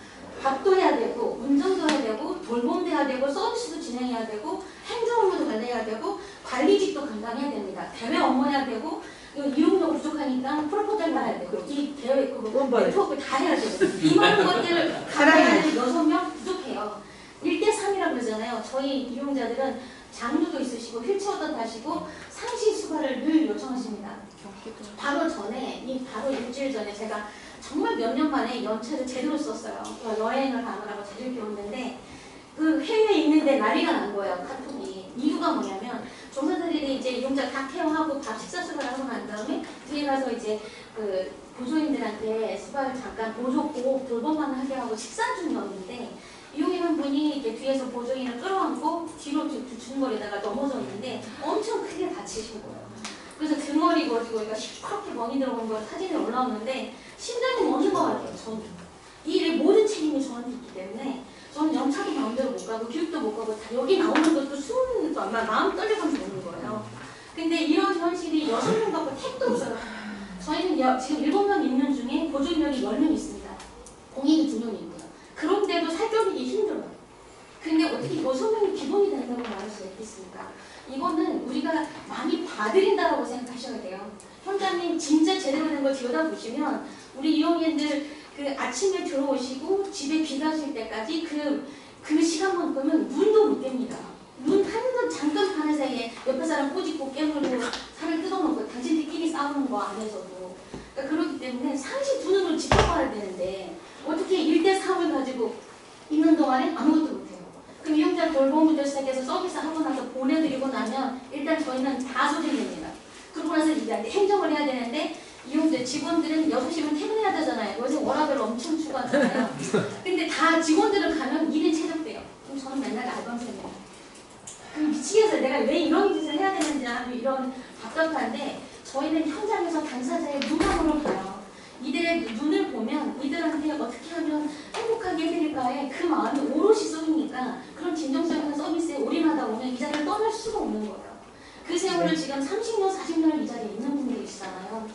밥도 해야 되고 운전도 해야 되고 돌봄도 해야 되고 서비스도 진행해야 되고 행정 업무도 관리해야 되고 관리직도 감당해야 됩니다. 대외 업무 해야 되고 이용료가 부족하니까 프로포즈를 해야 되고 이 대외 네트워크 다 해야 되고 이 많은 것들을 감당하는 6명 부족해요. 1대3이라고 그러잖아요. 있잖아요. 저희 이용자들은 장류도 있으시고 휠체어도 타시고 상시 수발을 늘 요청하십니다. 바로 전에 바로 일주일 전에 제가 정말 몇 년 만에 연체를 제대로 썼어요. 여행을 가느라고 제대로 배웠는데 그 해외에 있는데 난리가 난 거예요. 카톡이. 이유가 뭐냐면 조사들이 이제 이용자 다 케어하고 밥 식사 수발을 하고 난 다음에 뒤에 가서 이제 그 보조인들한테 수발 잠깐 보조 꼭 돌봄만 하게 하고 식사 중이었는데 이용인 한 분이 이렇게 뒤에서 보조인을 끌어안고 뒤로 주춤거리다가 넘어져 있는데 엄청 크게 다치신 거예요. 그래서 등허리 거리고 시커멓게 멍이 들어간 거 사진이 올라오는데 심장이 멎는 것 같아요. 저는 이 일의 모든 책임이 저한테 있기 때문에 저는 영차도 마음대로 못 가고 교육도 못 가고 다 여기 나오는 것도 마음 떨려가면서 오는 거예요. 근데 이런 현실이 6명 갖고 택도 없어요. 저희는 지금 7명 있는 중에 보조인력이 10명 있습니다. 공인이 2명 있고요. 그런데도 살펴보기 힘들어요. 근데 어떻게 6명이 기본이 된다고 말할 수 있겠습니까? 이거는 우리가 많이 봐드린다고 생각하셔야 돼요. 현장님 진짜 제대로 된 걸 들여다보시면 우리 이용인들 그 아침에 들어오시고 집에 귀가하실 때까지 그 시간만 보면 눈도 못 깹니다. 눈 한눈 잠깐 파는 사이에 옆에 사람 꼬집고 깨물고 살을 뜯어먹고 당신들끼리 싸우는 거 안에서도 그러니까 그렇기 때문에 상시 두 눈으로 지켜봐야 되는데 어떻게 1대3을 가지고 있는 동안에 아무것도 못해요. 그럼 이용자 돌봄부터 시작해서 서비스 하고 나서 보내드리고 나면 일단 저희는 다 소진됩니다. 그러고 나서 이제 행정을 해야 되는데 이용자 직원들은 6시면 퇴근해야 되잖아요. 요새 워라밸 엄청 추구하잖아요. 근데 다 직원들을 가면 일이 최적돼요. 그럼 저는 맨날 알바생이에요. 미치겠어요. 내가 왜 이런 짓을 해야 되는지 이런 답답한데 저희는 현장에서 당사자의 눈감으로 봐요. 이들의 눈을 보면 이들한테 어떻게 하면 행복하게 해드릴까에 그 마음이 오롯이 쏘이니까 그런 진정성있는 서비스에 올인하다 보면 이 자리를 떠날 수가 없는 거예요. 그 세월을 지금 30년, 40년을 이 자리에 있는 분들이 있잖아요.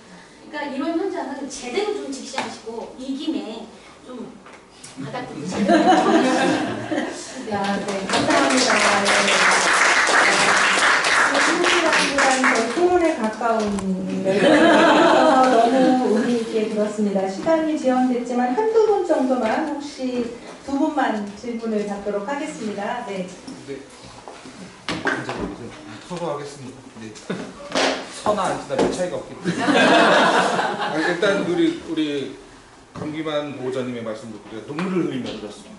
그러니까 이런 현장을 제대로 좀 직시하시고 이 김에 좀 바닥도 제대로 네, 감사합니다. 토론에 가까운 내용이어서 너무 의미 있게 들었습니다. 시간이 지연됐지만 한두 분 정도만 혹시 두 분만 질문을 받도록 하겠습니다. 네. 네. 토로하겠습니다. 네. 서나 앉으나 별 차이가 없기 때문에. 일단 우리 강기만 보호자님의 말씀 듣고 눈물을 흘리며 들었습니다.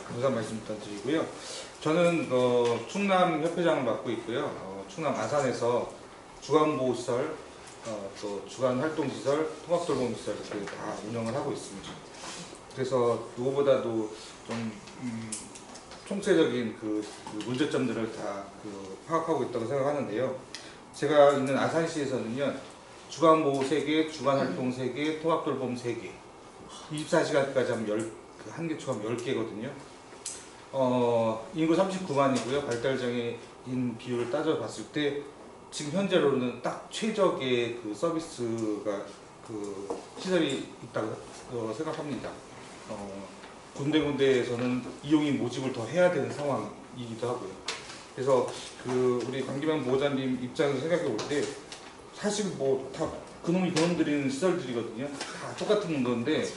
감사 말씀 일단 드리고요. 저는 충남 협회장을 맡고 있고요. 충남 아산에서 주간보호시설, 또 주간활동시설, 통합돌봄시설 이렇게 다 운영을 하고 있습니다. 그래서 누구보다도 좀 총체적인 그 문제점들을 다 파악하고 있다고 생각하는데요. 제가 있는 아산시에서는요, 주간보호 3개, 주간활동 3개, 통합돌봄 3개, 24시간까지 하면 한 개 초하면 10개거든요. 인구 39만이고요. 발달장애인 비율을 따져봤을 때 지금 현재로는 딱 최적의 그 서비스가 시설이 있다고 생각합니다. 군데군데에서는 이용인 모집을 더 해야 되는 상황이기도 하고요. 그래서 우리 강기만 보호자님 입장에서 생각해 볼 때 사실 뭐 다 그놈이 돈 들이는 시설들이거든요. 다 똑같은 건데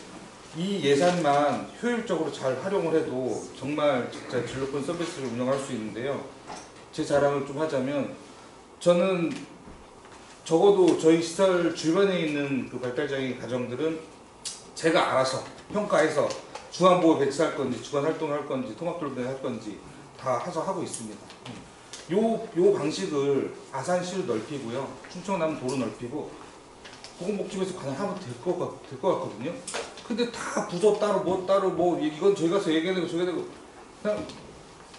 이 예산만 효율적으로 잘 활용을 해도 정말 진짜 질 높은 서비스를 운영할 수 있는데요. 제 자랑을 좀 하자면 저는 적어도 저희 시설 주변에 있는 그 발달장애인 가정들은 제가 알아서 평가해서 주간보호 배치할 건지 주간활동을 할 건지 통합돌봄을 할 건지 다 하고 있습니다. 요 방식을 아산시로 넓히고요. 충청남도로 넓히고 보건복지부에서 그냥 하면 될 것 같거든요. 근데 다 부서 따로 이건 저희 가서 얘기해야 되고 저기 되고 그냥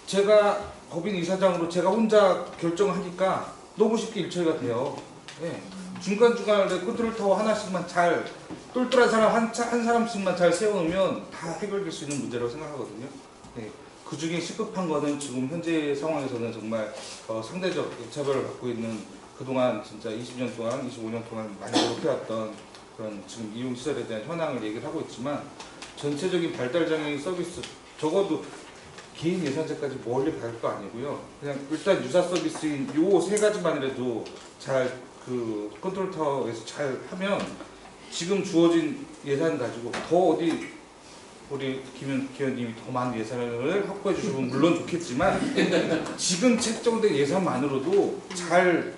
제가 법인 이사장으로 제가 혼자 결정하니까 너무 쉽게 일처리가 돼요. 네. 중간중간에 컨트롤 타워 하나씩만 잘 똘똘한 사람 한 사람씩만 잘 세워놓으면 다 해결될 수 있는 문제라고 생각하거든요. 네. 그 중에 시급한 거는 지금 현재 상황에서는 정말 상대적 차별을 받고 있는 그동안 진짜 20년 동안, 25년 동안 많이 노력해왔던 그런 지금 이용시설에 대한 현황을 얘기를 하고 있지만 전체적인 발달장애인 서비스 적어도 개인 예산제까지 멀리 갈 거 아니고요. 그냥 일단 유사 서비스인 요 3가지만이라도 잘 컨트롤 타워에서 잘 하면 지금 주어진 예산 가지고 더 어디 우리 김 기현님이 더 많은 예산을 확보해 주시면 물론 좋겠지만 지금 책정된 예산만으로도 잘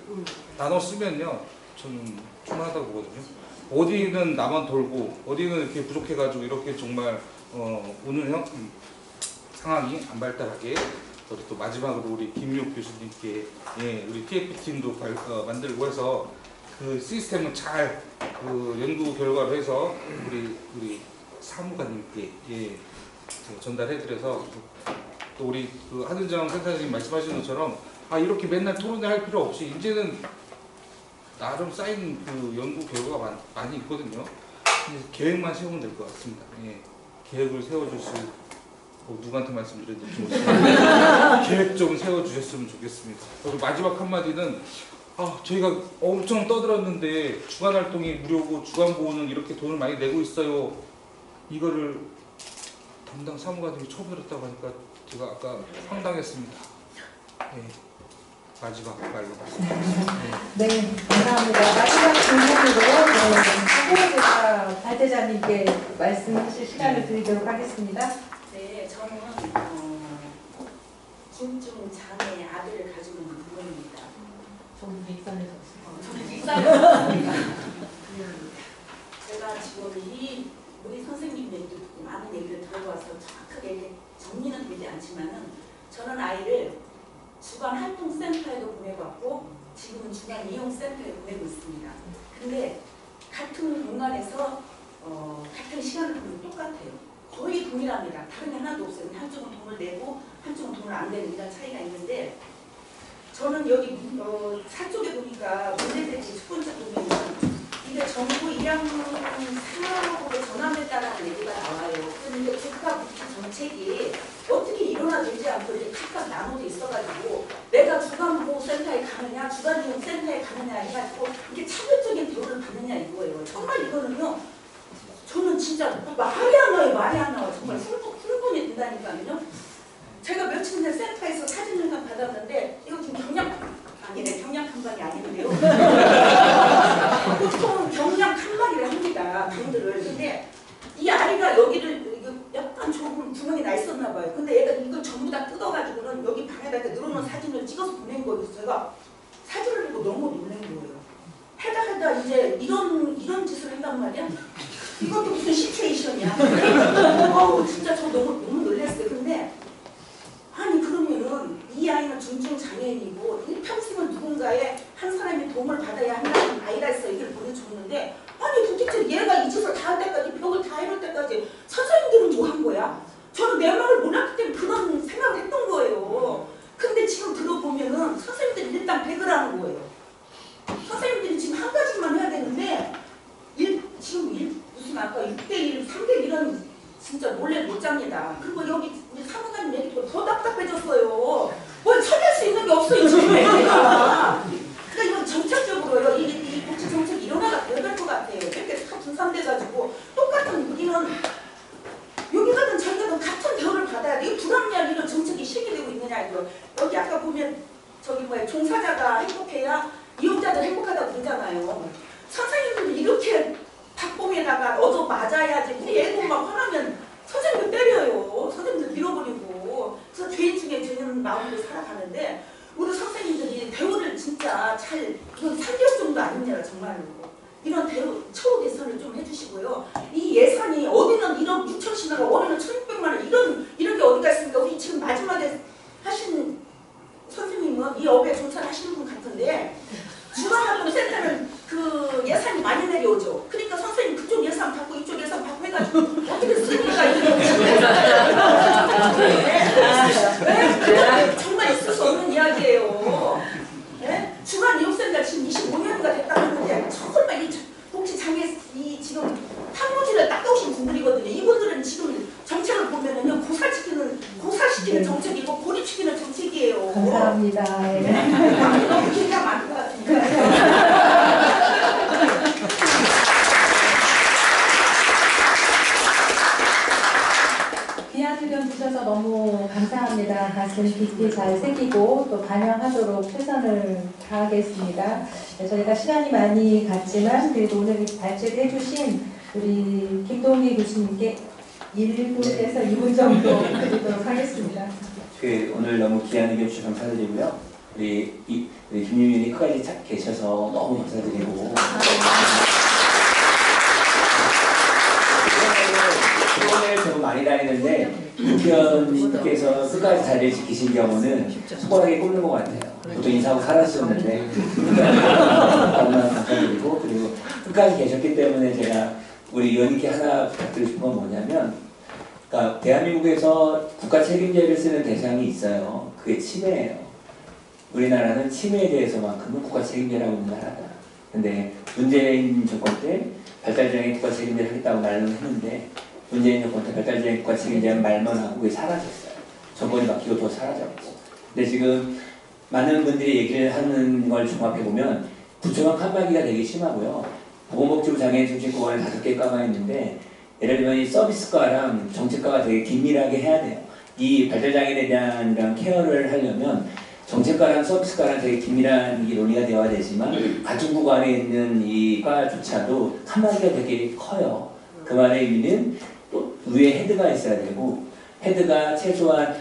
나눠 쓰면요 저는 충분하다고 보거든요. 어디는 나만 돌고 어디는 이렇게 부족해가지고 이렇게 정말 오늘 상황이 안 발달하게 또 마지막으로 우리 김미옥 교수님께 우리 TF팀도 만들고 해서 그 시스템을 잘 연구 결과로 해서 우리 사무관님께 전달해드려서 또 우리 한은정 센터장님 말씀하신 것처럼 이렇게 맨날 토론을 할 필요 없이 이제는 나름 쌓인 연구 결과가 많이 있거든요. 계획만 세우면 될 것 같습니다. 계획을 세워주실 누구한테 말씀드렸는지 모르겠지만 계획 좀 세워주셨으면 좋겠습니다. 그리고 마지막 한마디는 저희가 엄청 떠들었는데 주간활동이 무료고 주간보호는 이렇게 돈을 많이 내고 있어요. 이거를 담당 사무관님이 처벌했다고 하니까 제가 아까 황당했습니다. 마지막 말로 말씀드리겠습니다. 네, 감사합니다. 마지막 질문으로 홍보대사 발제자님께 말씀하실 시간을 드리도록 하겠습니다. 네, 저는 중증 장애 아들을 가지고 있는 부모입니다. 저는 익산에서 저는 익산에서 제가 지금 우리 선생님들도 많은 얘기를 들어와서 정확하게 정리는 되지 않지만은 저는 아이를 주간 활동센터에도 보내봤고 지금은 주간 이용센터에 보내고 있습니다. 근데 같은 공간에서 같은 시간을 보면 똑같아요. 거의 동일합니다. 다른 게 하나도 없어요. 한쪽은 돈을 내고 한쪽은 돈을 안 내는 이런 차이가 있는데 저는 여기 사쪽에 보니까 문제대지 첫 번째 보면은 이게 정부 2학년 사업으로 전환했다라는 얘기가 나와요. 그런데 국가복지 정책이 어떻게 일어나지 않고 이렇게 각각 나눠져 있어가지고 내가 주간보호센터에 가느냐 주간이용센터에 가느냐 해가지고 이게 차별적인 대우를 받느냐 이거예요. 정말 이거는요. 저는 진짜 말이 안 나와요. 말이 안 나와요. 정말 훌분이 된다니까요. 제가 며칠 전에 센터에서 사진을 받았는데 이거 지금 경량 칸막이 아닌데요. 보통 경량 칸막이를 합니다. 방들을. 근데 이 아이가 여기를 약간 조금 구멍이 나 있었나 봐요. 근데 얘가 이걸 전부 다 뜯어가지고는 여기 방에다 늘어놓은 사진을 찍어서 보낸 거예요. 제가 사진을 보고 너무 놀란 거예요. 하다 이제 이런 짓을 한단 말이야? 이것도 무슨 시츄에이션이야? 진짜 저 너무 놀랐어요. 근데 아니 그러면은 이 아이는 중증 장애인이고 일평생을 누군가의 한 사람의 도움을 받아야 한다는 아이라서 얘기를 보내줬는데 아니 도대체 얘가 이 짓을 다 할 때까지 벽을 다 해놓을 때까지 선생님들은 뭐 한 거야? 저는 내 마음을 몰랐기 때문에 그런 생각을 했던 거예요. 근데 지금 들어보면은 선생님들이 일단 100을 하는 거예요. 선생님들이 지금 한 가지만 해야 되는데 무슨 아까 6대1, 3대1은 진짜 몰래 못 잡니다. 그리고 여기 우리 사무관님 얘기도 더 답답해졌어요. 뭘 처리할 수 있는 게 없어요. 그러니까 이건 정책적으로요. 이 복지 정책이 일어나가 돼야 될 것 같아요. 이렇게 다 분산돼가지고 똑같은 우리는 여기 가든 저기 가든 같은 대우를 받아야 돼. 이 불합리한 이런 정책이 실기되고 있느냐 이거. 여기 아까 보면 종사자가 행복해야 이용자들 행복하다고 그러잖아요. 선생님들이 이렇게 박봉에다가 얻어 맞아야지. 우리 애들 막 화나면 선생님들 때려요. 선생님들 밀어버리고. 그래서 죄인 중에 죄인 마음으로 살아가는데 우리 선생님들이 대우를 진짜 이건 3개월 정도 아니냐 정말로. 이런 대우 처우 개선을 좀 해주시고요. 이 예산이 어디는 1억 6천씩 나가고 어디는 1,600만 원 이런 게 어디가 있습니까? 우리 지금 마지막에 하신 선생님은 이 업에 종사를 하시는 분 같은데 주간활동센터는 그 예산이 많이 내려오죠. 그러니까 선생님 그쪽 예산 받고 이쪽 예산 받고 해가지고 어떻게 쓰니까 이런 정말 있을 수 없는 이야기예요. 네? 주간이용센터 지금 25년이가 됐다고 하는데 정말 이 복지 장애 지금 판모지를 닦아오신 분들이거든요. 이분들은 지금 정책을 보면은요 고사시키는 정책이고 고립시키는 정책이에요. 감사합니다. 너무 기대가 많은 것 같습니다. 귀한 의견 주셔서 너무 감사합니다. 가슴 깊이 잘 새기고 또 반영하도록 최선을 다하겠습니다. 네, 저희가 시간이 많이 갔지만 그래도 오늘 발제를 해주신 우리 김동희 교수님께 1분에서 2분 정도 드리도록 하겠습니다. 오늘 너무 귀한 의견 주셔서 감사드리고요. 우리 김유민이 끝까지 계셔서 너무 감사드리고 토론회를 너무 많이 다니는데 국회의원님께서 끝까지 자리를 지키신 경우는 손가락에 꼽는 것 같아요. 보통 인사하고 사라지셨는데 너무나 감사드리고 그리고 끝까지 계셨기 때문에 제가 우리 의원님께 하나 부탁드리고 싶은 건 뭐냐면 그러니까 대한민국에서 국가 책임제를 쓰는 대상이 있어요. 그게 치매예요. 우리나라는 치매에 대해서만큼은 국가 책임제라고 있는 나라다. 근데 문재인 정권 때 발달장애인 국가 책임제를 하겠다고 말을 했는데 문재인 정권 때 발달장애인 국가 책임제는 말만 하고 그게 사라졌어요. 정권이 바뀌고 또 사라졌고. 근데 지금 많은 분들이 얘기를 하는 걸 종합해보면 부처형 칸막이가 되게 심하고요. 보건복지부 장애인 중심법안에 5개과가 있는데 예를 들면 이 서비스과랑 정책과가 되게 긴밀하게 해야 돼요. 이 발달장애인에 대한 이런 케어를 하려면 정책과랑 서비스과랑 되게 긴밀한 이 논의가 되어야 되지만 같은 구간에 있는 이 과조차도 칸막이가 되게 커요. 그 말의 의미는 또 위에 헤드가 있어야 되고 헤드가 최소한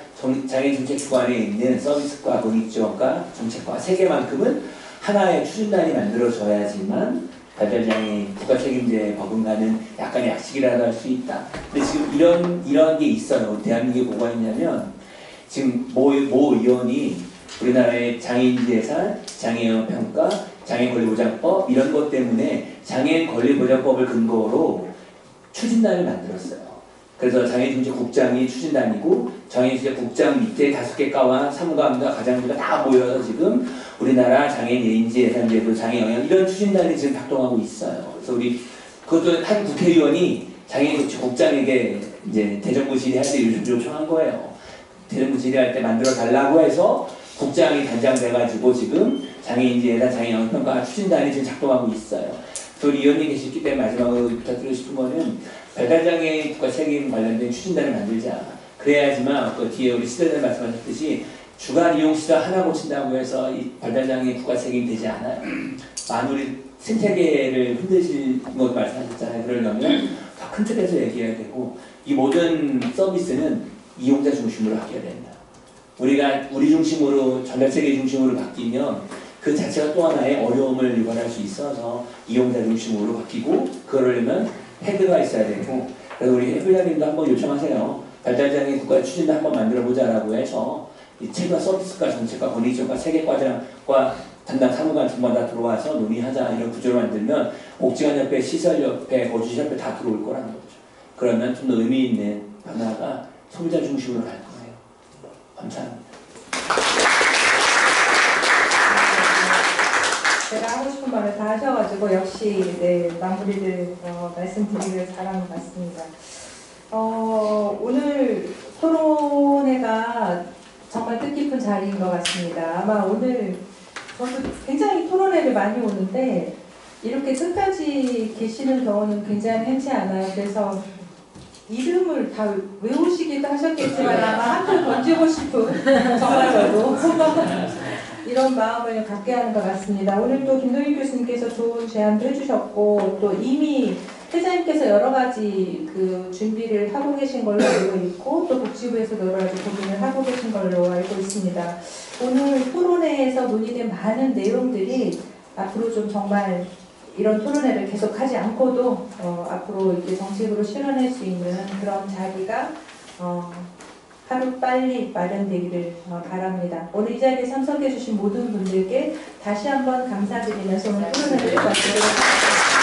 장애인 정책구간에 있는 서비스과, 공익지원과, 정책과 3개만큼은 하나의 추진단이 만들어져야지만 발달장애인 국가책임제 법원과는 약간의 약식이라도 할 수 있다. 근데 지금 이런 게 있어요. 대한민국에 뭐가 있냐면 지금 모 의원이 우리나라의 장애인 재산, 장애인 평가, 장애인 권리보장법 이런 것 때문에 장애인 권리보장법을 근거로 추진단을 만들었어요. 그래서 장애인중재국장이 추진단이고 장애인중재국장 밑에 5개 과와 사무감과 가장부가 다 모여서 지금 우리나라 장애인 예인지 예산제도 장애영향 이런 추진단이 지금 작동하고 있어요. 그래서 우리 그것도 한 국회의원이 장애인중재국장에게 이제 대정부 질의할 때 요청한 거예요. 대정부 질의할 때 만들어 달라고 해서 국장이 단장돼가지고 지금 장애인지 예산 장애영향평가 추진단이 지금 작동하고 있어요. 또 우리 의원님 계시기 때문에 마지막으로 부탁드리고 싶은 거는 발달장애인 국가 책임 관련된 추진단을 만들자. 그래야지만 그 뒤에 우리 시대들 말씀하셨듯이 주간 이용시설 하나 고친다고 해서 이 발달장애인 국가 책임이 되지 않아요. 만우리 생태계를 흔드실 것도 말씀하셨잖아요. 그러려면 더 큰 틀에서 얘기해야 되고 이 모든 서비스는 이용자 중심으로 바뀌어야 된다. 우리가 우리 중심으로 전략세계 중심으로 바뀌면 그 자체가 또 하나의 어려움을 유발할 수 있어서 이용자 중심으로 바뀌고 그러려면 헤드가 있어야 되고 그래서 우리 회장님도 한번 요청하세요. 발달장애인 국가 추진도 한번 만들어보자라고 해서 이 체과 서비스과 정책과 권익지원과 3개 과장과 담당 사무관 전부 다 들어와서 논의하자 이런 구조를 만들면 복지관협회, 시설협회, 거주시협회 다 들어올 거라는 거죠. 그러면 좀 더 의미 있는 변화가 소비자 중심으로 갈 거예요. 감사합니다. 제가 하고 싶은 말을 다 하셔가지고 역시 마무리를 말씀드리길 잘한 것 같습니다. 오늘 토론회가 정말 뜻깊은 자리인 것 같습니다. 아마 오늘 저도 굉장히 토론회를 많이 오는데 이렇게 끝까지 계시는 경우는 굉장히 흔치 않아요. 그래서 이름을 다 외우시기도 하셨겠지만 아마 한번 던지고 싶은 정말 저도 이런 마음을 갖게 하는 것 같습니다. 오늘 또 김동익 교수님께서 좋은 제안도 해주셨고 또 이미 회장님께서 여러 가지 그 준비를 하고 계신 걸로 알고 있고 또 복지부에서도 여러 가지 고민을 하고 계신 걸로 알고 있습니다. 오늘 토론회에서 논의된 많은 내용들이 앞으로 좀 정말 이런 토론회를 계속하지 않고도 앞으로 이제 정책으로 실현할 수 있는 그런 자리가 하루 빨리 마련되기를 바랍니다. 오늘 이 자리에 참석해 주신 모든 분들께 다시 한번 감사드리면서 오늘 토론회를 마치도록 하겠습니다.